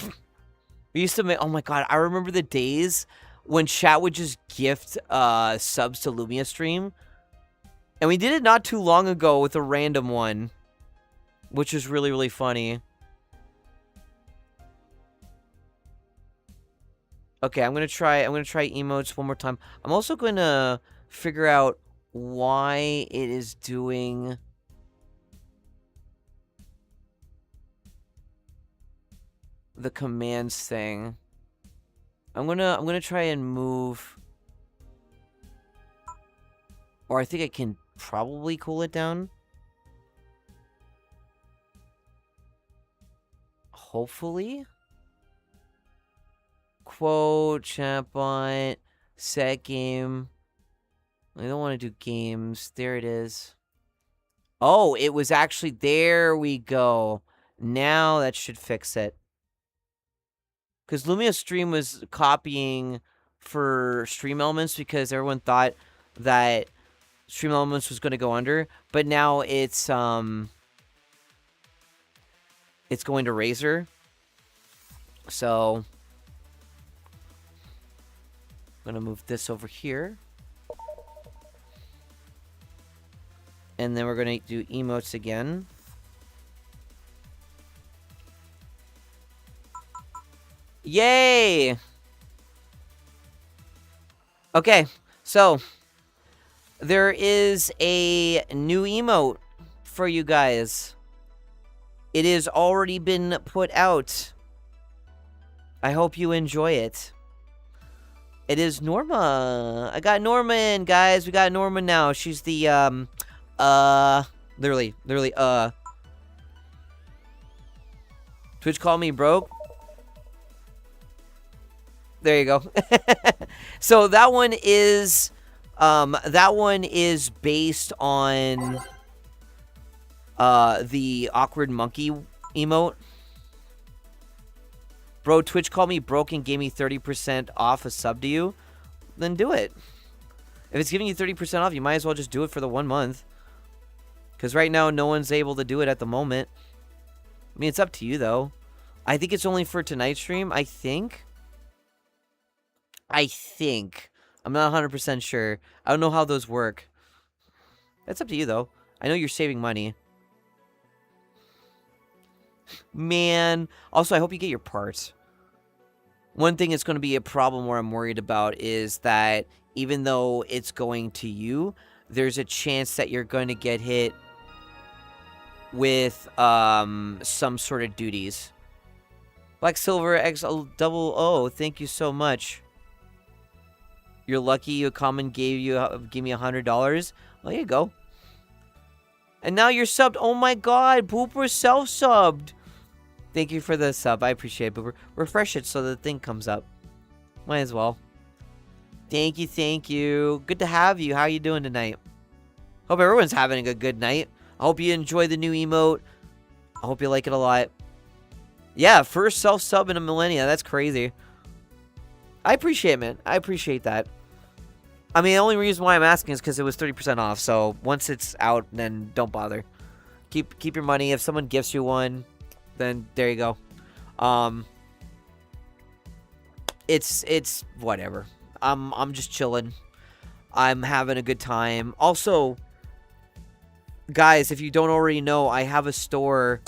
We used to make... Oh my god, I remember the days when chat would just gift subs to Lumia stream. And we did it not too long ago with a random one, which was really, really funny. Okay, I'm gonna try emotes one more time. I'm also gonna figure out why it is doing the commands thing. I'm gonna try and move, or I think I can probably cool it down. Hopefully. Quote, chatbot, set game. I don't want to do games. There it is. Oh, it was actually... There we go. Now that should fix it. Because Lumia Stream was copying for Stream Elements because everyone thought that Stream Elements was going to go under. But now it's going to Razer. So... I'm going to move this over here. And then we're going to do emotes again. Yay! Okay, so there is a new emote for you guys. It has already been put out. I hope you enjoy it. It is Norma. I got Norma in, guys. We got Norma now. She's the, literally, Twitch called me broke. There you go. So that one is based on, the awkward monkey emote. Bro, Twitch called me broke and gave me 30% off a sub to you. Then do it. If it's giving you 30% off, you might as well just do it for the 1 month. Because right now, no one's able to do it at the moment. I mean, it's up to you, though. I think it's only for tonight's stream, I think. I'm not 100% sure. I don't know how those work. That's up to you, though. I know you're saving money. Man. Also, I hope you get your parts. One thing that's going to be a problem where I'm worried about is that even though it's going to you, there's a chance that you're going to get hit with some sort of duties. Black Silver XOO, thank you so much. You're lucky you common gave me $100. Well, there you go. And now you're subbed. Oh my god, Booper self-subbed. Thank you for the sub. I appreciate it, Booper. Refresh it so the thing comes up. Might as well. Thank you. Good to have you. How are you doing tonight? Hope everyone's having a good night. I hope you enjoy the new emote. I hope you like it a lot. Yeah, first self-sub in a millennia. That's crazy. I appreciate it, man. I appreciate that. I mean, the only reason why I'm asking is because it was 30% off. So once it's out, then don't bother. Keep your money. If someone gifts you one, then there you go. It's whatever. I'm just chilling. I'm having a good time. Also, guys, if you don't already know, I have a store.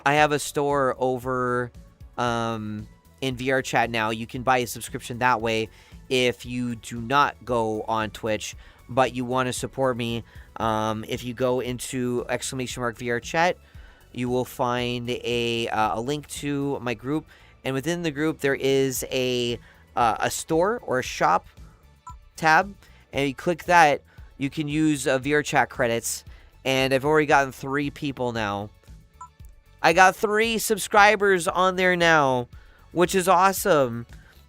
Over in VR chat now. You can buy a subscription that way if you do not go on Twitch, but you want to support me. If you go into !VR chat, you will find a link to my group, and within the group there is a store or a shop tab, and you click that, you can use VR chat credits, and I've already gotten 3 people now. I got 3 subscribers on there now, which is awesome.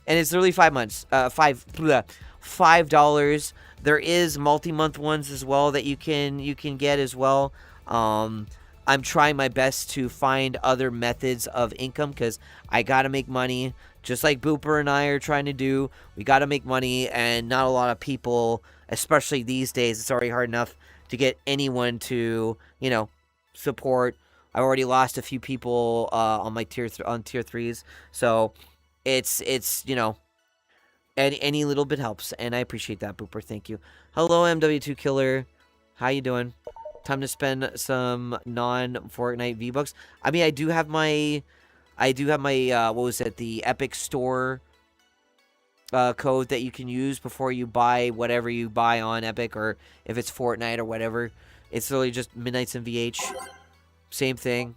And it's literally $5. There is multi-month ones as well that you can get as well. I'm trying my best to find other methods of income because I gotta make money, just like Booper and I are trying to do. We gotta make money, and not a lot of people, especially these days, it's already hard enough to get anyone to, support. I already lost a few people on my tier 3s, so it's any little bit helps, and I appreciate that, Booper. Thank you. Hello, MW2 Killer. How you doing? Time to spend some non-Fortnite V-Bucks. I mean, I do have my what was it? The Epic Store code that you can use before you buy whatever you buy on Epic, or if it's Fortnite or whatever. It's literally just Midnights and VH. Same thing.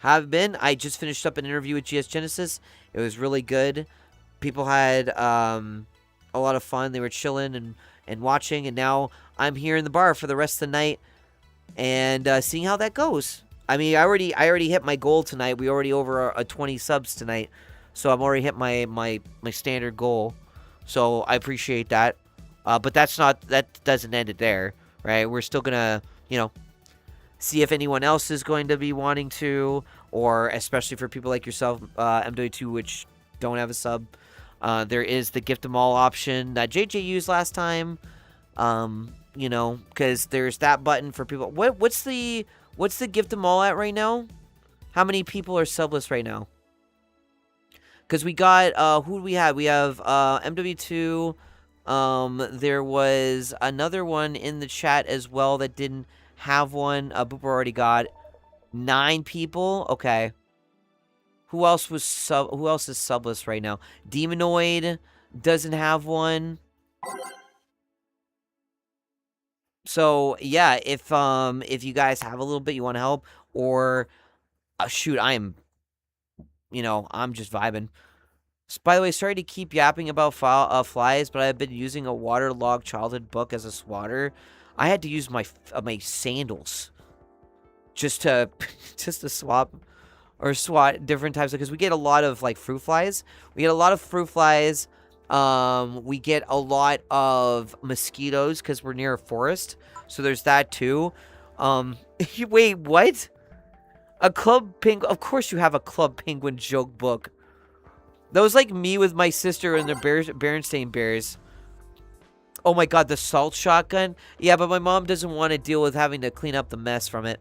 I just finished up an interview with GS Genesis. It was really good. People had a lot of fun. They were chilling and watching, and now I'm here in the bar for the rest of the night and seeing how that goes. I mean, I already hit my goal tonight. We already over 20 subs tonight, so I'm already hit my standard goal. So I appreciate that. But that doesn't end it there, right? We're still gonna, see if anyone else is going to be wanting to, or especially for people like yourself, MW2, which don't have a sub. There is the gift them all option that JJ used last time. Because there's that button for people. What's the gift them all at right now? How many people are subless right now? Because we got who do we have? We have MW2. There was another one in the chat as well that didn't have one. Booper already got 9 people. Okay. Who else is subless right now? Demonoid doesn't have one. So yeah, if you guys have a little bit, you want to help, or shoot, I'm just vibing. By the way, sorry to keep yapping about flies, but I've been using a waterlogged childhood book as a swatter. I had to use my sandals just to just to swap or swat different types because we get a lot of like fruit flies. We get a lot of fruit flies. We get a lot of mosquitoes because we're near a forest, so there's that too. Wait, what? A club penguin? Of course, you have a club penguin joke book. That was like me with my sister and the Berenstain Bears. Oh my god, the salt shotgun? Yeah, but my mom doesn't want to deal with having to clean up the mess from it.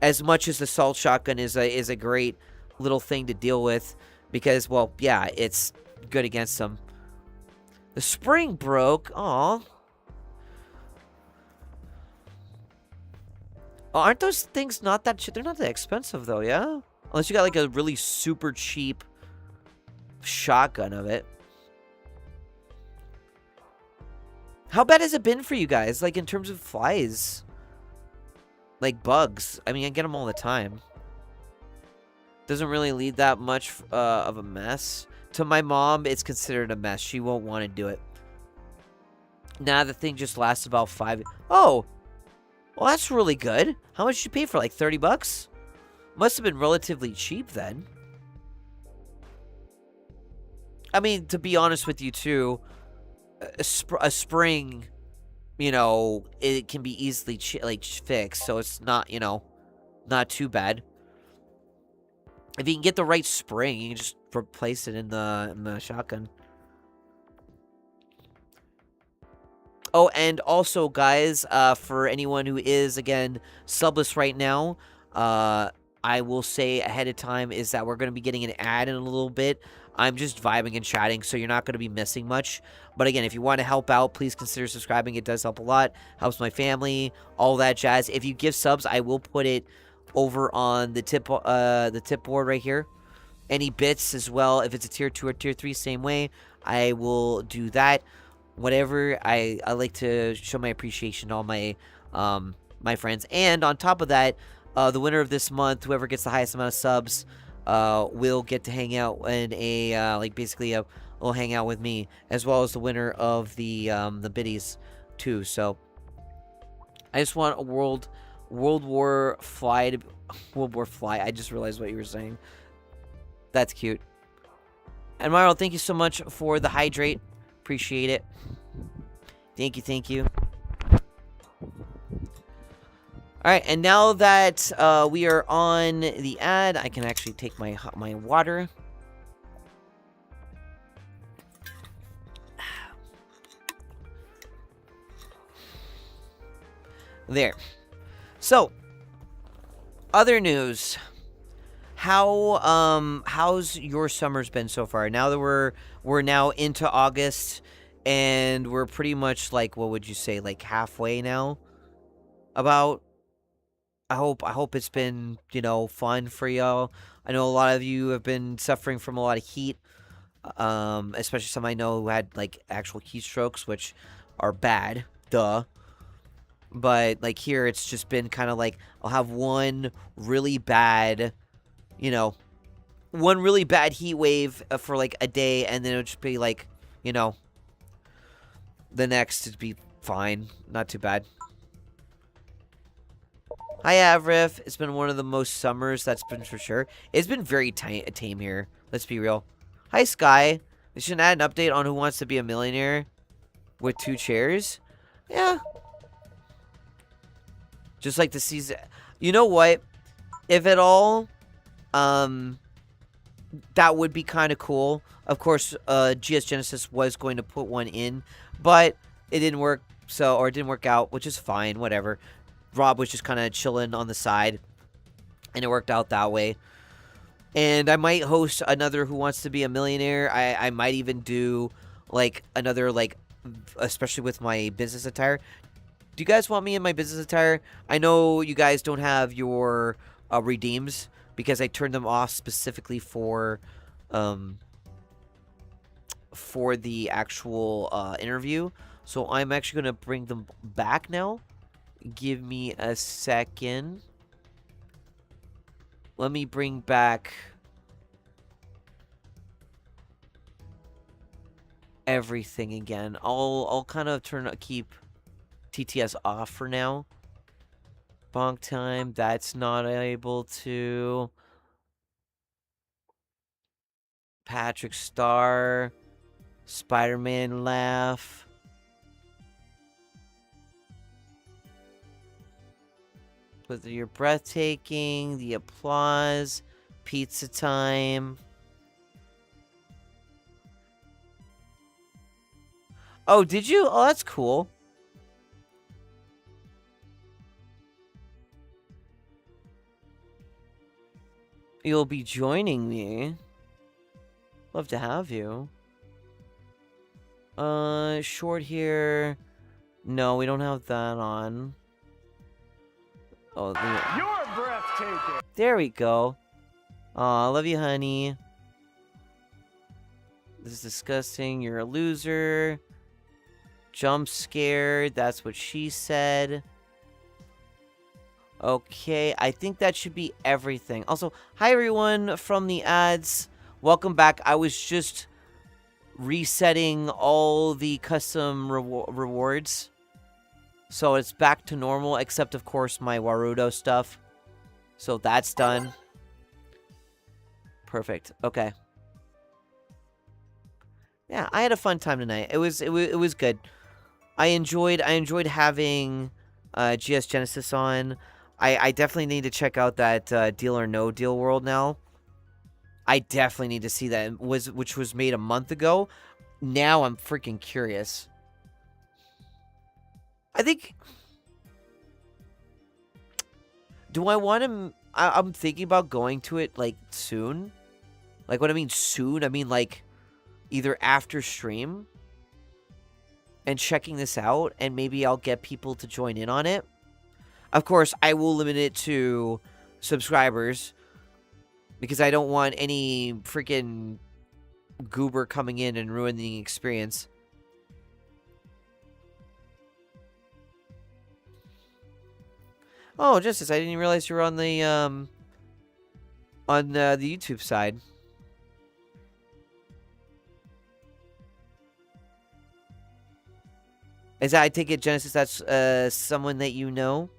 As much as the salt shotgun is a great little thing to deal with. Because, well, yeah, it's good against them. The spring broke. Aw. Oh, aren't those things not that... They're not that expensive, though, yeah? Unless you got, like, a really super cheap shotgun of it. How bad has it been for you guys, like, in terms of flies? Like, bugs. I mean, I get them all the time. Doesn't really lead that much of a mess. To my mom, it's considered a mess. She won't want to do it. Nah, the thing just lasts about 5... Oh! Well, that's really good. How much did you pay for, like, 30 bucks? Must have been relatively cheap, then. I mean, to be honest with you, too, a spring, it can be easily, fixed, so it's not, not too bad. If you can get the right spring, you can just replace it in the shotgun. Oh, and also, guys, for anyone who is, again, subless right now, I will say ahead of time is that we're going to be getting an ad in a little bit. I'm just vibing and chatting, so you're not going to be missing much. But again, if you want to help out, please consider subscribing. It does help a lot. Helps my family, all that jazz. If you give subs, I will put it over on the tip board right here. Any bits as well. If it's a tier 2 or tier 3, same way. I will do that. Whatever. I like to show my appreciation to all my my friends. And on top of that, the winner of this month, whoever gets the highest amount of subs, will get to hang out in a basically a little hangout with me, as well as the winner of the biddies too. So I just want a World War Fly. I just realized what you were saying. That's cute. And Myro, thank you so much for the hydrate. Appreciate it. Thank you. Alright, and now that we are on the ad, I can actually take my water. There. So, other news. How's your summer's been so far? Now that we're now into August, and we're pretty much like, what would you say, like halfway now? About. I hope it's been, fun for y'all. I know a lot of you have been suffering from a lot of heat, especially some I know who had, like, actual heat strokes, which are bad, duh. But, like, here it's just been kind of like, I'll have one really bad, one really bad heat wave for, like, a day, and then it'll just be, like, the next it'd be fine, not too bad. Hi, Avrif. It's been one of the most summers, that's been for sure. It's been very tame here. Let's be real. Hi, Sky. They should add an update on Who Wants to Be a Millionaire with 2 chairs. Yeah. Just like the season. You know what? If at all, that would be kind of cool. Of course, GS Genesis was going to put one in, but it didn't work. Or it didn't work out, which is fine. Whatever. Rob was just kind of chilling on the side, and it worked out that way. And I might host another Who Wants to Be a Millionaire. I might even do, like, another, like, especially with my business attire. Do you guys want me in my business attire? I know you guys don't have your redeems, because I turned them off specifically for the actual interview. So I'm actually going to bring them back now. Give me a second. Let me bring back everything again. I'll kind of keep TTS off for now. Bonk time, that's not able to. Patrick Star, Spider-Man laugh. Whether you're breathtaking, the applause, pizza time. Oh, did you? Oh, that's cool. You'll be joining me. Love to have you. Short here. No, we don't have that on. Oh,
You're breathtaking.
There we go. Aw, love you, honey. This is disgusting. You're a loser. Jump scared. That's what she said. Okay, I think that should be everything. Also, hi everyone from the ads. Welcome back. I was just resetting all the custom rewards. So it's back to normal, except of course my Warudo stuff. So that's done. Perfect. Okay. Yeah, I had a fun time tonight. It was good. I enjoyed having GS Genesis on. I definitely need to check out that Deal or No Deal world now. I definitely need to see that, which was made a month ago. Now I'm freaking curious. I think... Do I want to... I'm thinking about going to it, like, soon. Like, what I mean soon, I mean, like, either after stream. And checking this out, and maybe I'll get people to join in on it. Of course, I will limit it to subscribers. Because I don't want any freaking goober coming in and ruining the experience. Oh, Justice, I didn't realize you were on the YouTube side. Is that, I take it, Genesis, that's someone that you know?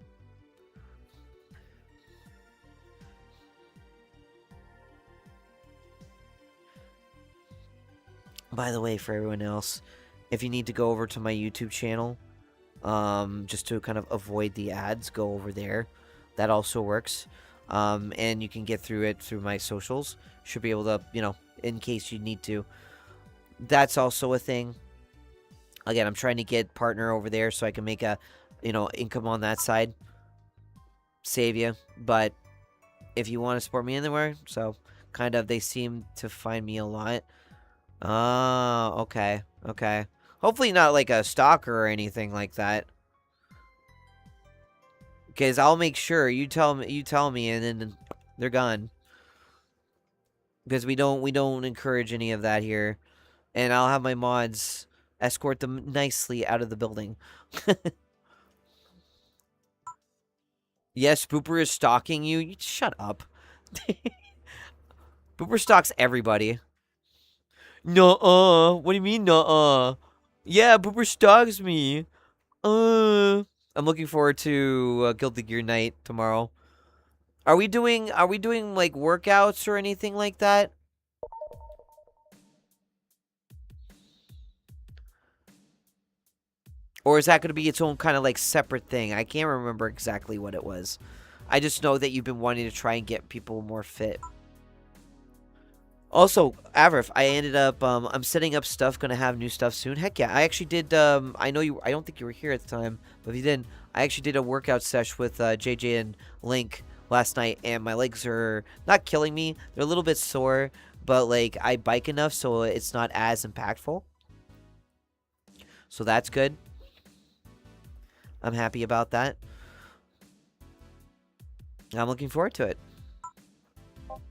By the way, for everyone else, if you need to go over to my YouTube channel, just to kind of avoid the ads, go over there. That also works. And you can get through it through my socials. Should be able to, you know, in case you need to. That's also a thing. Again, I'm trying to get partner over there so I can make a, you know, income on that side. Save you. But if you want to support me anywhere, so kind of, they seem to find me a lot. Oh, okay. Okay. Hopefully not like a stalker or anything like that. Because I'll make sure you tell me and then they're gone. Because we don't encourage any of that here. And I'll have my mods escort them nicely out of the building. Yes, Booper is stalking you. Shut up. Booper stalks everybody. Nuh-uh. What do you mean, nuh-uh? Yeah, Booper stalks me. I'm looking forward to Guilty Gear Night tomorrow. Are we doing like workouts or anything like that? Or is that going to be its own kind of like separate thing? I can't remember exactly what it was. I just know that you've been wanting to try and get people more fit. Also, Avrif, I ended up, I'm setting up stuff, gonna have new stuff soon. Heck yeah, I actually did, I don't think you were here at the time, but if you didn't, I actually did a workout sesh with JJ and Link last night, and my legs are not killing me. They're a little bit sore, but, like, I bike enough, so it's not as impactful. So that's good. I'm happy about that. I'm looking forward to it.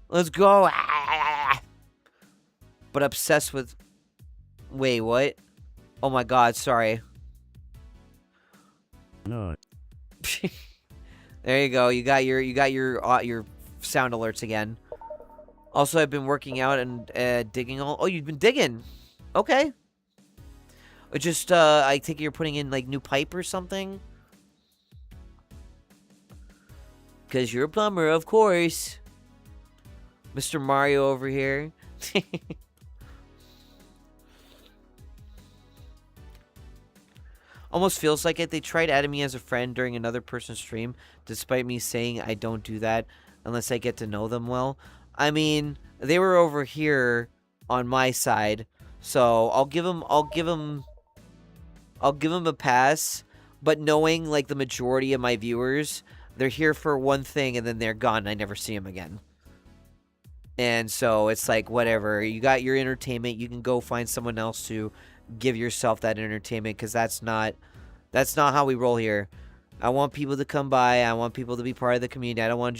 Let's go! But obsessed with... Wait, what? Oh my god, sorry.
No.
There you go. You got your sound alerts again. Also, I've been working out and digging all. Oh, you've been digging. Okay. Just I think you're putting in like new pipe or something. Cause you're a plumber, of course. Mr. Mario over here. Almost feels like it. They tried adding me as a friend during another person's stream, despite me saying I don't do that unless I get to know them well. I mean, they were over here on my side, so I'll give them a pass. But knowing like the majority of my viewers, they're here for one thing and then they're gone. And I never see them again. And so it's like whatever. You got your entertainment. You can go find someone else to give yourself that entertainment, because that's not how we roll here. I want people to come by. I want people to be part of the community. I don't want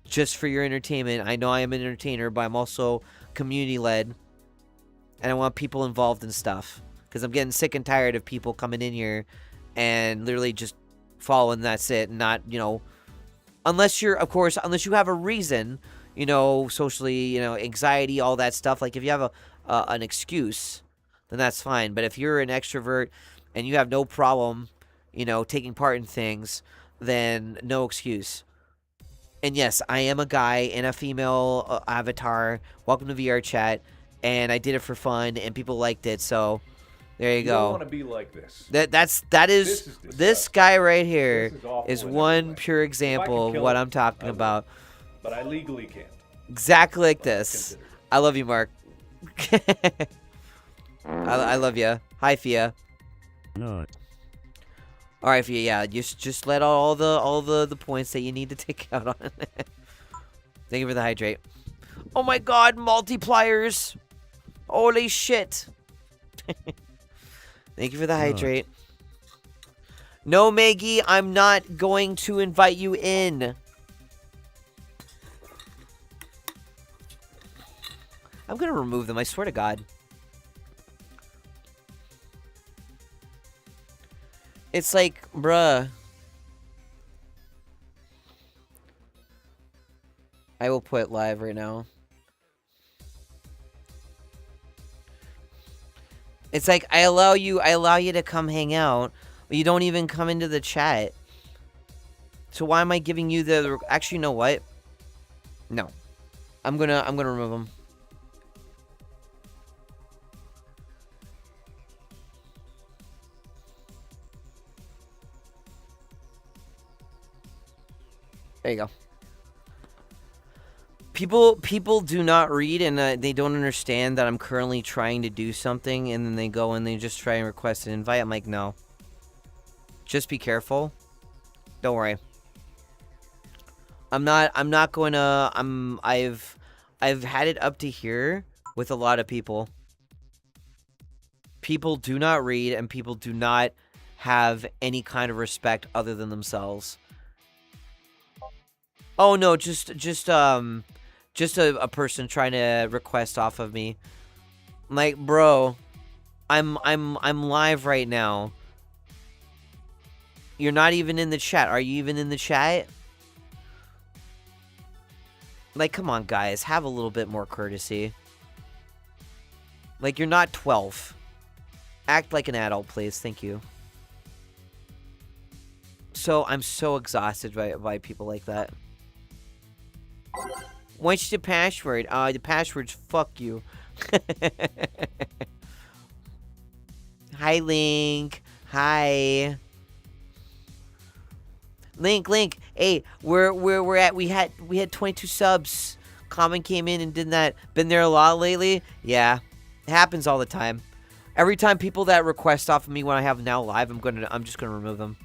just for your entertainment. I know I am an entertainer, but I'm also community led, and I want people involved in stuff, because I'm getting sick and tired of people coming in here and literally just following. That's it. And not unless you have a reason, socially, anxiety, all that stuff. Like if you have an excuse, then that's fine. But if you're an extrovert and you have no problem, taking part in things, then no excuse. And yes, I am a guy in a female avatar. Welcome to VR chat. And I did it for fun, and people liked it. So there you go.
Don't want to be like this.
This guy right here
This is awful
is
in
one
every way.
pure
If I
example
could
of
kill
what
him,
I'm talking
I would.
about.
But I legally can't.
Exactly like
But I
this.
consider it.
I love you, Mark. I love you. Hi, Fia.
No.
All right, Fia. Yeah, just let all the points that you need to take out on. Thank you for the hydrate. Oh my God, multipliers! Holy shit! Thank you for the hydrate. No, Maggie, I'm not going to invite you in. I'm gonna remove them, I swear to God. It's like, bruh. I will put live right now. It's like I allow you to come hang out, but you don't even come into the chat. So why am I giving you the? Actually, you know what? No, I'm gonna remove them. There you go. People do not read, and they don't understand that I'm currently trying to do something, and then they go and they just try and request an invite. I'm like, no. Just be careful. Don't worry. I'm not going to. I've had it up to here with a lot of people. People do not read, and people do not have any kind of respect other than themselves. Oh no, just a person trying to request off of me. I'm like, bro, I'm live right now. You're not even in the chat. Are you even in the chat? Like, come on, guys, have a little bit more courtesy. Like, you're not 12. Act like an adult, please. Thank you. So, I'm so exhausted by people like that. What's the password? The password's fuck you. Hi, Link. Hi. Link. Hey, we're at we had 22 subs. Common came in and did that. Been there a lot lately? Yeah. It happens all the time. Every time people that request off of me when I have now live, I'm just gonna remove them.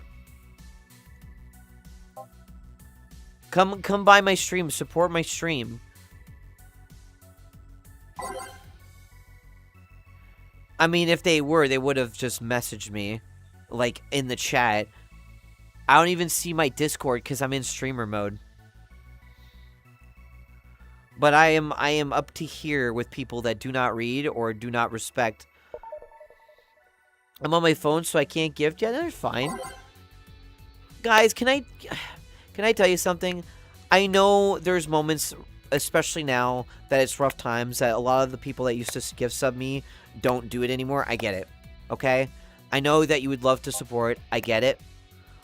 Come by my stream, support my stream. I mean, if they would have just messaged me, like, in the chat. I don't even see my Discord because I'm in streamer mode. But I am up to here with people that do not read or do not respect. I'm on my phone, so I can't gift. Yeah, they're fine. guys, can I tell you something? I know there's moments, especially now that it's rough times, that a lot of the people that used to gift sub me don't do it anymore. I get it. Okay? I know that you would love to support. I get it.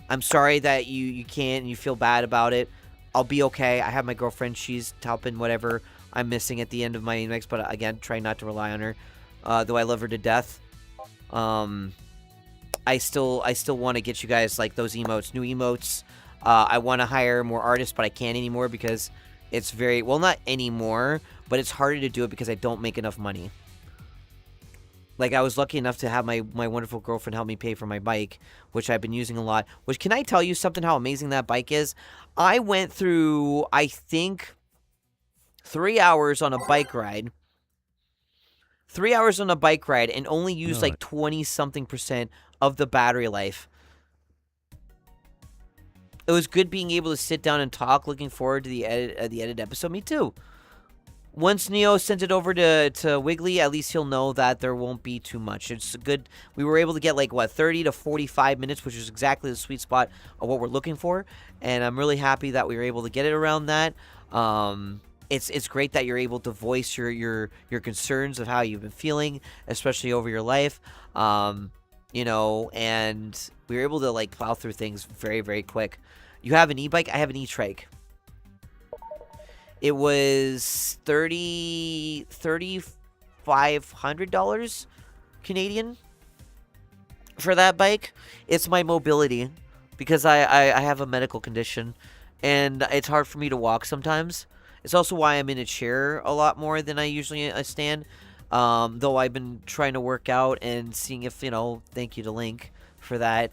I'm sorry that you can't and you feel bad about it. I'll be okay. I have my girlfriend. She's helping whatever I'm missing at the end of my index, but again, try not to rely on her. Though I love her to death. I still want to get you guys like those emotes, new emotes. I want to hire more artists, but I can't anymore because it's very, well, not anymore, but it's harder to do it because I don't make enough money. Like, I was lucky enough to have my wonderful girlfriend help me pay for my bike, which I've been using a lot. Which, can I tell you something, how amazing that bike is? I went through, I think, 3 hours on a bike ride. 3 hours on a bike ride and only used like 20-something% of the battery life. It was good being able to sit down and talk. Looking forward to the edited episode. Me too. Once Neo sent it over to Wiggly, at least he'll know that there won't be too much. It's good. We were able to get like, 30 to 45 minutes, which is exactly the sweet spot of what we're looking for. And I'm really happy that we were able to get it around that. It's great that you're able to voice your concerns of how you've been feeling, especially over your life. And we were able to like plow through things very, very quick. You have an e-bike, I have an e-trike. It was $3,500 Canadian for that bike. It's my mobility because I have a medical condition and it's hard for me to walk sometimes. It's also why I'm in a chair a lot more than I usually stand. Though I've been trying to work out and seeing if, thank you to Link for that.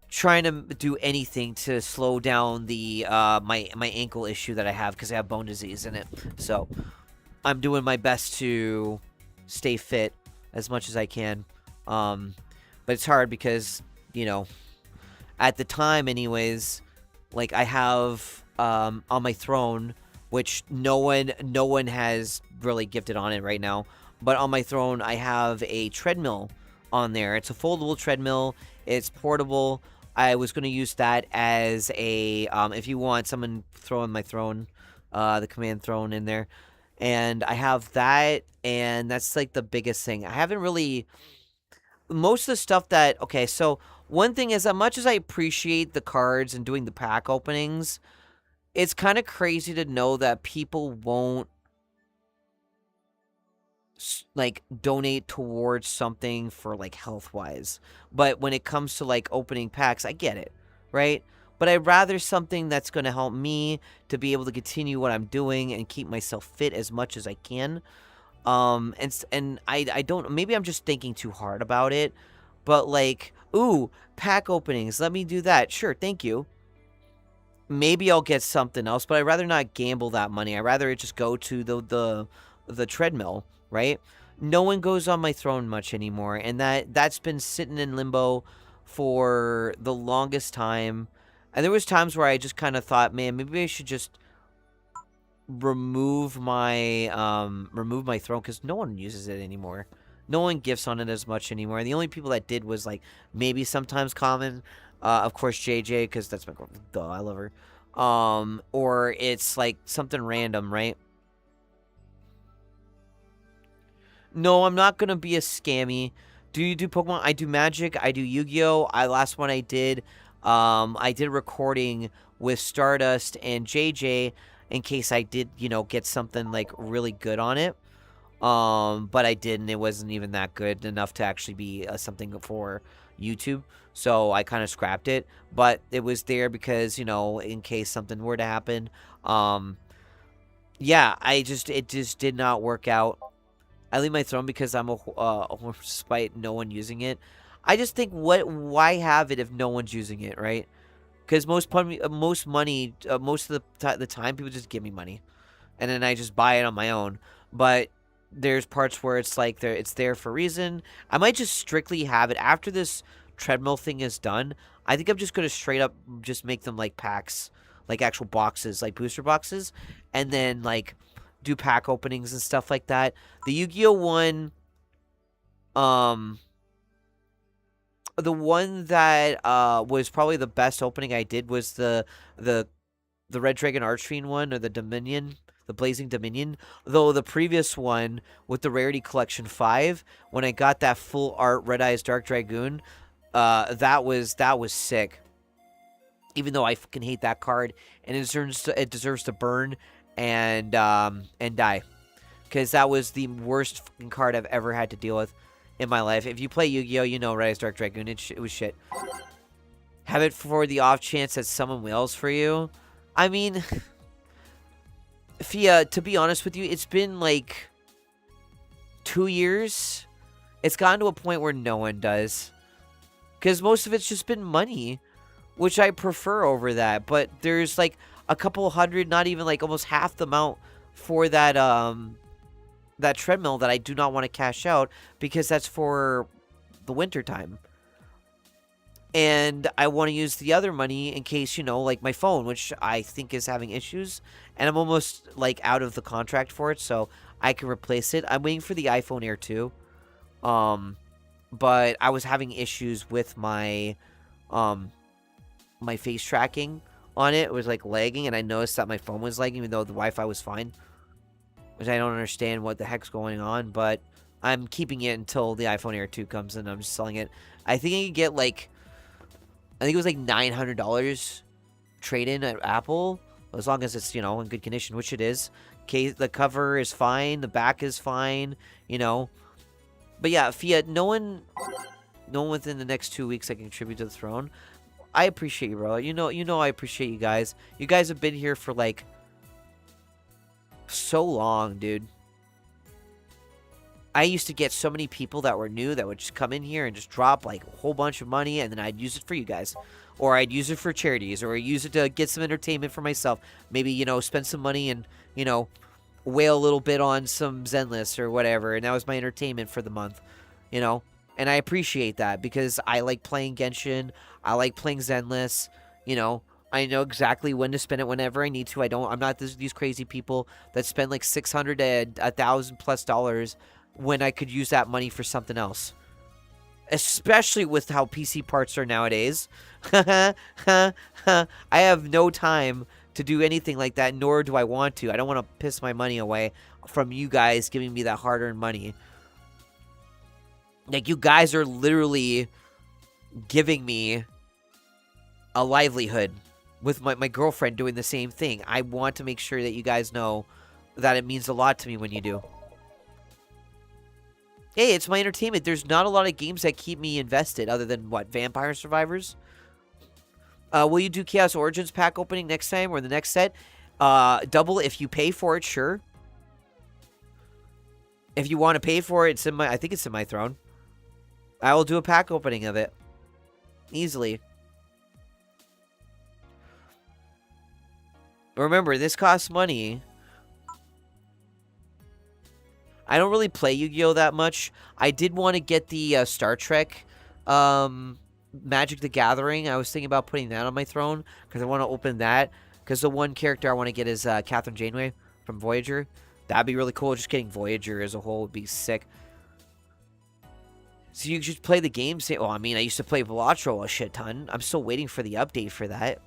Trying to do anything to slow down the my ankle issue that I have because I have bone disease in it. So I'm doing my best to stay fit as much as I can. But it's hard because, at the time anyways, like I have on my throne, which no one has really gifted on it right now, but on my throne I have a treadmill on there. It's a foldable treadmill. It's portable. I was going to use that as a, if you want someone throwing my throne, the command throne in there. And I have that, and that's like the biggest thing. I haven't really, most of the stuff that, okay, so one thing is, as much as I appreciate the cards and doing the pack openings, it's kind of crazy to know that people won't like donate towards something for like health wise, but when it comes to like opening packs, I get it, right? But I'd rather something that's going to help me to be able to continue what I'm doing and keep myself fit as much as I can. And I don't, maybe I'm just thinking too hard about it, but like, ooh, pack openings, let me do that. Sure, thank you. Maybe I'll get something else, but I'd rather not gamble that money. I'd rather it just go to the treadmill, right? No one goes on my throne much anymore, and that's been sitting in limbo for the longest time. And there was times where I just kind of thought, man, maybe I should just remove my throne, because no one uses it anymore. No one gifts on it as much anymore. The only people that did was like maybe sometimes Common, of course JJ, because that's my girlfriend. Duh, I love her. Or it's like something random, right? No, I'm not gonna be a scammy. Do you do Pokemon? I do Magic. I do Yu-Gi-Oh. Last one I did a recording with Stardust and JJ in case I did, get something like really good on it. But I didn't. It wasn't even that good enough to actually be something for YouTube. So I kind of scrapped it. But it was there because, in case something were to happen. Yeah, it just did not work out. I leave my throne because I'm a horse despite no one using it. I just think, why have it if no one's using it, right? Because most of the time, people just give me money, and then I just buy it on my own. But there's parts where it's like it's there for a reason. I might just strictly have it after this treadmill thing is done. I think I'm just gonna straight up just make them like packs, like actual boxes, like booster boxes, and then like do pack openings and stuff like that. The Yu-Gi-Oh one, the one that was probably the best opening I did was the Red Dragon Archfiend one, or the Dominion, the Blazing Dominion. Though the previous one with the Rarity Collection 5, when I got that full art Red Eyes Dark Dragoon, that was sick. Even though I fucking hate that card, and it deserves to burn and die, because that was the worst fucking card I've ever had to deal with in my life. If you play Yu-Gi-Oh, you know Red Eyes Dark Dragoon. It was shit. Have it for the off chance that someone wails for you. I mean, Fia, to be honest with you, it's been like 2 years. It's gotten to a point where no one does, because most of it's just been money, which I prefer over that. But there's like a couple hundred, not even like almost half the amount for that that treadmill that I do not want to cash out, because that's for the winter time. And I want to use the other money in case, like my phone, which I think is having issues, and I'm almost like out of the contract for it, so I can replace it. I'm waiting for the iPhone Air 2. But I was having issues with my my face tracking on it. It was like lagging, and I noticed that my phone was lagging even though the Wi-Fi was fine, which I don't understand what the heck's going on. But I'm keeping it until the iPhone Air 2 comes, and I'm just selling it. I think I could get like, I think it was like $900 trade-in at Apple, as long as it's, in good condition, which it is. The cover is fine, the back is fine, But yeah, Fiat, no one within the next 2 weeks that can contribute to the throne. I appreciate you, bro. You know I appreciate you guys. You guys have been here for like so long, dude. I used to get so many people that were new that would just come in here and just drop like a whole bunch of money, and then I'd use it for you guys. Or I'd use it for charities, or I'd use it to get some entertainment for myself. Maybe, spend some money and, wail a little bit on some Zenless or whatever, and that was my entertainment for the month, And I appreciate that, because I like playing Genshin, I like playing Zenless, I know exactly when to spend it whenever I need to. I'm not these crazy people that spend like $600 to $1,000+ when I could use that money for something else. Especially with how PC parts are nowadays. I have no time to do anything like that, nor do I want to. I don't want to piss my money away from you guys giving me that hard-earned money. Like, you guys are literally giving me a livelihood, with my girlfriend doing the same thing. I want to make sure that you guys know that it means a lot to me when you do. Hey, it's my entertainment. There's not a lot of games that keep me invested other than, what, Vampire Survivors? Will you do Chaos Origins pack opening next time or the next set? Double if you pay for it, sure. If you want to pay for it, I think it's in my throne. I will do a pack opening of it. Easily. Remember, this costs money. I don't really play Yu-Gi-Oh! That much. I did want to get the Star Trek Magic the Gathering. I was thinking about putting that on my throne, because I want to open that. Because the one character I want to get is Catherine Janeway from Voyager. That'd be really cool. Just getting Voyager as a whole would be sick. So you just play the game. Well, I mean, I used to play Velatro a shit ton. I'm still waiting for the update for that.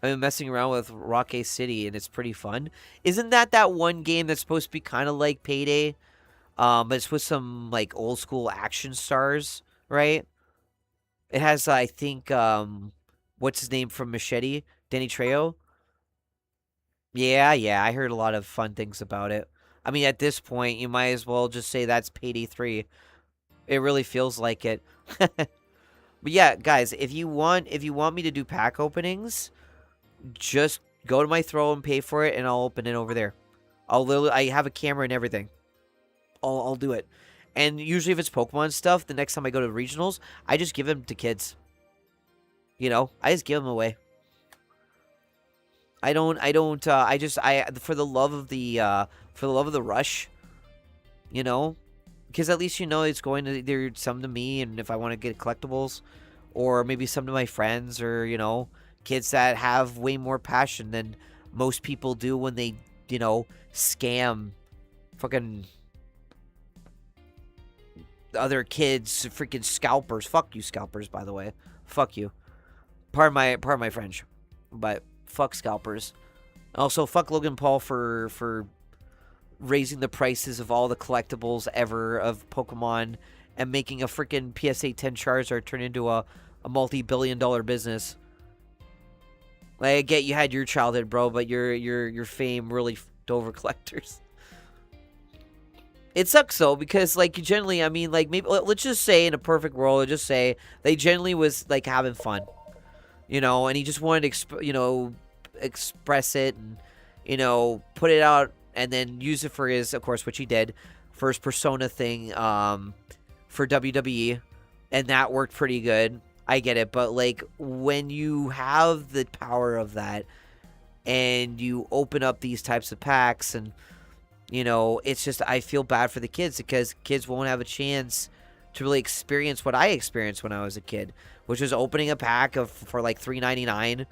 I've been messing around with Rocket City, and it's pretty fun. Isn't that one game that's supposed to be kind of like Payday? But it's with some, like, old school action stars, right? It has, I think, what's his name from Machete? Danny Trejo? Yeah, I heard a lot of fun things about it. I mean, at this point, you might as well just say that's Payday 3. It really feels like it. But yeah, guys, if you want me to do pack openings, just go to my throne, pay for it, and I'll open it over there. I have a camera and everything. I'll do it. And usually if it's Pokemon stuff, the next time I go to regionals, I just give them to kids. I just give them away. I for the love of the rush, because at least it's going to either some to me, and if I want to get collectibles, or maybe some to my friends, or kids that have way more passion than most people do when they scam fucking other kids, freaking scalpers. Fuck you, scalpers. By the way, fuck you. Pardon my French, but fuck scalpers. Also, fuck Logan Paul for raising the prices of all the collectibles ever of Pokemon and making a freaking PSA 10 Charizard turn into a multi-billion-dollar business. Like, I get you had your childhood, bro, but your fame really f***ed over collectors. It sucks though, because like generally, I mean, like maybe let's just say in a perfect world, let's just say they generally was like having fun, you know, and he just wanted to express it and put it out and then use it for his, of course, which he did, for his Persona thing for WWE, and that worked pretty good. I get it, but like when you have the power of that and you open up these types of packs and it's just, I feel bad for the kids because kids won't have a chance to really experience what I experienced when I was a kid, which was opening a pack for like $3.99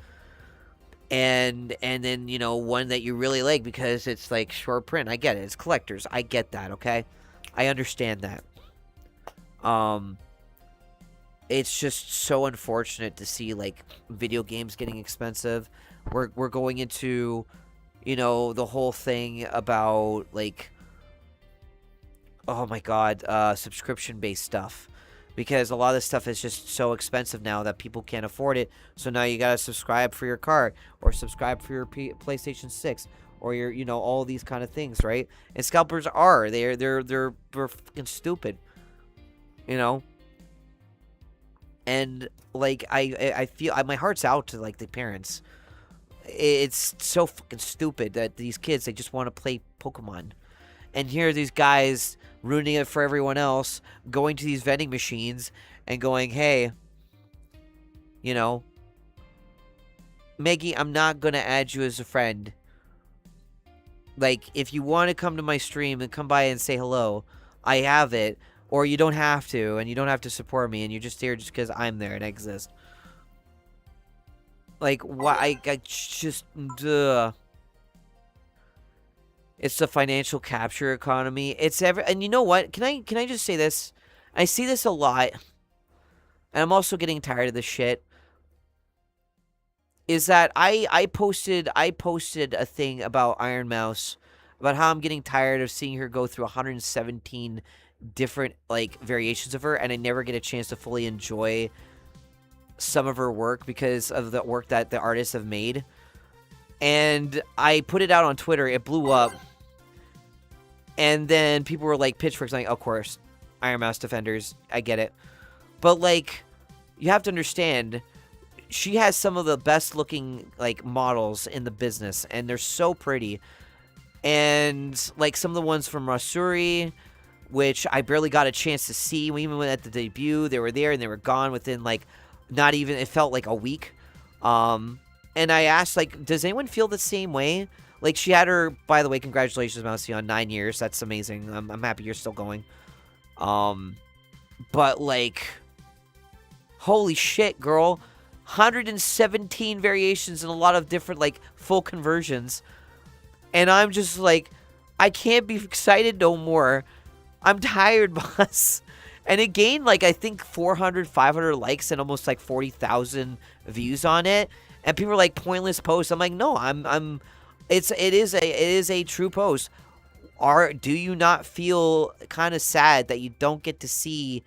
and then one that you really like because it's like short print. I get it. It's collectors. I get that, okay? I understand that. It's just so unfortunate to see like video games getting expensive. We're going into the whole thing about like, oh my god, subscription-based stuff, because a lot of this stuff is just so expensive now that people can't afford it. So now you gotta subscribe for your car or subscribe for your PlayStation 6 or your all these kind of things, right? And scalpers are they're fucking stupid, and like I feel my heart's out to like the parents. It's so fucking stupid that these kids, they just want to play Pokemon. And here are these guys ruining it for everyone else, going to these vending machines and going, hey, Maggie, I'm not going to add you as a friend. Like, if you want to come to my stream and come by and say hello, I have it. Or you don't have to, and you don't have to support me, and you're just here just because I'm there and I exist. Like, why? I just, duh. It's the financial capture economy. And you know what? Can I just say this? I see this a lot, and I'm also getting tired of this shit. Is that I posted a thing about Iron Mouse, about how I'm getting tired of seeing her go through 117 different like variations of her, and I never get a chance to fully enjoy some of her work because of the work that the artists have made. And I put it out on Twitter. It blew up. And then people were like, pitchforks, like, of course, Iron Mouse defenders. I get it. But like, you have to understand, she has some of the best looking like models in the business, and they're so pretty. And like some of the ones from Rasuri, which I barely got a chance to see. We even went at the debut. They were there and they were gone within like not even, it felt like a week. And I asked, like, does anyone feel the same way? Like, she had her, by the way, congratulations, Mousy, on 9 years. That's amazing. I'm happy you're still going. But, like, holy shit, girl. 117 variations and a lot of different, like, full conversions. And I'm just like, I can't be excited no more. I'm tired, boss. And it gained, like, I think 400, 500 likes and almost, like, 40,000 views on it. And people are like, pointless post. I'm like, no, it is a true post. Do you not feel kind of sad that you don't get to see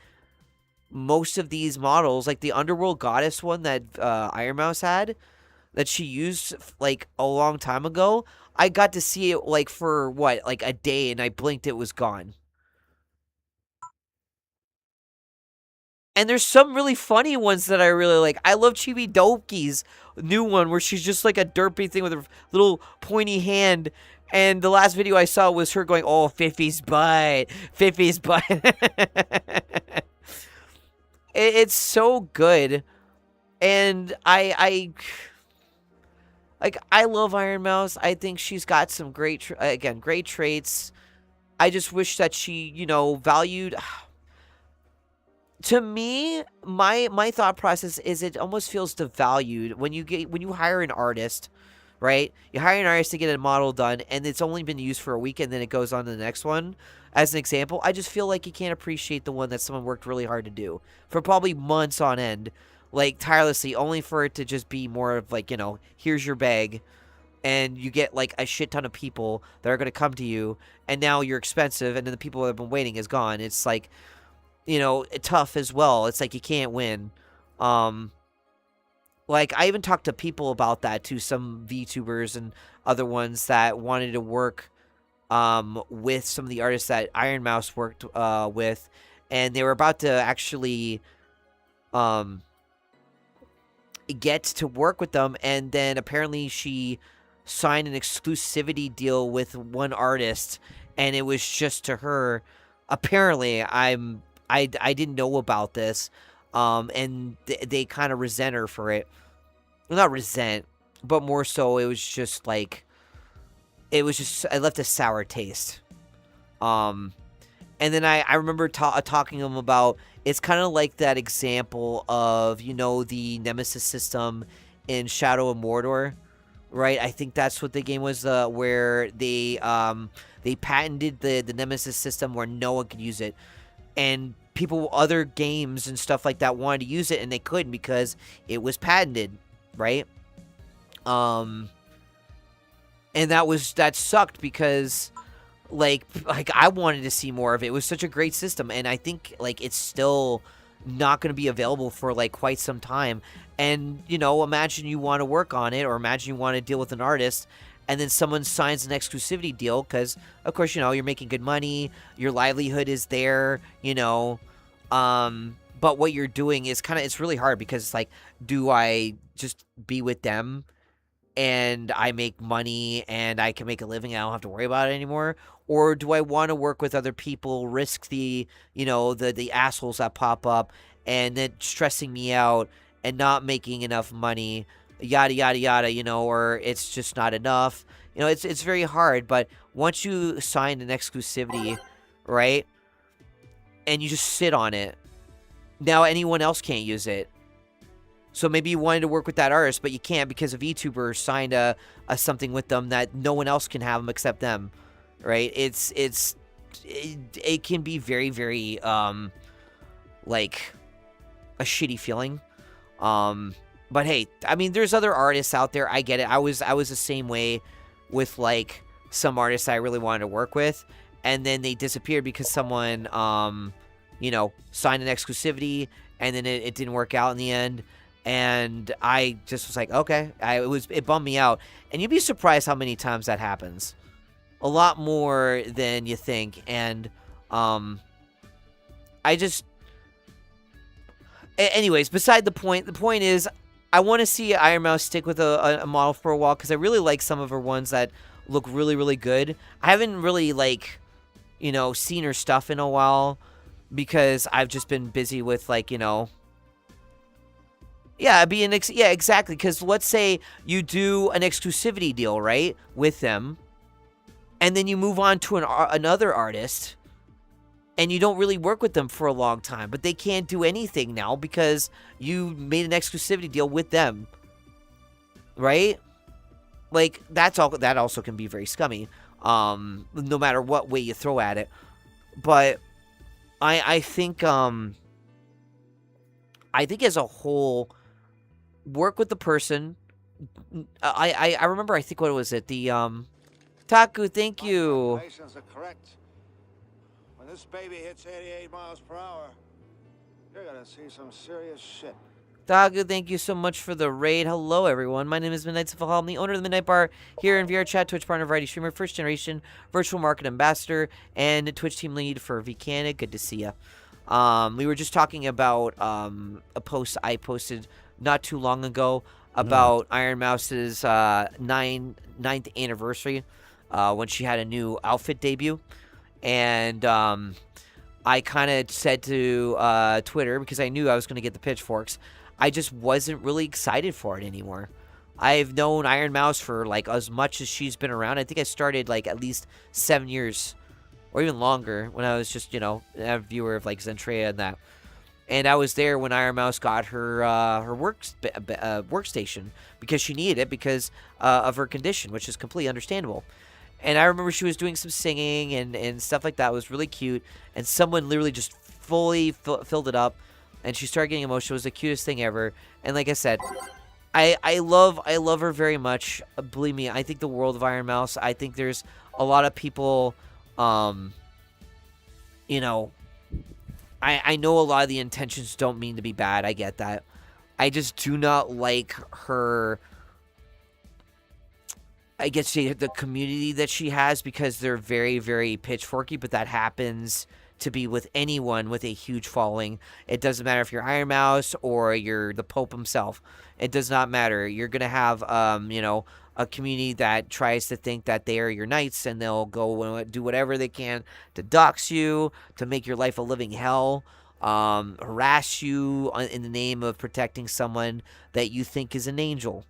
most of these models, like the Underworld Goddess one that Iron Mouse had, that she used, like, a long time ago? I got to see it, like, for, what, like, a day, and I blinked, it was gone. And there's some really funny ones that I really like. I love Chibi Doki's new one where she's just like a derpy thing with her little pointy hand. And the last video I saw was her going, oh, Fifi's butt. Fifi's butt. It's so good. And I love Iron Mouse. I think she's got some great traits. I just wish that she, valued... To me, my thought process is it almost feels devalued when you hire an artist, right? You hire an artist to get a model done, and it's only been used for a week, and then it goes on to the next one. As an example, I just feel like you can't appreciate the one that someone worked really hard to do for probably months on end, like tirelessly, only for it to just be more of like, here's your bag, and you get like a shit ton of people that are going to come to you, and now you're expensive, and then the people that have been waiting is gone. It's like, tough as well. It's like you can't win. Like I even talked to people about that too, some VTubers and other ones that wanted to work with some of the artists that Iron Mouse worked with, and they were about to actually get to work with them, and then apparently she signed an exclusivity deal with one artist, and it was just to her. Apparently, I didn't know about this, and they kind of resent her for it. Well, not resent, but more so, it was just like, it left a sour taste. And then I remember talking to them about, it's kind of like that example of, the Nemesis system in Shadow of Mordor, right? I think that's what the game was, where they patented the Nemesis system where no one could use it. And people, other games and stuff like that wanted to use it, and they couldn't because it was patented, right? And that sucked because like I wanted to see more of it. It was such a great system, and I think like it's still not going to be available for like quite some time. And imagine you want to work on it, or imagine you want to deal with an artist, and then someone signs an exclusivity deal because of course you're making good money, your livelihood is there, but what you're doing is it's really hard because it's like, do I just be with them and I make money and I can make a living and I don't have to worry about it anymore? Or do I want to work with other people, risk the, the assholes that pop up and then stressing me out and not making enough money, yada, yada, yada, or it's just not enough. It's very hard, but once you sign an exclusivity, right, and you just sit on it, now anyone else can't use it. So maybe you wanted to work with that artist, but you can't because a VTuber signed a something with them that no one else can have them except them, right? It can be very, very like a shitty feeling. But hey, I mean, there's other artists out there. I get it. I was the same way with like some artists I really wanted to work with, and then they disappeared because someone signed an exclusivity, and then it didn't work out in the end. And I just was like, okay, it bummed me out. And you'd be surprised how many times that happens. A lot more than you think. And anyways, beside the point is I want to see Iron Mouse stick with a model for a while because I really like some of her ones that look really, really good. I haven't really seen her stuff in a while because I've just been busy with yeah, exactly. Because let's say you do an exclusivity deal, right, with them, and then you move on to another artist, and you don't really work with them for a long time, but they can't do anything now because you made an exclusivity deal with them, right? Like that also can be very scummy, no matter what way you throw at it. But I think as a whole, work with the person. I remember, I think, what was it? The Taku, thank you.
Calculations are correct. When this baby hits 88 miles per hour, you're gonna see some serious shit.
Taku, thank you so much for the raid. Hello, everyone. My name is Midnight Sifahal. I'm the owner of the Midnight Bar here in VR Chat, Twitch partner, variety streamer, first generation virtual market ambassador, and Twitch team lead for VCanada. Good to see ya. We were just talking about a post I posted not too long ago about Iron Mouse's ninth anniversary when she had a new outfit debut. And I kind of said to Twitter, because I knew I was going to get the pitchforks, I just wasn't really excited for it anymore. I've known Iron Mouse for as much as she's been around. I think I started at least 7 years or even longer when I was just, a viewer of Zentrea and that. And I was there when Iron Mouse got her workstation because she needed it because of her condition, which is completely understandable. And I remember she was doing some singing and stuff like that. It was really cute. And someone literally just fully filled it up. And she started getting emotional. It was the cutest thing ever. And like I said, I love her very much. Believe me, I think the world of Iron Mouse. I think there's a lot of people, you know, I know a lot of the intentions don't mean to be bad. I get that. I just do not like her, I guess, the community that she has because they're very, very pitchforky, but that happens to be with anyone with a huge following. It doesn't matter if you're Iron Mouse or you're the Pope himself. It does not matter. You're going to have, you know, a community that tries to think that they are your knights and they'll go and do whatever they can to dox you, to make your life a living hell, harass you in the name of protecting someone that you think is an angel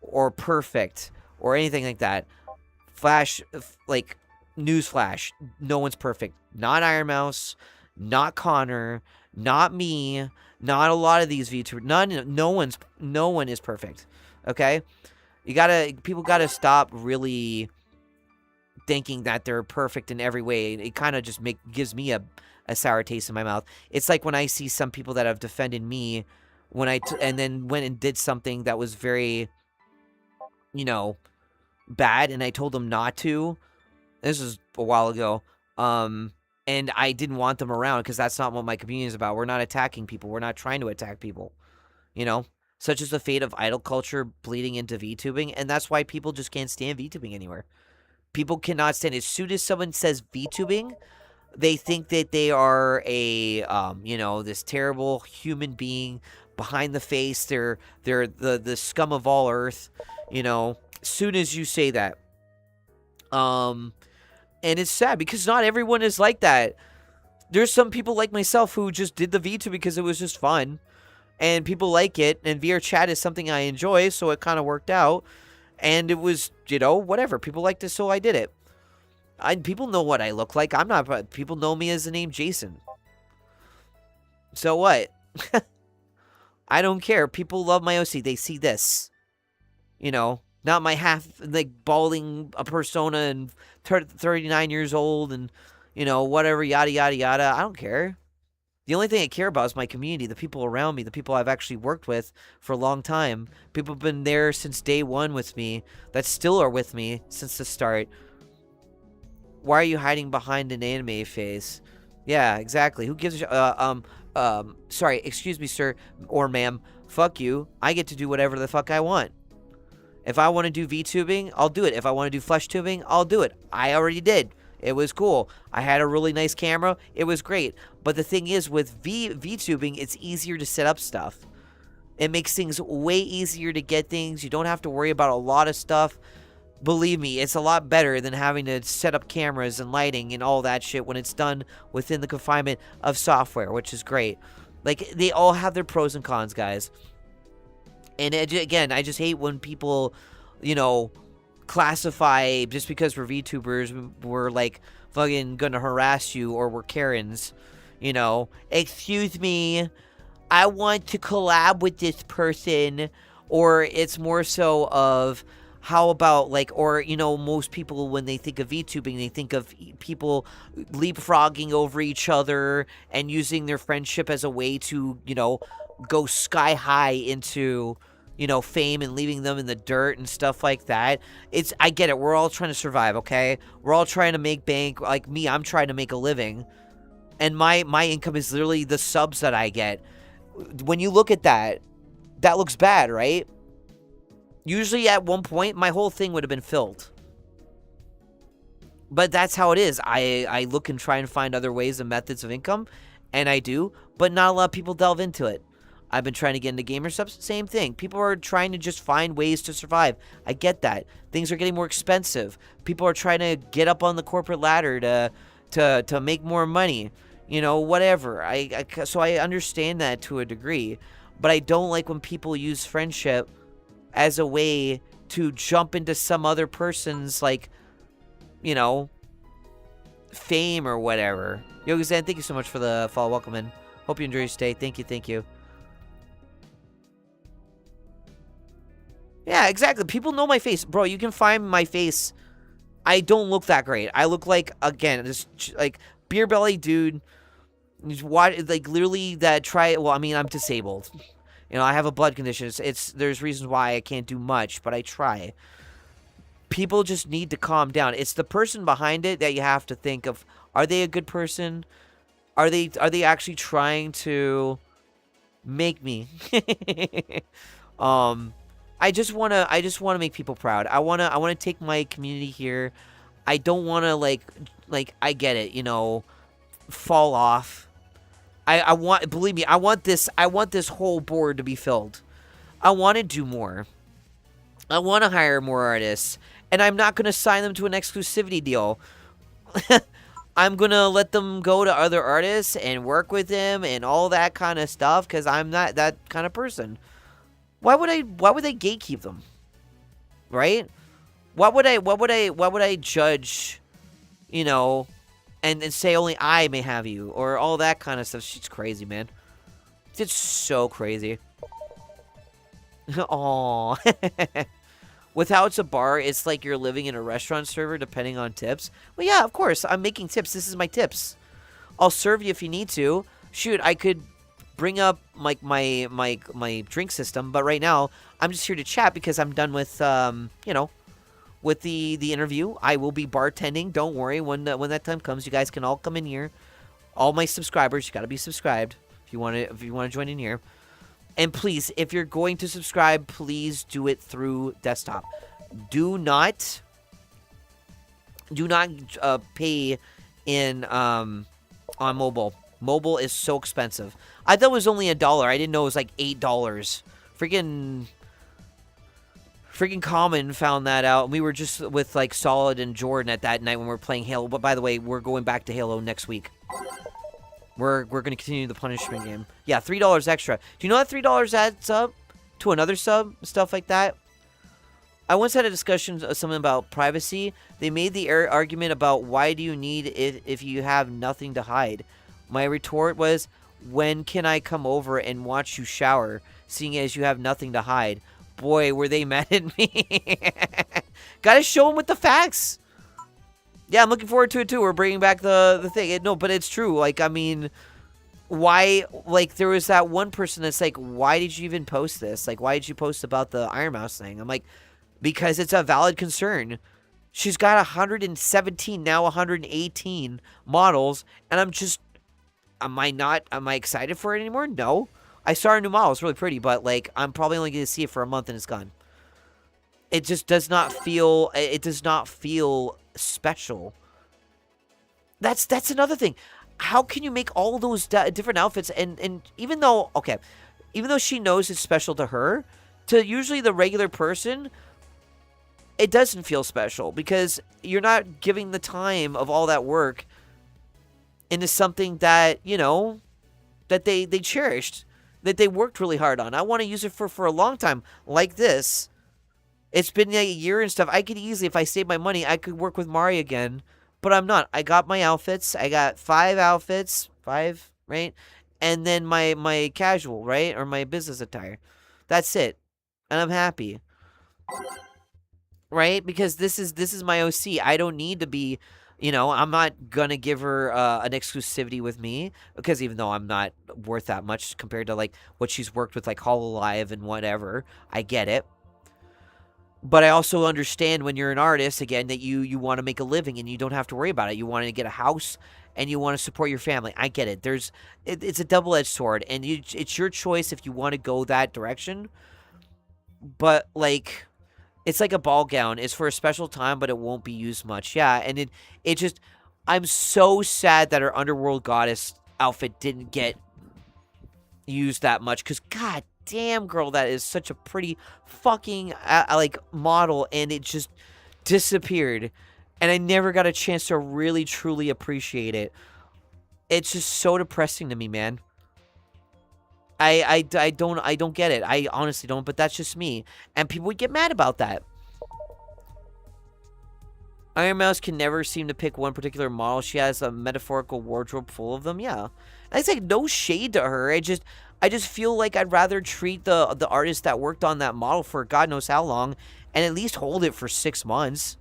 or perfect or anything like that. Newsflash, no one's perfect. Not Iron Mouse, not Connor, not me, not a lot of these VTubers. No one is perfect. Okay? People gotta stop really thinking that they're perfect in every way. It kind of just gives me a sour taste in my mouth. It's like when I see some people that have defended me and then went and did something that was very, you know, bad, and I told them not to. This was a while ago. And I didn't want them around because that's not what my community is about. We're not attacking people. We're not trying to attack people. You know? Such as the fate of idol culture bleeding into VTubing, and that's why people just can't stand VTubing anywhere. People cannot stand. As soon as someone says VTubing, they think that they are a, you know, this terrible human being behind the face. They're the scum of all earth, you know. As soon as you say that, and it's sad because not everyone is like that. There's some people like myself who just did the VTube because it was just fun. And people like it, and VR chat is something I enjoy, so it kind of worked out. And it was, you know, whatever. People liked it, so I did it. People know what I look like. People know me as the name Jason. So what? I don't care. People love my OC. They see this. You know, not my balding persona and 39 years old and, you know, whatever, yada, yada, yada. I don't care. The only thing I care about is my community, the people around me, the people I've actually worked with for a long time. People have been there since day one with me, that still are with me since the start. Why are you hiding behind an anime face? Yeah, exactly. Who gives a sorry, excuse me, sir or ma'am. Fuck you. I get to do whatever the fuck I want. If I want to do VTubing, I'll do it. If I want to do flesh tubing, I'll do it. I already did. It was cool. I had a really nice camera. It was great. But the thing is, with VTubing, it's easier to set up stuff. It makes things way easier to get things. You don't have to worry about a lot of stuff. Believe me, it's a lot better than having to set up cameras and lighting and all that shit when it's done within the confinement of software, which is great. Like, they all have their pros and cons, guys. And again, I just hate when people, you know, classify just because we're VTubers, we're like fucking gonna harass you or we're Karens, you know. Excuse me, I want to collab with this person. Or it's more so of, how about, like, or, you know, most people when they think of VTubing, they think of people leapfrogging over each other and using their friendship as a way to, you know, go sky high into, you know, fame and leaving them in the dirt and stuff like that. I get it. We're all trying to survive, okay? We're all trying to make bank. Like me, I'm trying to make a living. And my income is literally the subs that I get. When you look at that, that looks bad, right? Usually at one point, my whole thing would have been filled. But that's how it is. I look and try and find other ways and methods of income, and I do, but not a lot of people delve into it. I've been trying to get into gamer subs, same thing. People are trying to just find ways to survive. I get that. Things are getting more expensive. People are trying to get up on the corporate ladder to make more money. You know, whatever. So I understand that to a degree, but I don't like when people use friendship as a way to jump into some other person's, like, you know, fame or whatever. Yo, Gazan, thank you so much for the follow. Welcome in. Hope you enjoy your stay. Thank you, thank you. Yeah, exactly. People know my face. Bro, you can find my face. I don't look that great. I look like, again, this, like, beer belly dude. Just watch, like, literally that well, I mean, I'm disabled. You know, I have a blood condition. There's reasons why I can't do much, but I try. People just need to calm down. It's the person behind it that you have to think of. Are they a good person? Are they actually trying to make me? I just wanna make people proud. I wanna take my community here. I don't wanna like I get it, you know, fall off. Believe me, I want this whole board to be filled. I want to do more. I want to hire more artists, and I'm not gonna sign them to an exclusivity deal. I'm gonna let them go to other artists and work with them and all that kind of stuff because I'm not that kind of person. Why would they gatekeep them? Right? Why would I judge, you know, and say only I may have you or all that kind of stuff? She's crazy, man. It's so crazy. Aww. With how it's a bar, it's like you're living in a restaurant server depending on tips. Well, yeah, of course. I'm making tips. This is my tips. I'll serve you if you need to. Shoot, I could bring up like my drink system, but right now I'm just here to chat because I'm done with you know, with the interview. I will be bartending. Don't worry. When that time comes, you guys can all come in here. All my subscribers, you got to be subscribed if you want to join in here. And please, if you're going to subscribe, please do it through desktop. Do not pay in on mobile. Mobile is so expensive. I thought it was only $1. I didn't know it was like $8. Freaking Common found that out. We were just with like Solid and Jordan at that night when we were playing Halo. But by the way, we're going back to Halo next week. We're going to continue the punishment game. Yeah, $3 extra. Do you know that $3 adds up to another sub? Stuff like that. I once had a discussion of something about privacy. They made the argument about why do you need it if you have nothing to hide. My retort was, when can I come over and watch you shower, seeing as you have nothing to hide? Boy, were they mad at me. Gotta show them with the facts. Yeah, I'm looking forward to it too. We're bringing back the thing. No, but it's true. Like, I mean, why? Like, there was that one person that's like, why did you even post this? Like, why did you post about the Iron Mouse thing? I'm like, because it's a valid concern. She's got 117, now 118 models, and I'm just, am I excited for it anymore? No. I saw her new model. It's really pretty, but like, I'm probably only going to see it for a month and it's gone. It just does not feel special. That's another thing. How can you make all those different outfits and even though she knows it's special to her, to usually the regular person, it doesn't feel special because you're not giving the time of all that work into something that, you know, that they cherished, that they worked really hard on. I want to use it for a long time like this. It's been a year and stuff. I could easily, if I save my money, I could work with Mari again. But I'm not. I got my outfits. I got 5 outfits. 5, right? And then my casual, right? Or my business attire. That's it. And I'm happy. Right? Because this is my OC. I don't need to be, you know, I'm not going to give her an exclusivity with me. Because even though I'm not worth that much compared to, like, what she's worked with, like, HoloLive and whatever. I get it. But I also understand when you're an artist, again, that you want to make a living and you don't have to worry about it. You want to get a house and you want to support your family. I get it. It's a double-edged sword, and it's your choice if you want to go that direction. But, like, it's like a ball gown. It's for a special time, but it won't be used much. Yeah, and it just... I'm so sad that her Underworld Goddess outfit didn't get used that much, because, god damn, girl, that is such a pretty fucking like model, and it just disappeared, and I never got a chance to really truly appreciate it. It's just so depressing to me, man. I don't get it. I honestly don't, but that's just me, and people would get mad about that. Iron Mouse can never seem to pick one particular model. She has a metaphorical wardrobe full of them. Yeah, and It's like no shade to her. I just feel like I'd rather treat the artist that worked on that model for God knows how long, and at least hold it for 6 months.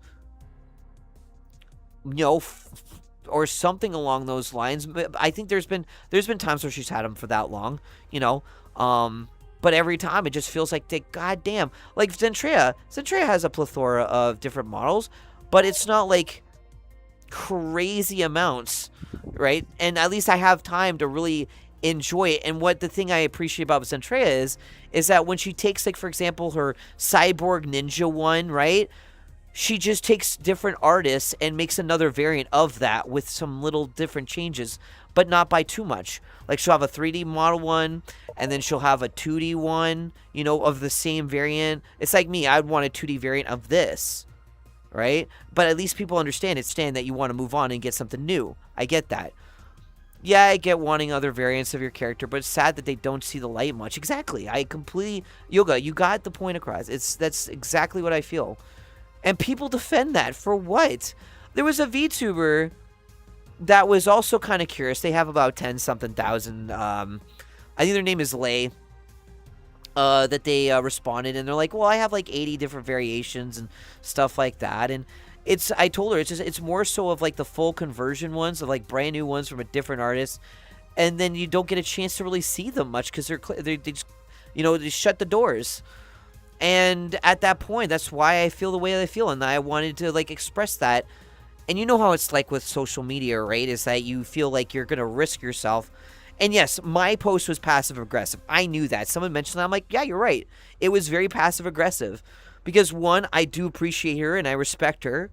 Or something along those lines. But I think there's been times where she's had them for that long, But every time it just feels like goddamn. Like Zentreya has a plethora of different models, but it's not like crazy amounts, right? And at least I have time to really enjoy it. And what the thing I appreciate about Zentreya is that when she takes, like, for example, her Cyborg Ninja one, right? She just takes different artists and makes another variant of that with some little different changes, but not by too much. Like, she'll have a 3D model one, and then she'll have a 2D one, of the same variant. It's like me. I'd want a 2D variant of this, right? But at least people understand that you want to move on and get something new. I get that. Yeah, I get wanting other variants of your character, but it's sad that they don't see the light much. Exactly. Yoga, you got the point across. That's exactly what I feel. And people defend that for what? There was a VTuber that was also kind of curious. They have about 10-something thousand. I think their name is Lay. That they responded, and they're like, well, I have like 80 different variations and stuff like that. And I told her it's more so of like the full conversion ones, of like brand new ones from a different artist. And then you don't get a chance to really see them much because they just, they shut the doors. And at that point, that's why I feel the way I feel, and I wanted to like express that. And you know how it's like with social media, right? Is that you feel like you're gonna risk yourself. And yes, my post was passive aggressive. I knew that. Someone mentioned that. I'm like, yeah, you're right. It was very passive aggressive because, one, I do appreciate her and I respect her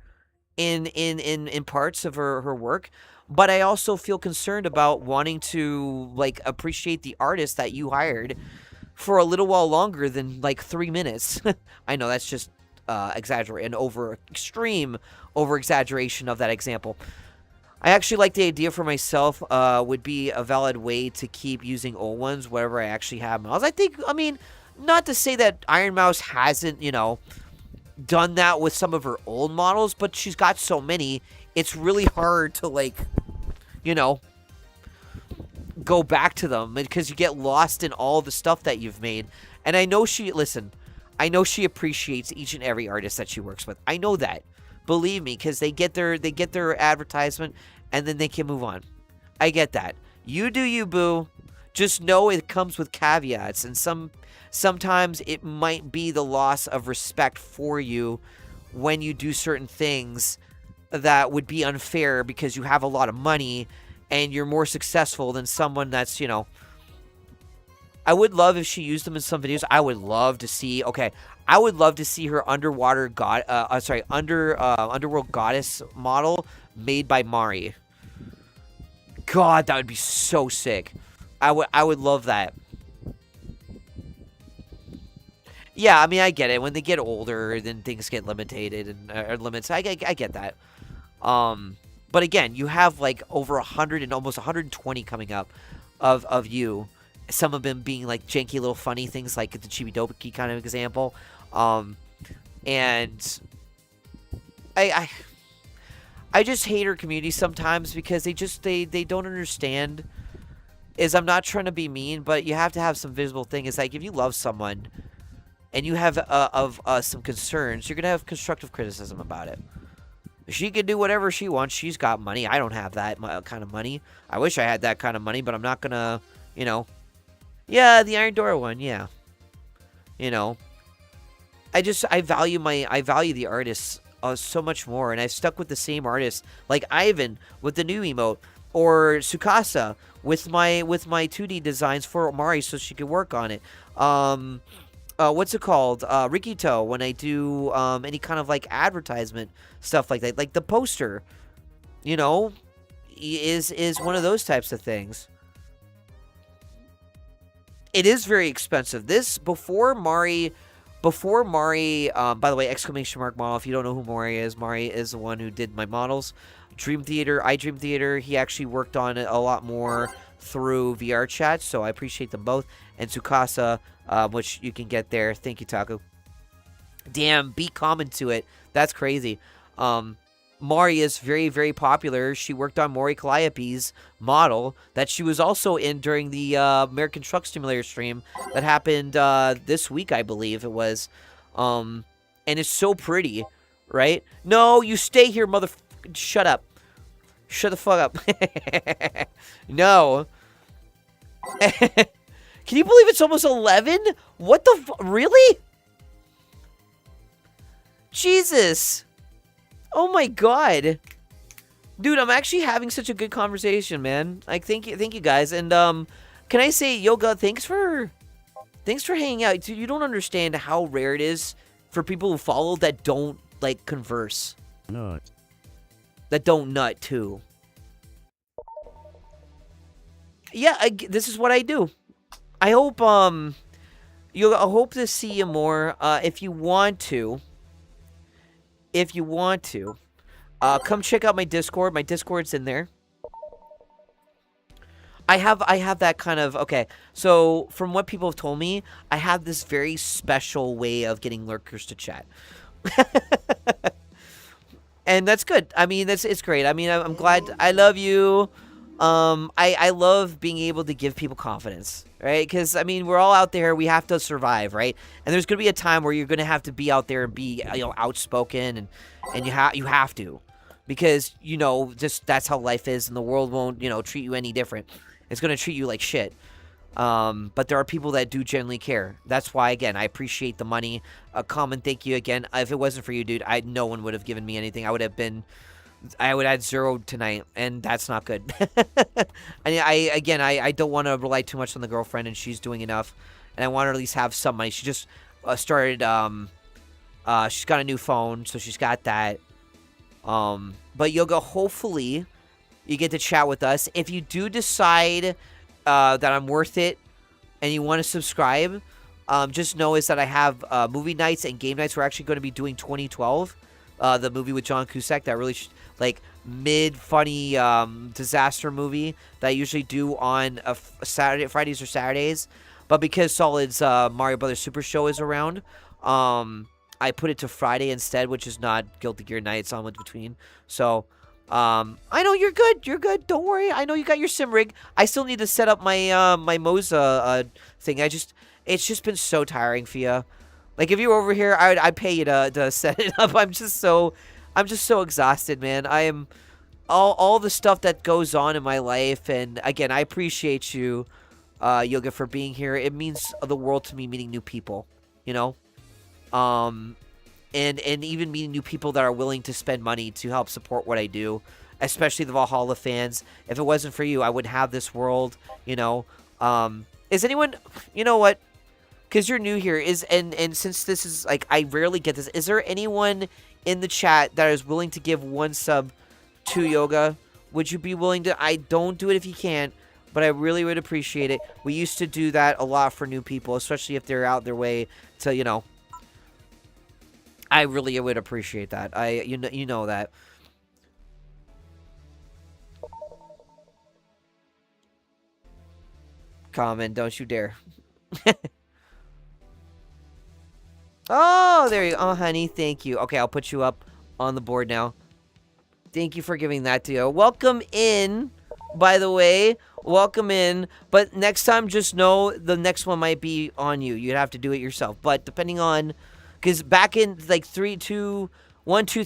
in parts of her work, but I also feel concerned about wanting to like appreciate the artist that you hired for a little while longer than like 3 minutes. I know that's just exaggerate and extreme over exaggeration of that example. I actually like the idea for myself would be a valid way to keep using old ones wherever I actually have models. I mean, not to say that Iron Mouse hasn't, done that with some of her old models, but she's got so many, it's really hard to like, go back to them because you get lost in all the stuff that you've made. And I know she appreciates each and every artist that she works with. I know that. Believe me, because they get their advertisement and then they can move on. I get that. You do you, boo. Just know it comes with caveats, and sometimes it might be the loss of respect for you when you do certain things that would be unfair because you have a lot of money and you're more successful than someone that's, I would love if she used them in some videos. I would love to see her underworld goddess model made by Mari. God, that would be so sick. I would love that. Yeah, I mean, I get it. When they get older, then things get limited and limits. I get that. But again, you have like over 100 and almost 120 coming up of you. Some of them being like janky little funny things like the Chibi-Doki kind of example. And I just hate her community sometimes because they don't understand. I'm not trying to be mean, but you have to have some visible thing. It's like if you love someone and you have some concerns, you're going to have constructive criticism about it. She can do whatever she wants. She's got money. I don't have that kind of money. I wish I had that kind of money, but I'm not going to, Yeah, the Iron Dora one, yeah. I value the artists so much more, and I've stuck with the same artists, like Ivan with the new emote, or Tsukasa with my 2D designs for Mari so she could work on it. What's it called? Rikito, when I do any kind of like advertisement stuff like that, like the poster, is one of those types of things. It is very expensive. This before Mari, by the way, exclamation mark model. If you don't know who Mari is the one who did my models. Dream Theater, iDream Theater. He actually worked on it a lot more through VR chat, so I appreciate them both. And Tsukasa, which you can get there. Thank you, Taku. Damn, beat comment to it. That's crazy. Mari is very, very popular. She worked on Maury Calliope's model that she was also in during the American Truck Simulator stream that happened this week, I believe it was. And it's so pretty, right? No, you stay here, shut up. Shut the fuck up. No. Can you believe it's almost 11? What the really? Jesus. Oh my god. Dude, I'm actually having such a good conversation, man. Like, thank you guys. And can I say, Yoga, thanks for hanging out. Dude, you don't understand how rare it is for people who follow that don't like converse.
No.
That don't nut too. Yeah, this is what I do. I hope Yoga, I hope to see you more. If you want to, come check out my Discord. My Discord's in there. I have that kind of, okay, so from what people have told me, I have this very special way of getting lurkers to chat. And that's good. I mean, it's great. I mean, I'm glad. I love you. I love being able to give people confidence, right? Because, I mean, we're all out there. We have to survive, right? And there's going to be a time where you're going to have to be out there and be, outspoken, and you have to. Because, just that's how life is, and the world won't, treat you any different. It's going to treat you like shit. But there are people that do genuinely care. That's why, again, I appreciate the money. Common, thank you again. If it wasn't for you, dude, no one would have given me anything. I would have 0 tonight, and that's not good. I don't want to rely too much on the girlfriend, and she's doing enough, and I want her to at least have some money. She just started, she's got a new phone, so she's got that. But Yoga, hopefully you get to chat with us. If you do decide that I'm worth it and you want to subscribe, just know is that I have movie nights and game nights. We're actually going to be doing 2012, the movie with John Cusack, that really mid-funny disaster movie that I usually do on Fridays or Saturdays. But because Solid's Mario Brothers Super Show is around, I put it to Friday instead, which is not Guilty Gear night. It's on in between. So, I know you're good. You're good. Don't worry. I know you got your sim rig. I still need to set up my my Moza thing. It's just been so tiring for you. Like, if you were over here, I'd pay you to set it up. I'm just so exhausted, man. I am all the stuff that goes on in my life, and again, I appreciate you, Yoga, for being here. It means the world to me, meeting new people, and even meeting new people that are willing to spend money to help support what I do, especially the Valhalla fans. If it wasn't for you, I wouldn't have this world, Is anyone, you know what? Because you're new here, and since this is, I rarely get this, is there anyone in the chat that is willing to give 1 sub to Yoga? Would you be willing to? I don't do it if you can't, but I really would appreciate it. We used to do that a lot for new people, especially if they're out their way to, I really would appreciate that. You know that. Common, don't you dare. Oh, there you go. Oh, honey, thank you. Okay, I'll put you up on the board now. Thank you for giving that to you. Welcome in, by the way. Welcome in. But next time, just know the next one might be on you. You'd have to do it yourself. But depending on... Because back in, 3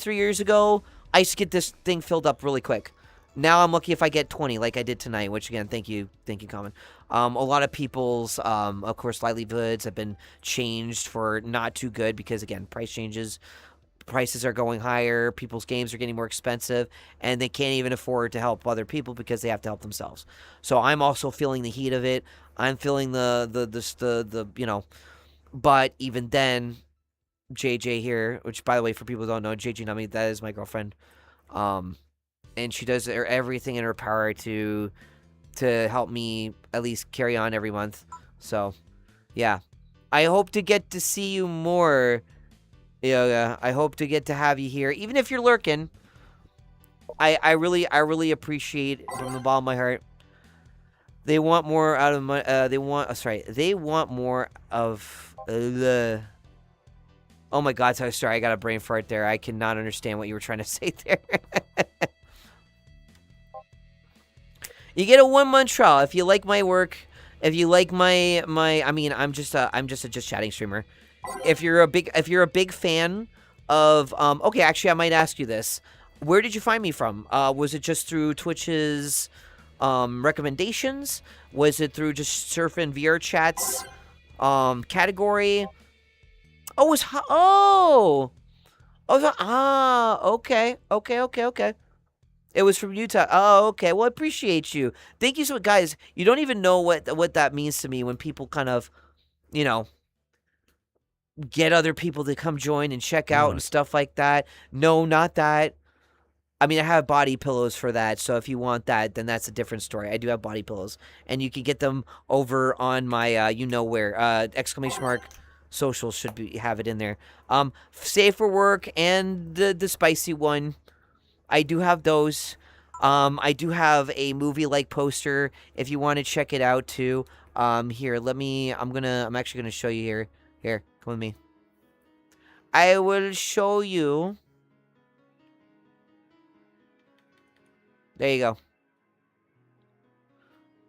years ago, I used to get this thing filled up really quick. Now I'm lucky if I get 20, like I did tonight, which, again, thank you, Common. A lot of people's, of course, livelihoods have been changed for not too good because, again, price changes. Prices are going higher. People's games are getting more expensive, and they can't even afford to help other people because they have to help themselves. So I'm also feeling the heat of it. I'm feeling the but even then, JJ here, which, by the way, for people who don't know, JJ Nami, that is my girlfriend. And she does everything in her power to help me at least carry on every month. So, yeah. I hope to get to see you more, Yoga. I hope to get to have you here, even if you're lurking. I really appreciate it from the bottom of my heart. They want more out of my. They want more of the. Oh my God, sorry, I got a brain fart there. I cannot understand what you were trying to say there. You get a 1-month trial if you like my work. If you like my, I mean, I'm just a just chatting streamer. If you're a big fan of, okay, actually, I might ask you this. Where did you find me from? Was it just through Twitch's recommendations? Was it through just surfing VR chats category? Oh, it was okay. It was from Utah. Oh, okay. Well, I appreciate you. Thank you so much, guys. You don't even know what that means to me when people kind of, you know, get other people to come join and check out and stuff like that. No, not that. I mean, I have body pillows for that, so if you want that, then that's a different story. I do have body pillows, and you can get them over on my, you know where, exclamation mark, social should have it in there. Safe for work and the spicy one. I do have those. I do have a movie-like poster if you want to check it out too. Here, I'm actually gonna show you here. Here, come with me. I will show you. There you go.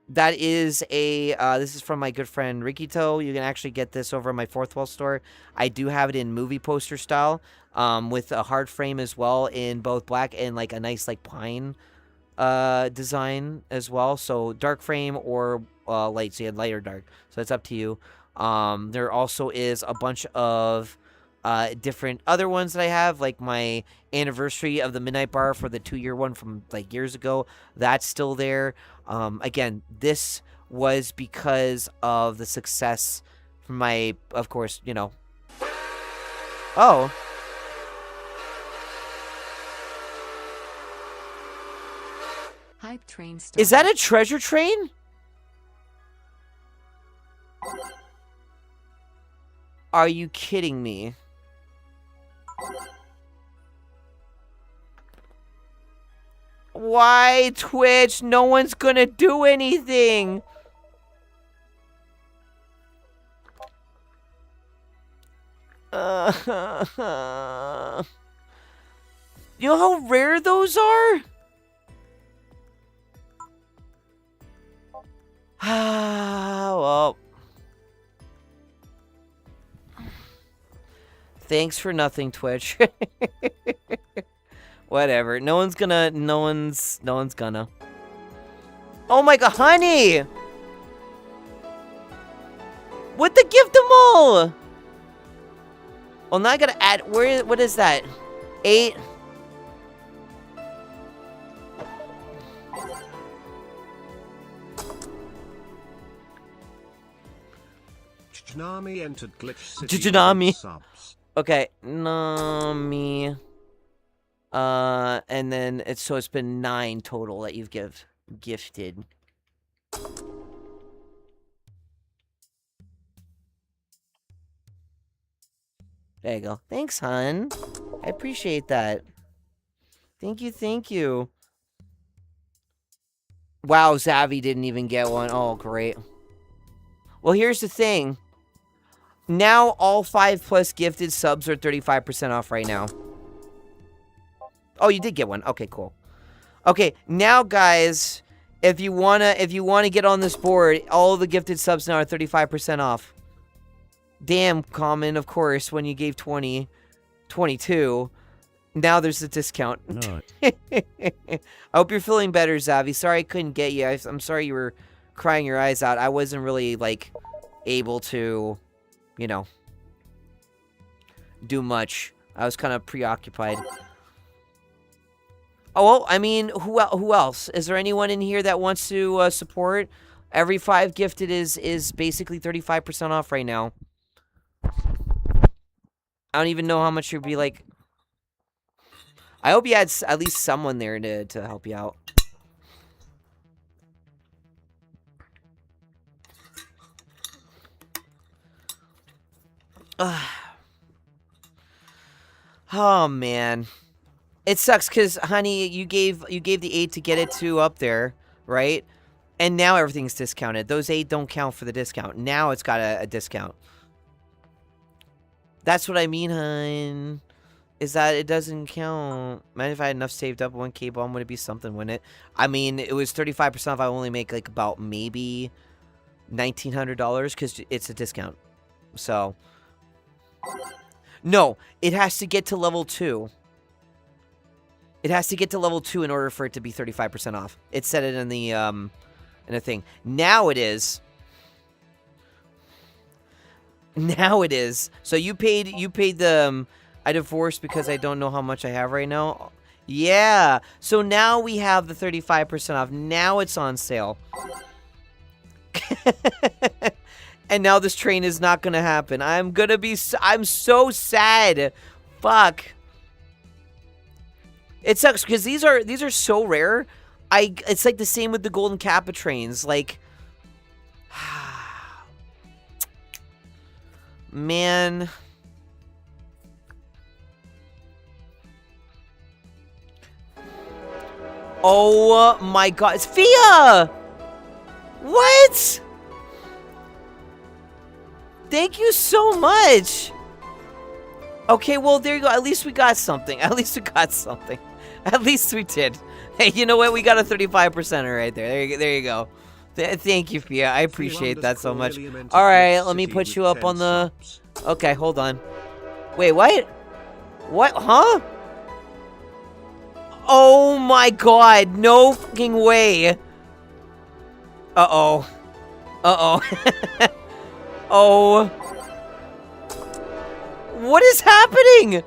That is this is from my good friend Rikito. You can actually get this over at my Fourth Wall store. I do have it in movie poster style, with a hard frame as well in both black and like a nice like pine design as well. So dark frame or light, so you had light or dark. So it's up to you. There also is a bunch of different other ones that I have, like my anniversary of the Midnight Bar for the 2-year one from like years ago. That's still there. Again, this was because of the success from my, of course, you know. Oh.
Hype train started.
Is that a treasure train? Are you kidding me? Why, Twitch? No one's gonna do anything. You know how rare those are? Well. Thanks for nothing, Twitch. Whatever. No one's gonna. Oh my God, honey! What the gift them all? Well, now I gotta add. What is that? 8.
Janami entered Glitch City.
Janami.
Subs.
Okay, Nami. And then it's been 9 total that you've gifted. There you go. Thanks, hon. I appreciate that. Thank you. Wow, Zavi didn't even get one. Oh, great. Well, here's the thing. Now all 5+ gifted subs are 35% off right now. Oh, you did get one. Okay, cool. Okay, now guys, if you wanna get on this board, all the gifted subs now are 35% off. Damn, Common, of course, when you gave 20, 22, now there's a discount.
No.
I hope you're feeling better, Zavi. Sorry I couldn't get you. I'm sorry you were crying your eyes out. I wasn't really, like, able to, you know, do much. I was kind of preoccupied. Oh, well, I mean, who else? Is there anyone in here that wants to support? Every 5 gifted is basically 35% off right now. I don't even know how much you'd be like. I hope you had at least someone there to help you out. Oh man, it sucks because, honey, you gave the 8 to get it to up there, right? And now everything's discounted. Those 8 don't count for the discount. Now it's got a discount. That's what I mean, hun. Is that it doesn't count. Man, if I had enough saved up 1K bomb, would it be something, wouldn't it? I mean, it was 35% if I only make like about maybe $1,900 because it's a discount. So, no, it has to get to level 2. It has to get to level 2 in order for it to be 35% off. It said it in the thing. Now it is. Now it is. So you paid the I divorced because I don't know how much I have right now. Yeah. So now we have the 35% off. Now it's on sale. And now this train is not going to happen. I'm so sad. Fuck. It sucks because these are so rare. It's like the same with the Golden Kappa trains. Like, man. Oh my god. It's Fia! What? Thank you so much. Okay, well, there you go. At least we got something. At least we got something. At least we did. Hey, you know what? We got a 35%er right there. There you go. Thank you, Fia. I appreciate that so much. All right, let me put you up on the... Okay, hold on. Wait, what? What? Huh? Oh my god. No fucking way. Uh-oh. Uh-oh. Oh. What is happening?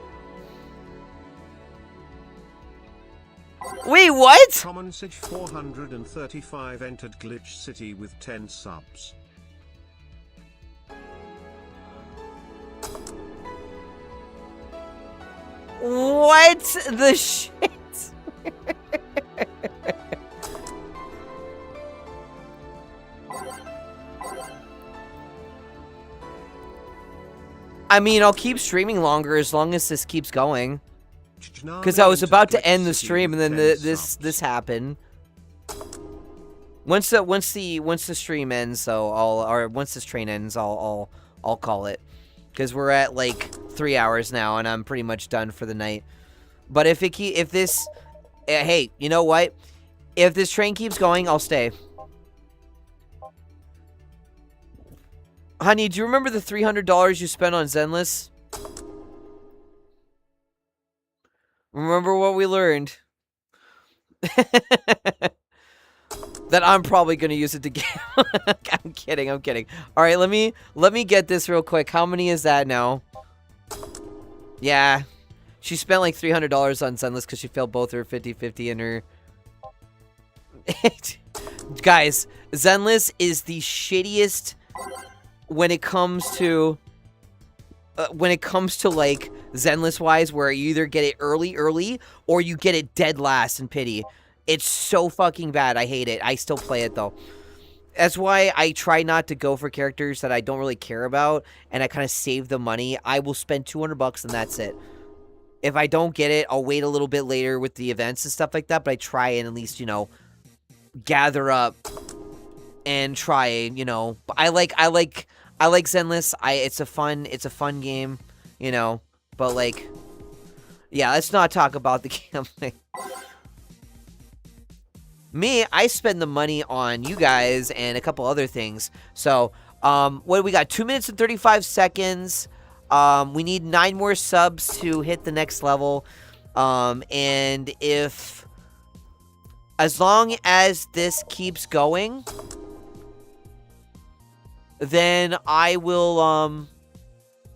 Wait, what?
Common Sage 435 entered Glitch City with 10 subs.
What the shit? I mean, I'll keep streaming longer as long as this keeps going. Because I was about to end the stream and then this happened. Once the stream ends, once this train ends, I'll call it. Because we're at like 3 hours now and I'm pretty much done for the night. But hey, you know what? If this train keeps going, I'll stay. Honey, do you remember the $300 you spent on Zenless? Remember what we learned? That I'm probably gonna use it to get. I'm kidding. All right, let me get this real quick. How many is that now? Yeah, she spent like $300 on Zenless because she failed both her 50-50 and her. Guys, Zenless is the shittiest when it comes to like Zenless wise, where you either get it early or you get it dead last in pity. It's so fucking bad. I hate it. I still play it though. That's why I try not to go for characters that I don't really care about, and I kind of save the money. I will spend $200 and that's it. If I don't get it, I'll wait a little bit later with the events and stuff like that, but I try and at least, gather up and try, I like Zenless. It's a fun game, but like, yeah, let's not talk about the gambling. Me, I spend the money on you guys and a couple other things. So, what do we got? 2 minutes and 35 seconds. We need 9 more subs to hit the next level. And as long as this keeps going, then I will,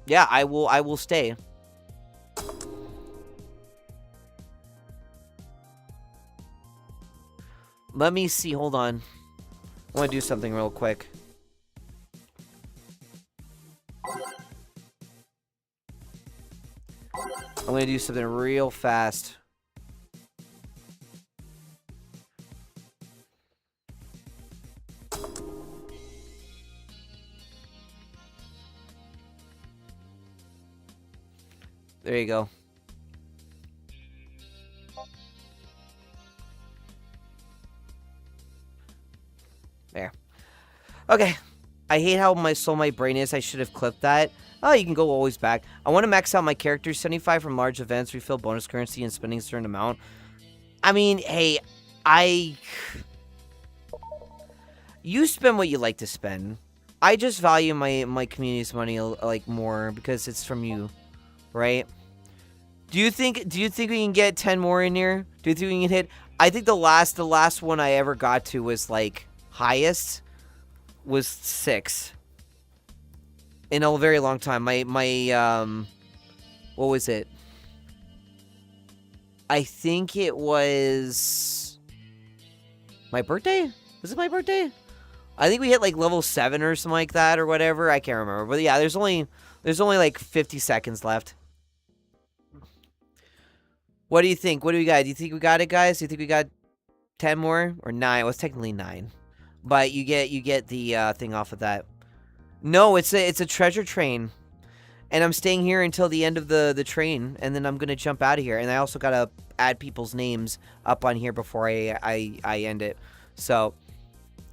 yeah, I will stay. Let me see, hold on. I want to do something real quick. I'm going to do something real fast. There you go. There. Okay. I hate how my brain is. I should have clipped that. Oh, you can go always back. I want to max out my characters. 75 from large events. Refill bonus currency and spending a certain amount. I mean, hey, you spend what you like to spend. I just value my community's money like more because it's from you, right? Do you think we can get 10 more in here? Do you think we can hit? I think the last one I ever got to was like highest was 6 in a very long time. My what was it? I think it was my birthday. Was it my birthday? I think we hit like level 7 or something like that or whatever. I can't remember. But yeah, there's only like 50 seconds left. What do you think? What do we got? Do you think we got it, guys? Do you think we got 10 more or 9? Well, it's technically 9. But you get the thing off of that. No, it's a treasure train. And I'm staying here until the end of the train, and then I'm going to jump out of here. And I also got to add people's names up on here before I end it. So,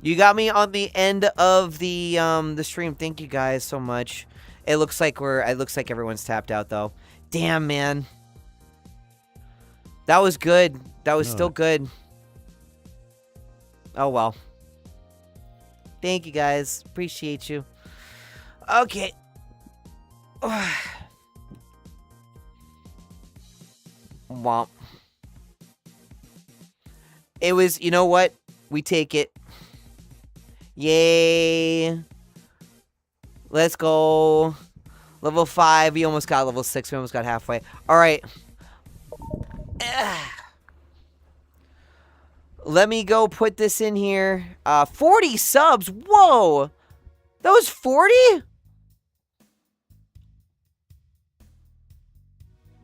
you got me on the end of the stream. Thank you guys so much. It looks like everyone's tapped out though. Damn, man. That was good. That was still good. Oh well. Thank you guys. Appreciate you. Okay. Womp. It was, you know what? We take it. Yay. Let's go. Level 5. We almost got level 6. We almost got halfway. Alright. Let me go put this in here. 40 subs. Whoa. That was 40?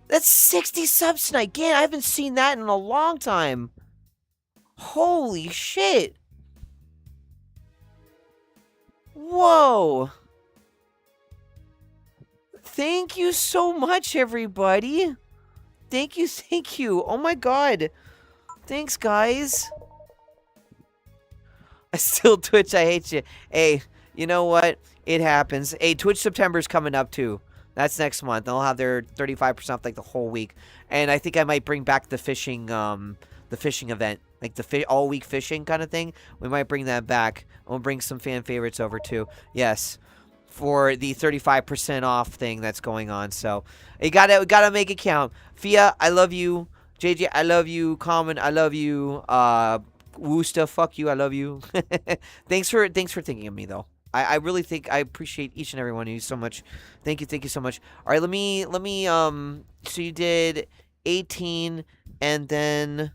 That's 60 subs tonight. Again, I haven't seen that in a long time. Holy shit. Whoa. Thank you so much, everybody. Thank you. Oh my god. Thanks, guys. I still Twitch, I hate you. Hey, you know what? It happens. Hey, Twitch September's coming up too. That's next month. They'll have their 35% off like the whole week. And I think I might bring back the fishing event. Like the all week fishing kind of thing. We might bring that back. We'll bring some fan favorites over too. Yes. For the 35% off thing that's going on. So we gotta make it count. Fia, I love you. JJ, I love you. Common, I love you. Woosta, fuck you, I love you. Thanks for thinking of me though. I really think I appreciate each and every one of you so much. Thank you so much. All right, let me so you did 18 and then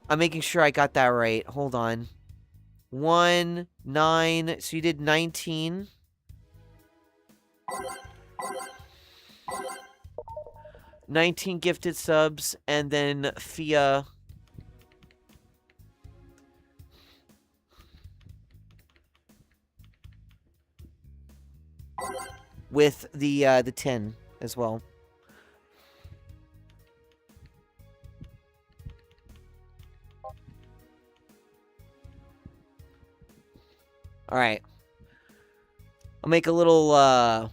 I'm making sure I got that right. Hold on. 1 9, so you did 19. Gifted subs, and then Fia with the 10 as well. All right. I'll make a little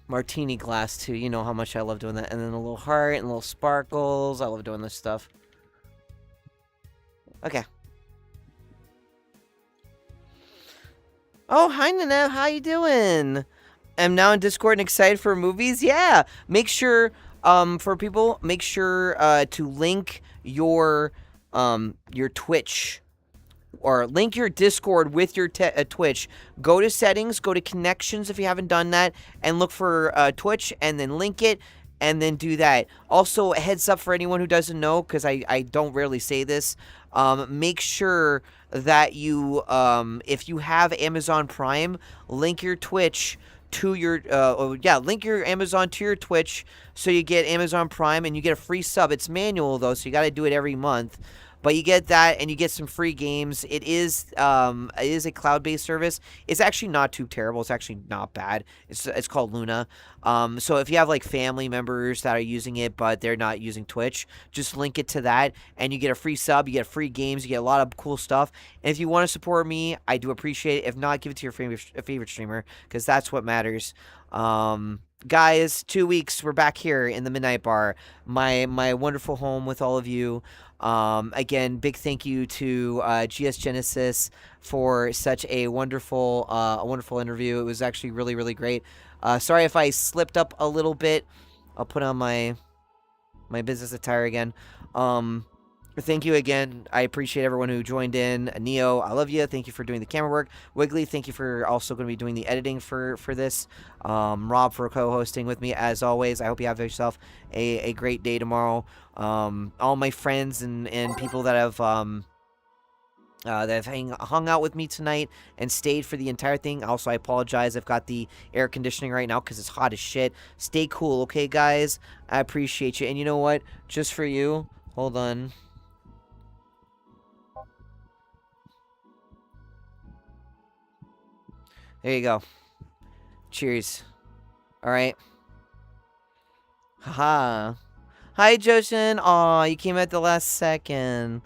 martini glass too. You know how much I love doing that. And then a little heart and little sparkles. I love doing this stuff. Okay. Oh, hi Nana, how you doing? I'm now in Discord and excited for movies. Yeah. Make sure for people, make sure to link your Twitch. Or link your Discord with your Twitch. Go to settings, go to connections if you haven't done that, and look for Twitch, and then link it, and then do that. Also, a heads up for anyone who doesn't know, because I don't rarely say this, make sure that you, if you have Amazon Prime, link your Twitch to your, link your Amazon to your Twitch, so you get Amazon Prime, and you get a free sub. It's manual, though, so you got to do it every month. But you get that, and you get some free games. It is a cloud-based service. It's actually not too terrible. It's actually not bad. It's called Luna. So if you have like family members that are using it, but they're not using Twitch, just link it to that, and you get a free sub. You get free games. You get a lot of cool stuff. And if you want to support me, I do appreciate it. If not, give it to your favorite streamer, because that's what matters. Guys, 2 weeks, we're back here in the Midnight Bar, my wonderful home with all of you. Again, big thank you to GS Genesis for such a wonderful interview. It was actually really, really great. Sorry if I slipped up a little bit. I'll put on my business attire again. Thank you again. I appreciate everyone who joined in. Neo, I love you. Thank you for doing the camera work. Wiggly, thank you for also going to be doing the editing for this. Rob for co-hosting with me as always. I hope you have yourself a great day tomorrow. All my friends and people that have hung out with me tonight and stayed for the entire thing. Also, I apologize. I've got the air conditioning right now because it's hot as shit. Stay cool, okay, guys? I appreciate you. And you know what? Just for you, hold on. There you go. Cheers. All right. Haha. Hi, Joshin. Aw, you came at the last second.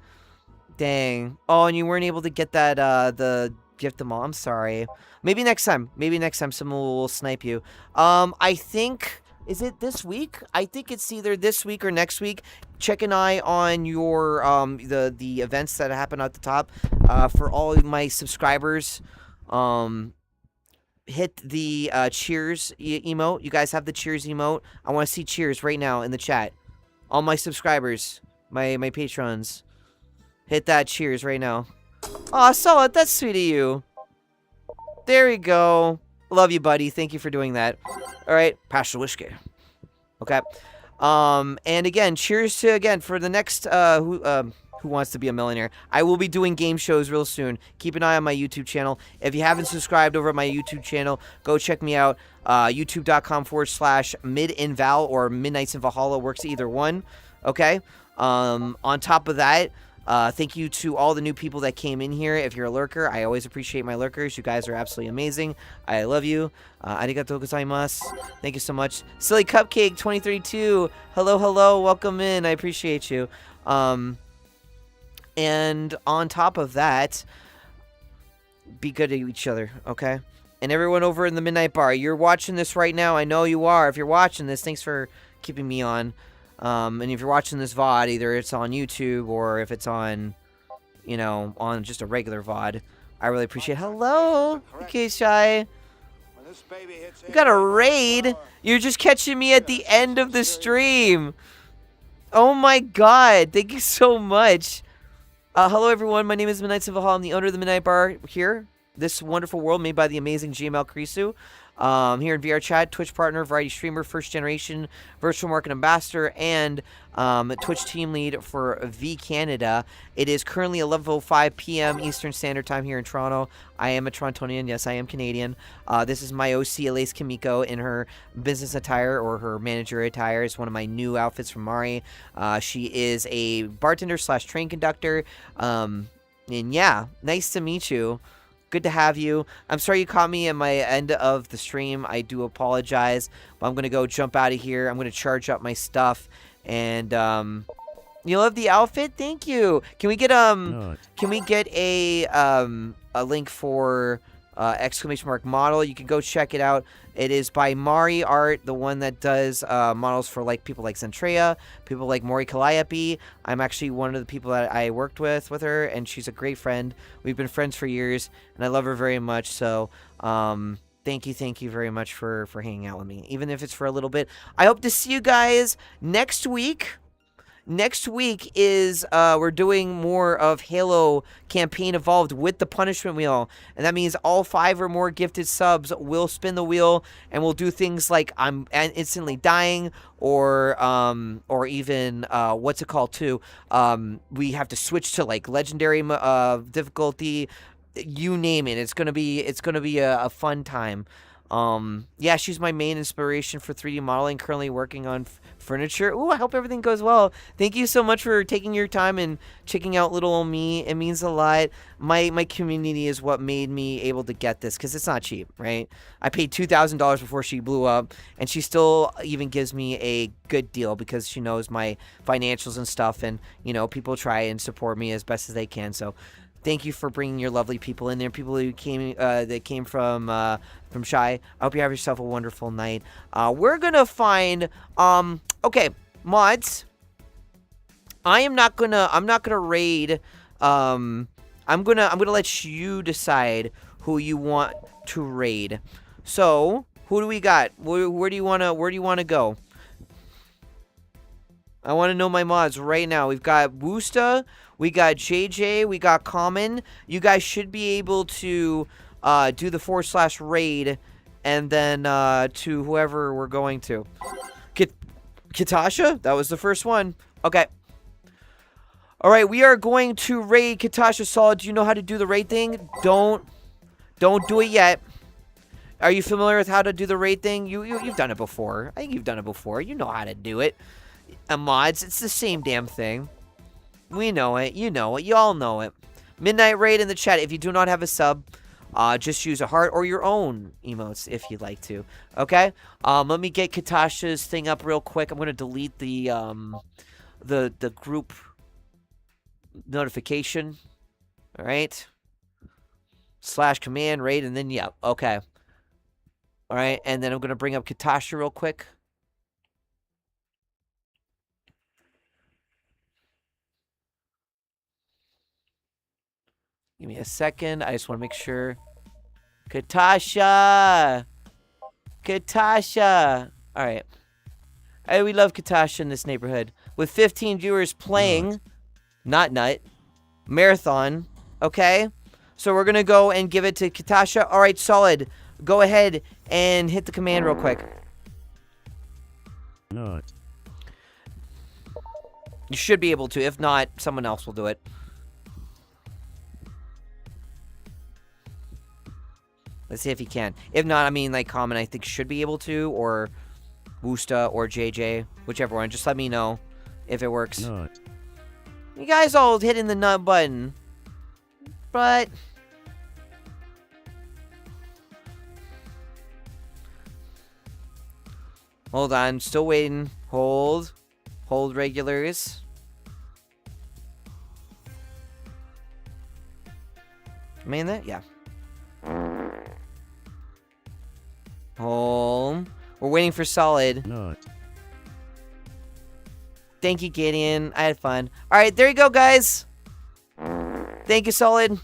Dang. Oh, and you weren't able to get that, the gift them all. I'm sorry. Maybe next time. Maybe next time someone will snipe you. I think... Is it this week? I think it's either this week or next week. Check an eye on your, the events that happen at the top. For all of my subscribers, hit the cheers emote. You guys have the cheers emote. I want to see cheers right now in the chat. All my subscribers, my patrons, hit that cheers right now. Aw, Solid, that's sweet of you. There we go. Love you, buddy. Thank you for doing that. All right, pass the whiskey. Okay. And again, cheers to again for the next Who Wants to Be a Millionaire. I will be doing game shows real soon. Keep an eye on my YouTube channel. If you haven't subscribed over at my YouTube channel, go check me out. YouTube.com/midinval or Midnights in Valhalla works either one. Okay. On top of that, thank you to all the new people that came in here. If you're a lurker, I always appreciate my lurkers. You guys are absolutely amazing. I love you. Arigatou gozaimasu. Thank you so much. Silly Cupcake 2032. Hello, hello. Welcome in. I appreciate you. And on top of that, be good to each other, okay? And everyone over in the Midnight Bar, you're watching this right now. I know you are. If you're watching this, thanks for keeping me on. And if you're watching this VOD, either it's on YouTube or if it's on, you know, on just a regular VOD, I really appreciate it. Hello, okay, Shy. You got a raid? You're just catching me at the end of the stream. Oh my god, thank you so much. Hello, everyone. My name is Midnights of Valhalla. I'm the owner of the Midnight Bar here. This wonderful world made by the amazing GML Krisu. Here in VR Chat, Twitch partner, variety streamer, first generation, virtual market ambassador, and Twitch team lead for V Canada. It is currently 11:05 p.m. Eastern Standard Time here in Toronto. I am a Torontonian. Yes, I am Canadian. This is my OC, Elise Kimiko, in her business attire or her manager attire. It's one of my new outfits from Mari. She is a bartender / train conductor. And yeah, nice to meet you. Good to have you. I'm sorry you caught me at my end of the stream. I do apologize, but I'm gonna go jump out of here. I'm gonna charge up my stuff, and you love the outfit. Thank you. Can we get a link for ! Model? You can go check it out. It is by Mari Art, the one that does models for like people like Zentrea, people like Mori Calliope. I'm actually one of the people that I worked with her, and she's a great friend. We've been friends for years, and I love her very much. So thank you very much for hanging out with me, even if it's for a little bit. I hope to see you guys next week. Next week is, we're doing more of Halo Campaign Evolved with the Punishment Wheel. And that means all 5 or more gifted subs will spin the wheel, and we'll do things like I'm instantly dying, or even, what's it called too? We have to switch to like legendary difficulty. You name it. It's gonna be a fun time. Yeah, she's my main inspiration for 3D modeling. Currently working on furniture. Ooh, I hope everything goes well. Thank you so much for taking your time and checking out little old me. It means a lot. My community is what made me able to get this, because it's not cheap, right? I paid $2,000 before she blew up, and she still even gives me a good deal because she knows my financials and stuff, and you know, people try and support me as best as they can. So thank you for bringing your lovely people in there, people who came that came from Shy. I hope you have yourself a wonderful night. We're gonna find okay, mods. I'm not gonna raid. I'm gonna let you decide who you want to raid. So who do we got? Where do you wanna go? I want to know my mods right now. We've got Woosta, we got JJ, we got Common. You guys should be able to do the / raid, and then to whoever we're going to. Katasha? That was the first one. Okay. All right, we are going to raid Katasha. Solid, do you know how to do the raid thing? Don't do it yet. Are you familiar with how to do the raid thing? You've done it before. I think you've done it before. You know how to do it. Mods, it's the same damn thing. We know it. You know it. You all know it. Midnight Raid in the chat. If you do not have a sub, just use a heart or your own emotes if you'd like to. Okay? Let me get Katasha's thing up real quick. I'm going to delete the group notification. All right? /command raid, and then, yeah. Okay. All right, and then I'm going to bring up Katasha real quick. Give me a second. I just want to make sure. Katasha! Katasha! Alright. Hey, we love Katasha in this neighborhood. With 15 viewers playing, not Nut, Marathon, okay? So we're going to go and give it to Katasha. Alright, Solid. Go ahead and hit the command real quick.
Nut.
You should be able to. If not, someone else will do it. Let's see if he can. If not, I mean, like, Common, I think, should be able to, or Woosta, or JJ, whichever one. Just let me know if it works.
Nut.
You guys all hitting the nut button. But hold on. Still waiting. Hold. Hold, regulars. Am I in that? Yeah. Home. We're waiting for Solid.
Nut.
Thank you, Gideon. I had fun. Alright, there you go, guys. Thank you, Solid.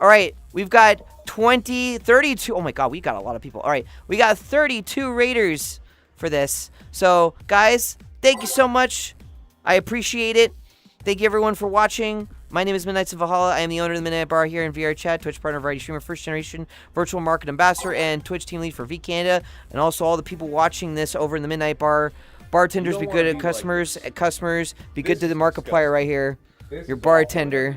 Alright, we've got 32. Oh my god, we got a lot of people. Alright, we got 32 raiders for this. So, guys, thank you so much. I appreciate it. Thank you, everyone, for watching. My name is Midnights of Valhalla. I am the owner of the Midnight Bar here in VR Chat, Twitch partner, variety streamer, first generation virtual market ambassador, and Twitch team lead for V Canada. And also all the people watching this over in the Midnight Bar. Bartenders, be good at customers. Customers, be good to the Markiplier right here. Your bartender.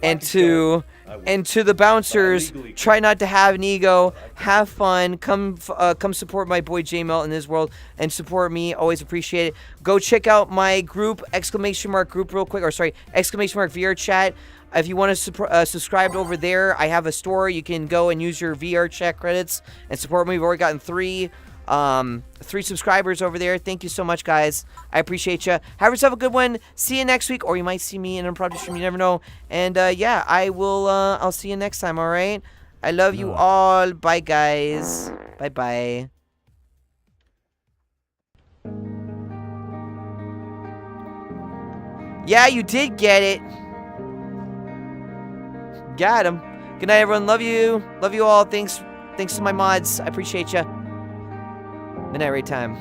And to the bouncers, try not to have an ego. Have fun. Come support my boy J Melt in his world and support me. Always appreciate it. Go check out my group !group real quick, or sorry, !VR chat. If you want to subscribe over there, I have a store. You can go and use your VR chat credits and support me. We've already gotten 3 subscribers over there. Thank you so much, guys. I appreciate you. Have yourself a good one. See you next week, or you might see me in an impromptu stream. You never know. And yeah, I will. I'll see you next time. All right. I love you all. Bye, guys. Bye, bye. Yeah, you did get it. Got him. Good night, everyone. Love you. Love you all. Thanks to my mods. I appreciate you. Midnight raid time.